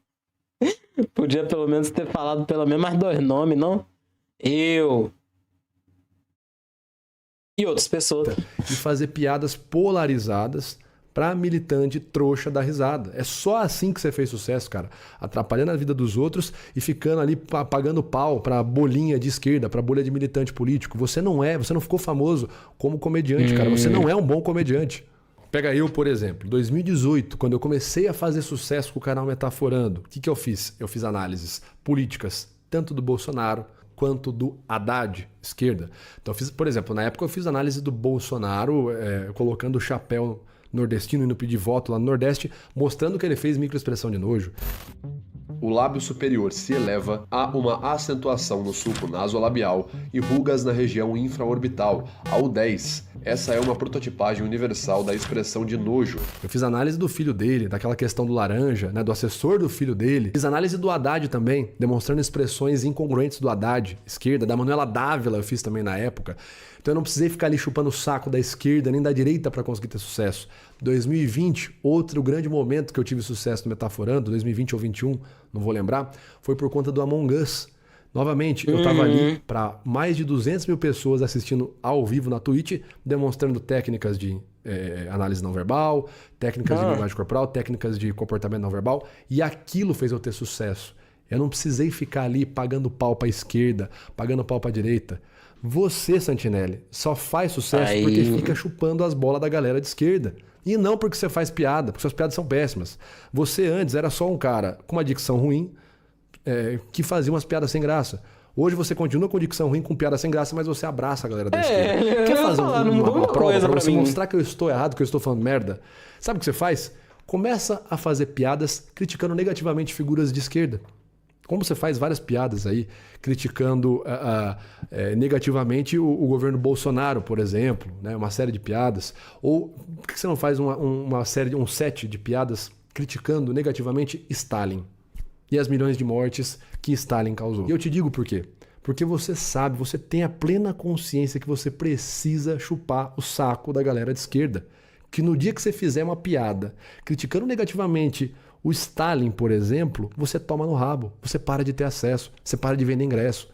Podia pelo menos ter falado pelo menos mais 2 nomes, não? Eu. E outras pessoas. E fazer piadas polarizadas pra militante trouxa dar risada. É só assim que você fez sucesso, cara. Atrapalhando a vida dos outros e ficando ali pagando pau pra bolinha de esquerda, pra bolha de militante político. Você não ficou famoso como comediante, cara. Você não é um bom comediante. Pega eu, por exemplo, 2018, quando eu comecei a fazer sucesso com o canal Metaforando, o que eu fiz? Eu fiz análises políticas, tanto do Bolsonaro quanto do Haddad, esquerda. Então, eu fiz, por exemplo, na época eu fiz análise do Bolsonaro, colocando o chapéu nordestino e no pedir voto lá no Nordeste, mostrando que ele fez microexpressão de nojo. O lábio superior se eleva, há uma acentuação no sulco nasolabial e rugas na região infraorbital, ao 10. Essa é uma prototipagem universal da expressão de nojo. Eu fiz análise do filho dele, daquela questão do laranja, né, do assessor do filho dele. Fiz análise do Haddad também, demonstrando expressões incongruentes do Haddad, esquerda, da Manuela Dávila eu fiz também na época. Então eu não precisei ficar ali chupando o saco da esquerda nem da direita para conseguir ter sucesso. 2020, outro grande momento que eu tive sucesso no Metaforando, 2020 ou 2021, não vou lembrar, foi por conta do Among Us. Novamente, eu estava ali para mais de 200 mil pessoas assistindo ao vivo na Twitch, demonstrando técnicas de análise não verbal, técnicas de linguagem corporal, técnicas de comportamento não verbal, e aquilo fez eu ter sucesso. Eu não precisei ficar ali pagando pau para a esquerda, pagando pau para a direita. Você, Santinelli, só faz sucesso porque fica chupando as bolas da galera de esquerda. E não porque você faz piada, porque suas piadas são péssimas. Você antes era só um cara com uma dicção ruim, que fazia umas piadas sem graça. Hoje você continua com dicção ruim, com piada sem graça, mas você abraça a galera da esquerda. Quer fazer uma prova pra você mostrar que eu estou errado, que eu estou falando merda? Sabe o que você faz? Começa a fazer piadas criticando negativamente figuras de esquerda. Como você faz várias piadas aí, criticando negativamente o governo Bolsonaro, por exemplo, né? Uma série de piadas. Ou por que você não faz um set de piadas criticando negativamente Stalin e as milhões de mortes que Stalin causou? E eu te digo por quê. Porque você sabe, você tem a plena consciência que você precisa chupar o saco da galera de esquerda. Que no dia que você fizer uma piada criticando negativamente o Stalin, por exemplo, você toma no rabo, você para de ter acesso, você para de vender ingresso.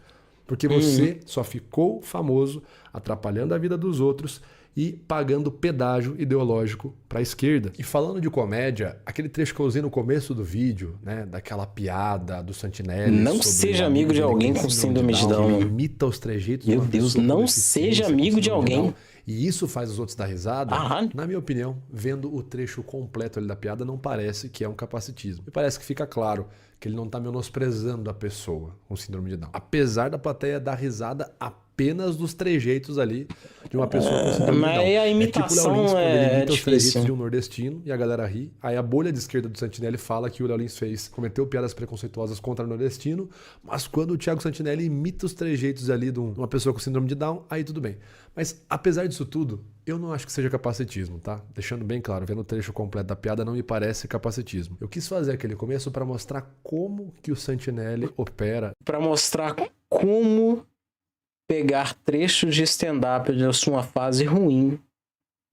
Porque você só ficou famoso atrapalhando a vida dos outros e pagando pedágio ideológico para a esquerda. E falando de comédia, aquele trecho que eu usei no começo do vídeo, né, daquela piada do Santinelli... Não seja amigo de alguém com síndrome de Down. Que imita os trejeitos... Meu Deus, não seja amigo de alguém. E isso faz os outros dar risada. Na minha opinião, vendo o trecho completo ali da piada, não parece que é um capacitismo. Me parece que fica claro que ele não está menosprezando a pessoa com síndrome de Down. Apesar da plateia dar risada apenas dos trejeitos ali de uma pessoa com síndrome de Down. Mas a imitação ele imita os trejeitos difícil. de um nordestino e a galera ri. Aí a bolha de esquerda do Santinelli fala que o Léo Lins cometeu piadas preconceituosas contra o nordestino, mas quando o Thiago Santinelli imita os trejeitos ali de uma pessoa com síndrome de Down, aí tudo bem. Mas apesar disso tudo, eu não acho que seja capacitismo, tá? Deixando bem claro, vendo o trecho completo da piada não me parece capacitismo. Eu quis fazer aquele começo para mostrar como que o Santinelli opera. Para mostrar como pegar trechos de stand-up de sua fase ruim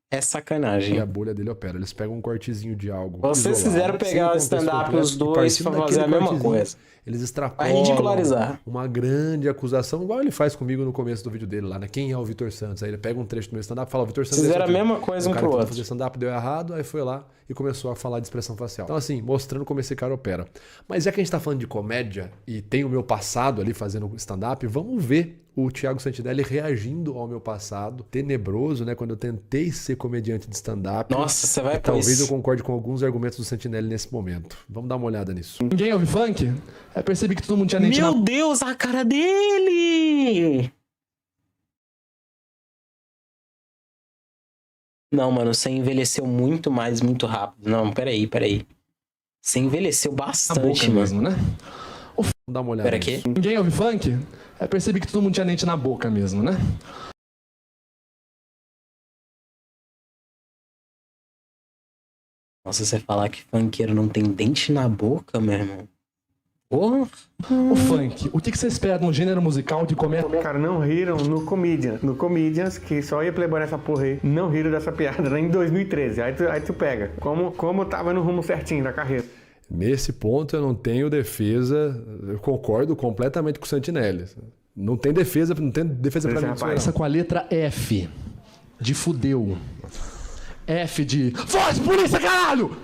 é sacanagem. E a bolha dele opera. Eles pegam um cortezinho de algo. Vocês fizeram pegar o stand-up os dois pra fazer a mesma coisa. Eles extrapolam ridicularizar uma grande acusação, igual ele faz comigo no começo do vídeo dele lá, né? Quem é o Vitor Santos? Aí ele pega um trecho do meu stand-up e fala, o Vitor Santos... Fizeram a mesma coisa um pro outro. Fazer stand-up deu errado, aí foi lá e começou a falar de expressão facial. Então assim, mostrando como esse cara opera. Mas já que a gente tá falando de comédia e tem o meu passado ali fazendo stand-up, vamos ver o Thiago Santinelli reagindo ao meu passado tenebroso, né? Quando eu tentei ser comediante de stand-up. Nossa, você vai... Talvez eu concorde com alguns argumentos do Santinelli nesse momento. Vamos dar uma olhada nisso. Ninguém ouve funk? Eu percebi que todo mundo tinha mente Meu Deus, a cara dele! Não, mano, você envelheceu muito mais, muito rápido. Não, peraí. Você envelheceu bastante, mano. mesmo, né? Vamos dar uma olhada nisso. Ninguém ouve funk? Eu percebi que todo mundo tinha dente na boca mesmo, né? Nossa, você falar que funkeiro não tem dente na boca, meu irmão. O funk, o que você espera de um gênero musical de comédia? Cara, não riram no Comedians. No Comedians, que só ia Playboy nessa porra aí, não riram dessa piada lá em 2013. Aí tu pega, como tava no rumo certinho da carreira. Nesse ponto eu não tenho defesa, eu concordo completamente com o Santinelli. Não tem defesa pra mim. Começa com a letra F, de fudeu. F de foge, polícia, caralho!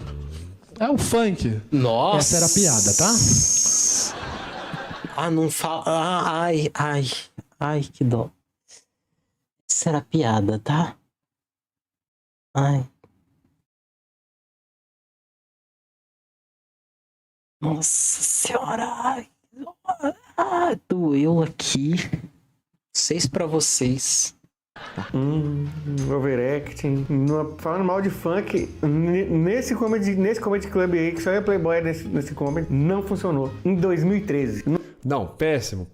É o funk. Nossa. Essa era a piada, tá? Ah, não fala. Ai, que dó. Essa era a piada, tá? Ai. Nossa senhora. Ai, doeu aqui. 6 pra vocês. Overacting. Falando mal de funk, nesse comedy club aí, que só é Playboy nesse comedy, não funcionou. Em 2013. Não, péssimo.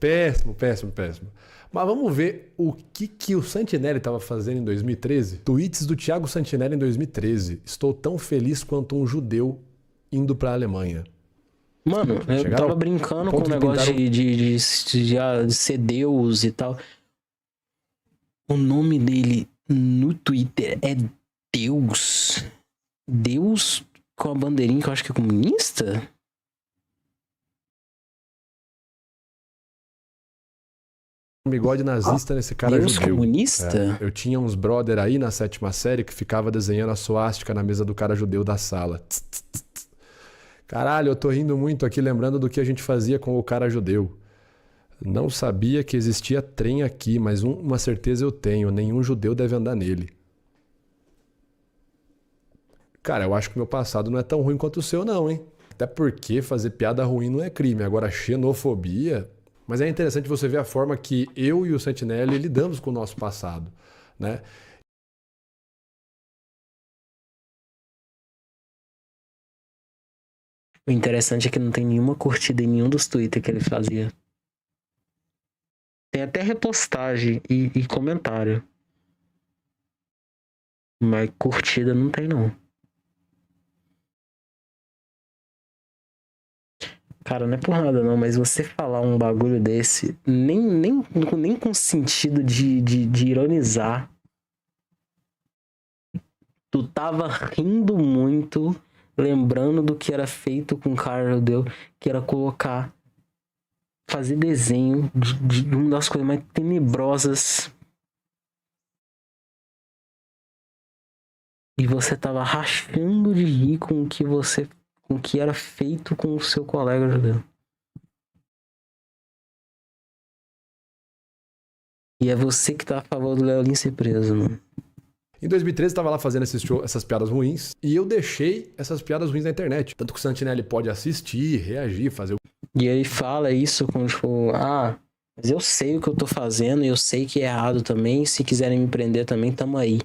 Mas vamos ver o que o Santinelli estava fazendo em 2013. Tweets do Thiago Santinelli em 2013. Estou tão feliz quanto um judeu indo pra Alemanha. Mano, eu tava brincando com o negócio de ser Deus e tal. O nome dele no Twitter é Deus. Deus com a bandeirinha que eu acho que é comunista? Um bigode nazista nesse cara Deus judeu. Comunista? Eu tinha uns brother aí na 7ª série que ficava desenhando a suástica na mesa do cara judeu da sala. Caralho, eu tô rindo muito aqui lembrando do que a gente fazia com o cara judeu. Não sabia que existia trem aqui, mas uma certeza eu tenho, nenhum judeu deve andar nele. Cara, eu acho que o meu passado não é tão ruim quanto o seu não, hein? Até porque fazer piada ruim não é crime. Agora, xenofobia... Mas é interessante você ver a forma que eu e o Santinelli lidamos com o nosso passado, né? O interessante é que não tem nenhuma curtida em nenhum dos Twitter que ele fazia. Tem até repostagem e comentário. Mas curtida não tem, não. Cara, não é por nada não, mas você falar um bagulho desse, nem com sentido de ironizar. Tu tava rindo muito, lembrando do que era feito com o cara judeu, que era fazer desenho de uma das coisas mais tenebrosas. E você tava rachando de rir com o que era feito com o seu colega judeu. E é você que tá a favor do Léo Lins ser preso, mano. Em 2013 eu tava lá fazendo essas piadas ruins e eu deixei essas piadas ruins na internet. Tanto que o Santinelli pode assistir, reagir, fazer o... E ele fala isso com tipo, mas eu sei o que eu tô fazendo e eu sei que é errado também. Se quiserem me prender também, tamo aí.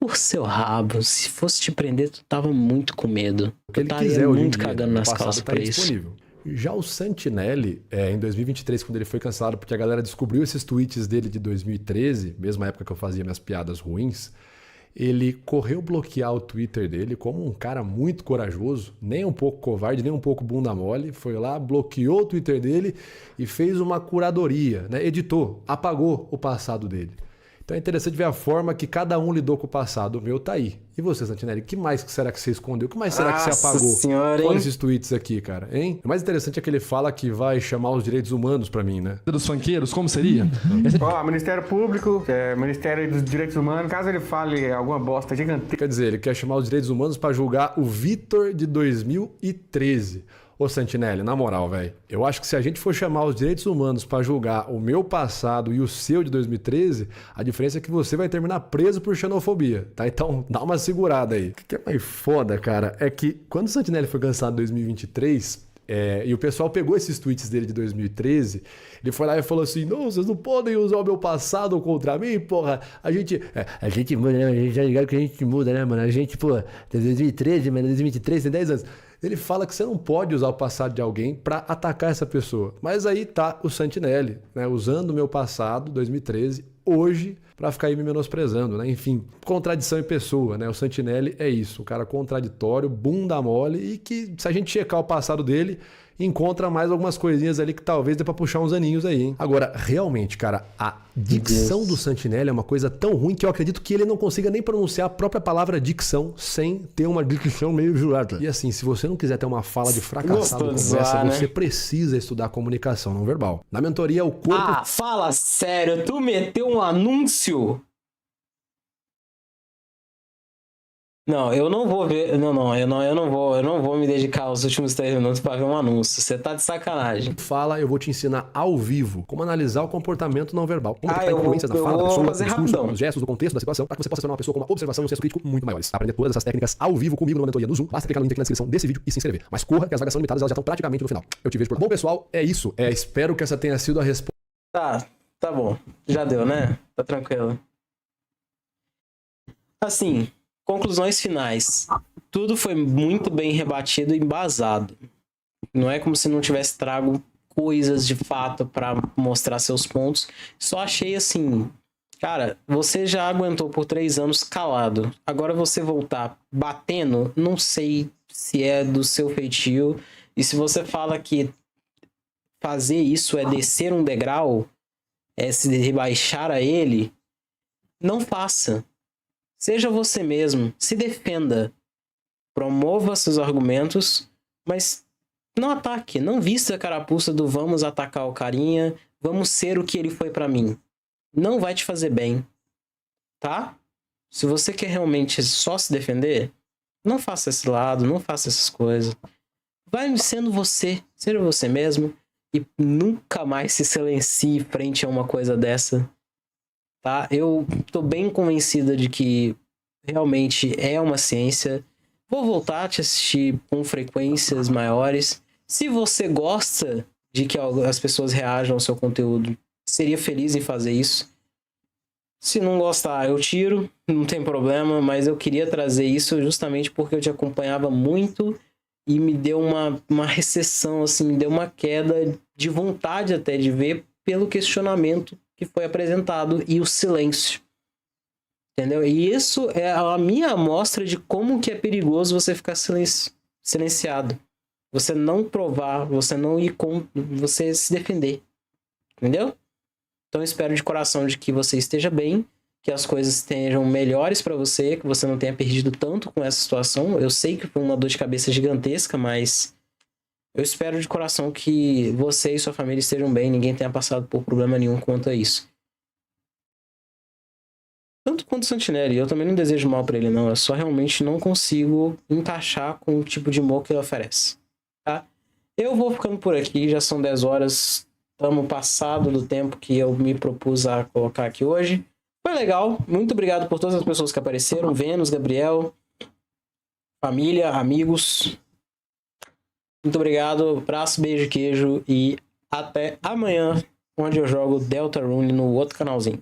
Por seu rabo, se fosse te prender, tu tava muito com medo. Ele quiser muito cagando nas calças pra isso. Disponível. Já o Santinelli, em 2023, quando ele foi cancelado, porque a galera descobriu esses tweets dele de 2013, mesma época que eu fazia minhas piadas ruins, ele correu bloquear o Twitter dele como um cara muito corajoso, nem um pouco covarde, nem um pouco bunda mole, foi lá, bloqueou o Twitter dele e fez uma curadoria, né? Editou, apagou o passado dele. Então é interessante ver a forma que cada um lidou com o passado. O meu tá aí. E você, Santinelli, o que mais será que você escondeu? O que mais será que você apagou? Olha esses tweets aqui, cara, hein? O mais interessante é que ele fala que vai chamar os direitos humanos pra mim, né? Dos funkeiros, como seria? Ministério Público, Ministério dos Direitos Humanos, caso ele fale alguma bosta gigantesca. Quer dizer, ele quer chamar os direitos humanos pra julgar o Vitor de 2013. Ô Santinelli, na moral, velho, eu acho que se a gente for chamar os direitos humanos pra julgar o meu passado e o seu de 2013, a diferença é que você vai terminar preso por xenofobia, tá? Então, dá uma segurada aí. O que é mais foda, cara, é que quando o Santinelli foi cancelado em 2023, e o pessoal pegou esses tweets dele de 2013, ele foi lá e falou assim, não, vocês não podem usar o meu passado contra mim, porra. A gente muda, né? A gente já ligado que a gente muda, né, mano? A gente, pô, tem 2013, mas 2023 tem 10 anos. Ele fala que você não pode usar o passado de alguém para atacar essa pessoa. Mas aí tá o Santinelli, né, usando o meu passado, 2013, hoje, para ficar aí me menosprezando, né? Enfim, contradição em pessoa, né? O Santinelli é isso, um cara contraditório, bunda mole e que, se a gente checar o passado dele, encontra mais algumas coisinhas ali que talvez dê pra puxar uns aninhos aí, hein? Agora, realmente, cara, a dicção do Santinelli é uma coisa tão ruim que eu acredito que ele não consiga nem pronunciar a própria palavra dicção sem ter uma dicção meio jurada. E assim, se você não quiser ter uma fala de fracassado como essa, você precisa estudar comunicação não verbal. Na mentoria, o corpo... Fala sério, tu meteu um anúncio? Não, eu não vou ver. Eu não vou me dedicar aos últimos 3 minutos pra ver um anúncio. Você tá de sacanagem. Fala, eu vou te ensinar ao vivo como analisar o comportamento não verbal. Como detectar influências na fala da pessoa, nos discursos, nos gestos, no contexto da situação, para que você possa ser uma pessoa com uma observação e um senso crítico muito maiores. Aprender todas essas técnicas ao vivo comigo numa mentoria no Zoom. Basta clicar no link aqui na descrição desse vídeo e se inscrever. Mas corra, que as vagas são limitadas, elas já estão praticamente no final. Eu te vejo por lá. Bom, pessoal, é isso. Espero que essa tenha sido a resposta. Tá bom. Já deu, né? Tá tranquilo. Assim... Conclusões finais. Tudo foi muito bem rebatido e embasado. Não é como se não tivesse trago coisas de fato para mostrar seus pontos. Só achei assim... Cara, você já aguentou por 3 anos calado. Agora você voltar batendo, não sei se é do seu feitio. E se você fala que fazer isso é descer um degrau, é se rebaixar a ele, não faça. Seja você mesmo, se defenda, promova seus argumentos, mas não ataque, não vista a carapuça do vamos atacar o carinha, vamos ser o que ele foi pra mim. Não vai te fazer bem, tá? Se você quer realmente só se defender, não faça esse lado, não faça essas coisas. Vai sendo você, seja você mesmo, e nunca mais se silencie frente a uma coisa dessa, tá? Eu tô bem convencida de que realmente é uma ciência. Vou voltar a te assistir com frequências maiores. Se você gosta de que as pessoas reajam ao seu conteúdo, seria feliz em fazer isso. Se não gostar, eu tiro, não tem problema, mas eu queria trazer isso justamente porque eu te acompanhava muito e me deu uma recessão, assim, me deu uma queda de vontade até de ver pelo questionamento que foi apresentado e o silêncio. Entendeu? E isso é a minha amostra de como que é perigoso você ficar silenciado. Você não provar, você não ir com, você se defender. Entendeu? Então eu espero de coração de que você esteja bem, que as coisas estejam melhores para você, que você não tenha perdido tanto com essa situação. Eu sei que foi uma dor de cabeça gigantesca, mas eu espero de coração que você e sua família estejam bem, ninguém tenha passado por problema nenhum quanto a isso. Tanto quanto o Santinelli, eu também não desejo mal para ele não, eu só realmente não consigo encaixar com o tipo de humor que ele oferece, tá? Eu vou ficando por aqui, já são 10 horas, estamos passado do tempo que eu me propus a colocar aqui hoje. Foi legal, muito obrigado por todas as pessoas que apareceram, Vênus, Gabriel, família, amigos. Muito obrigado, abraço, beijo, queijo e até amanhã, onde eu jogo Deltarune no outro canalzinho.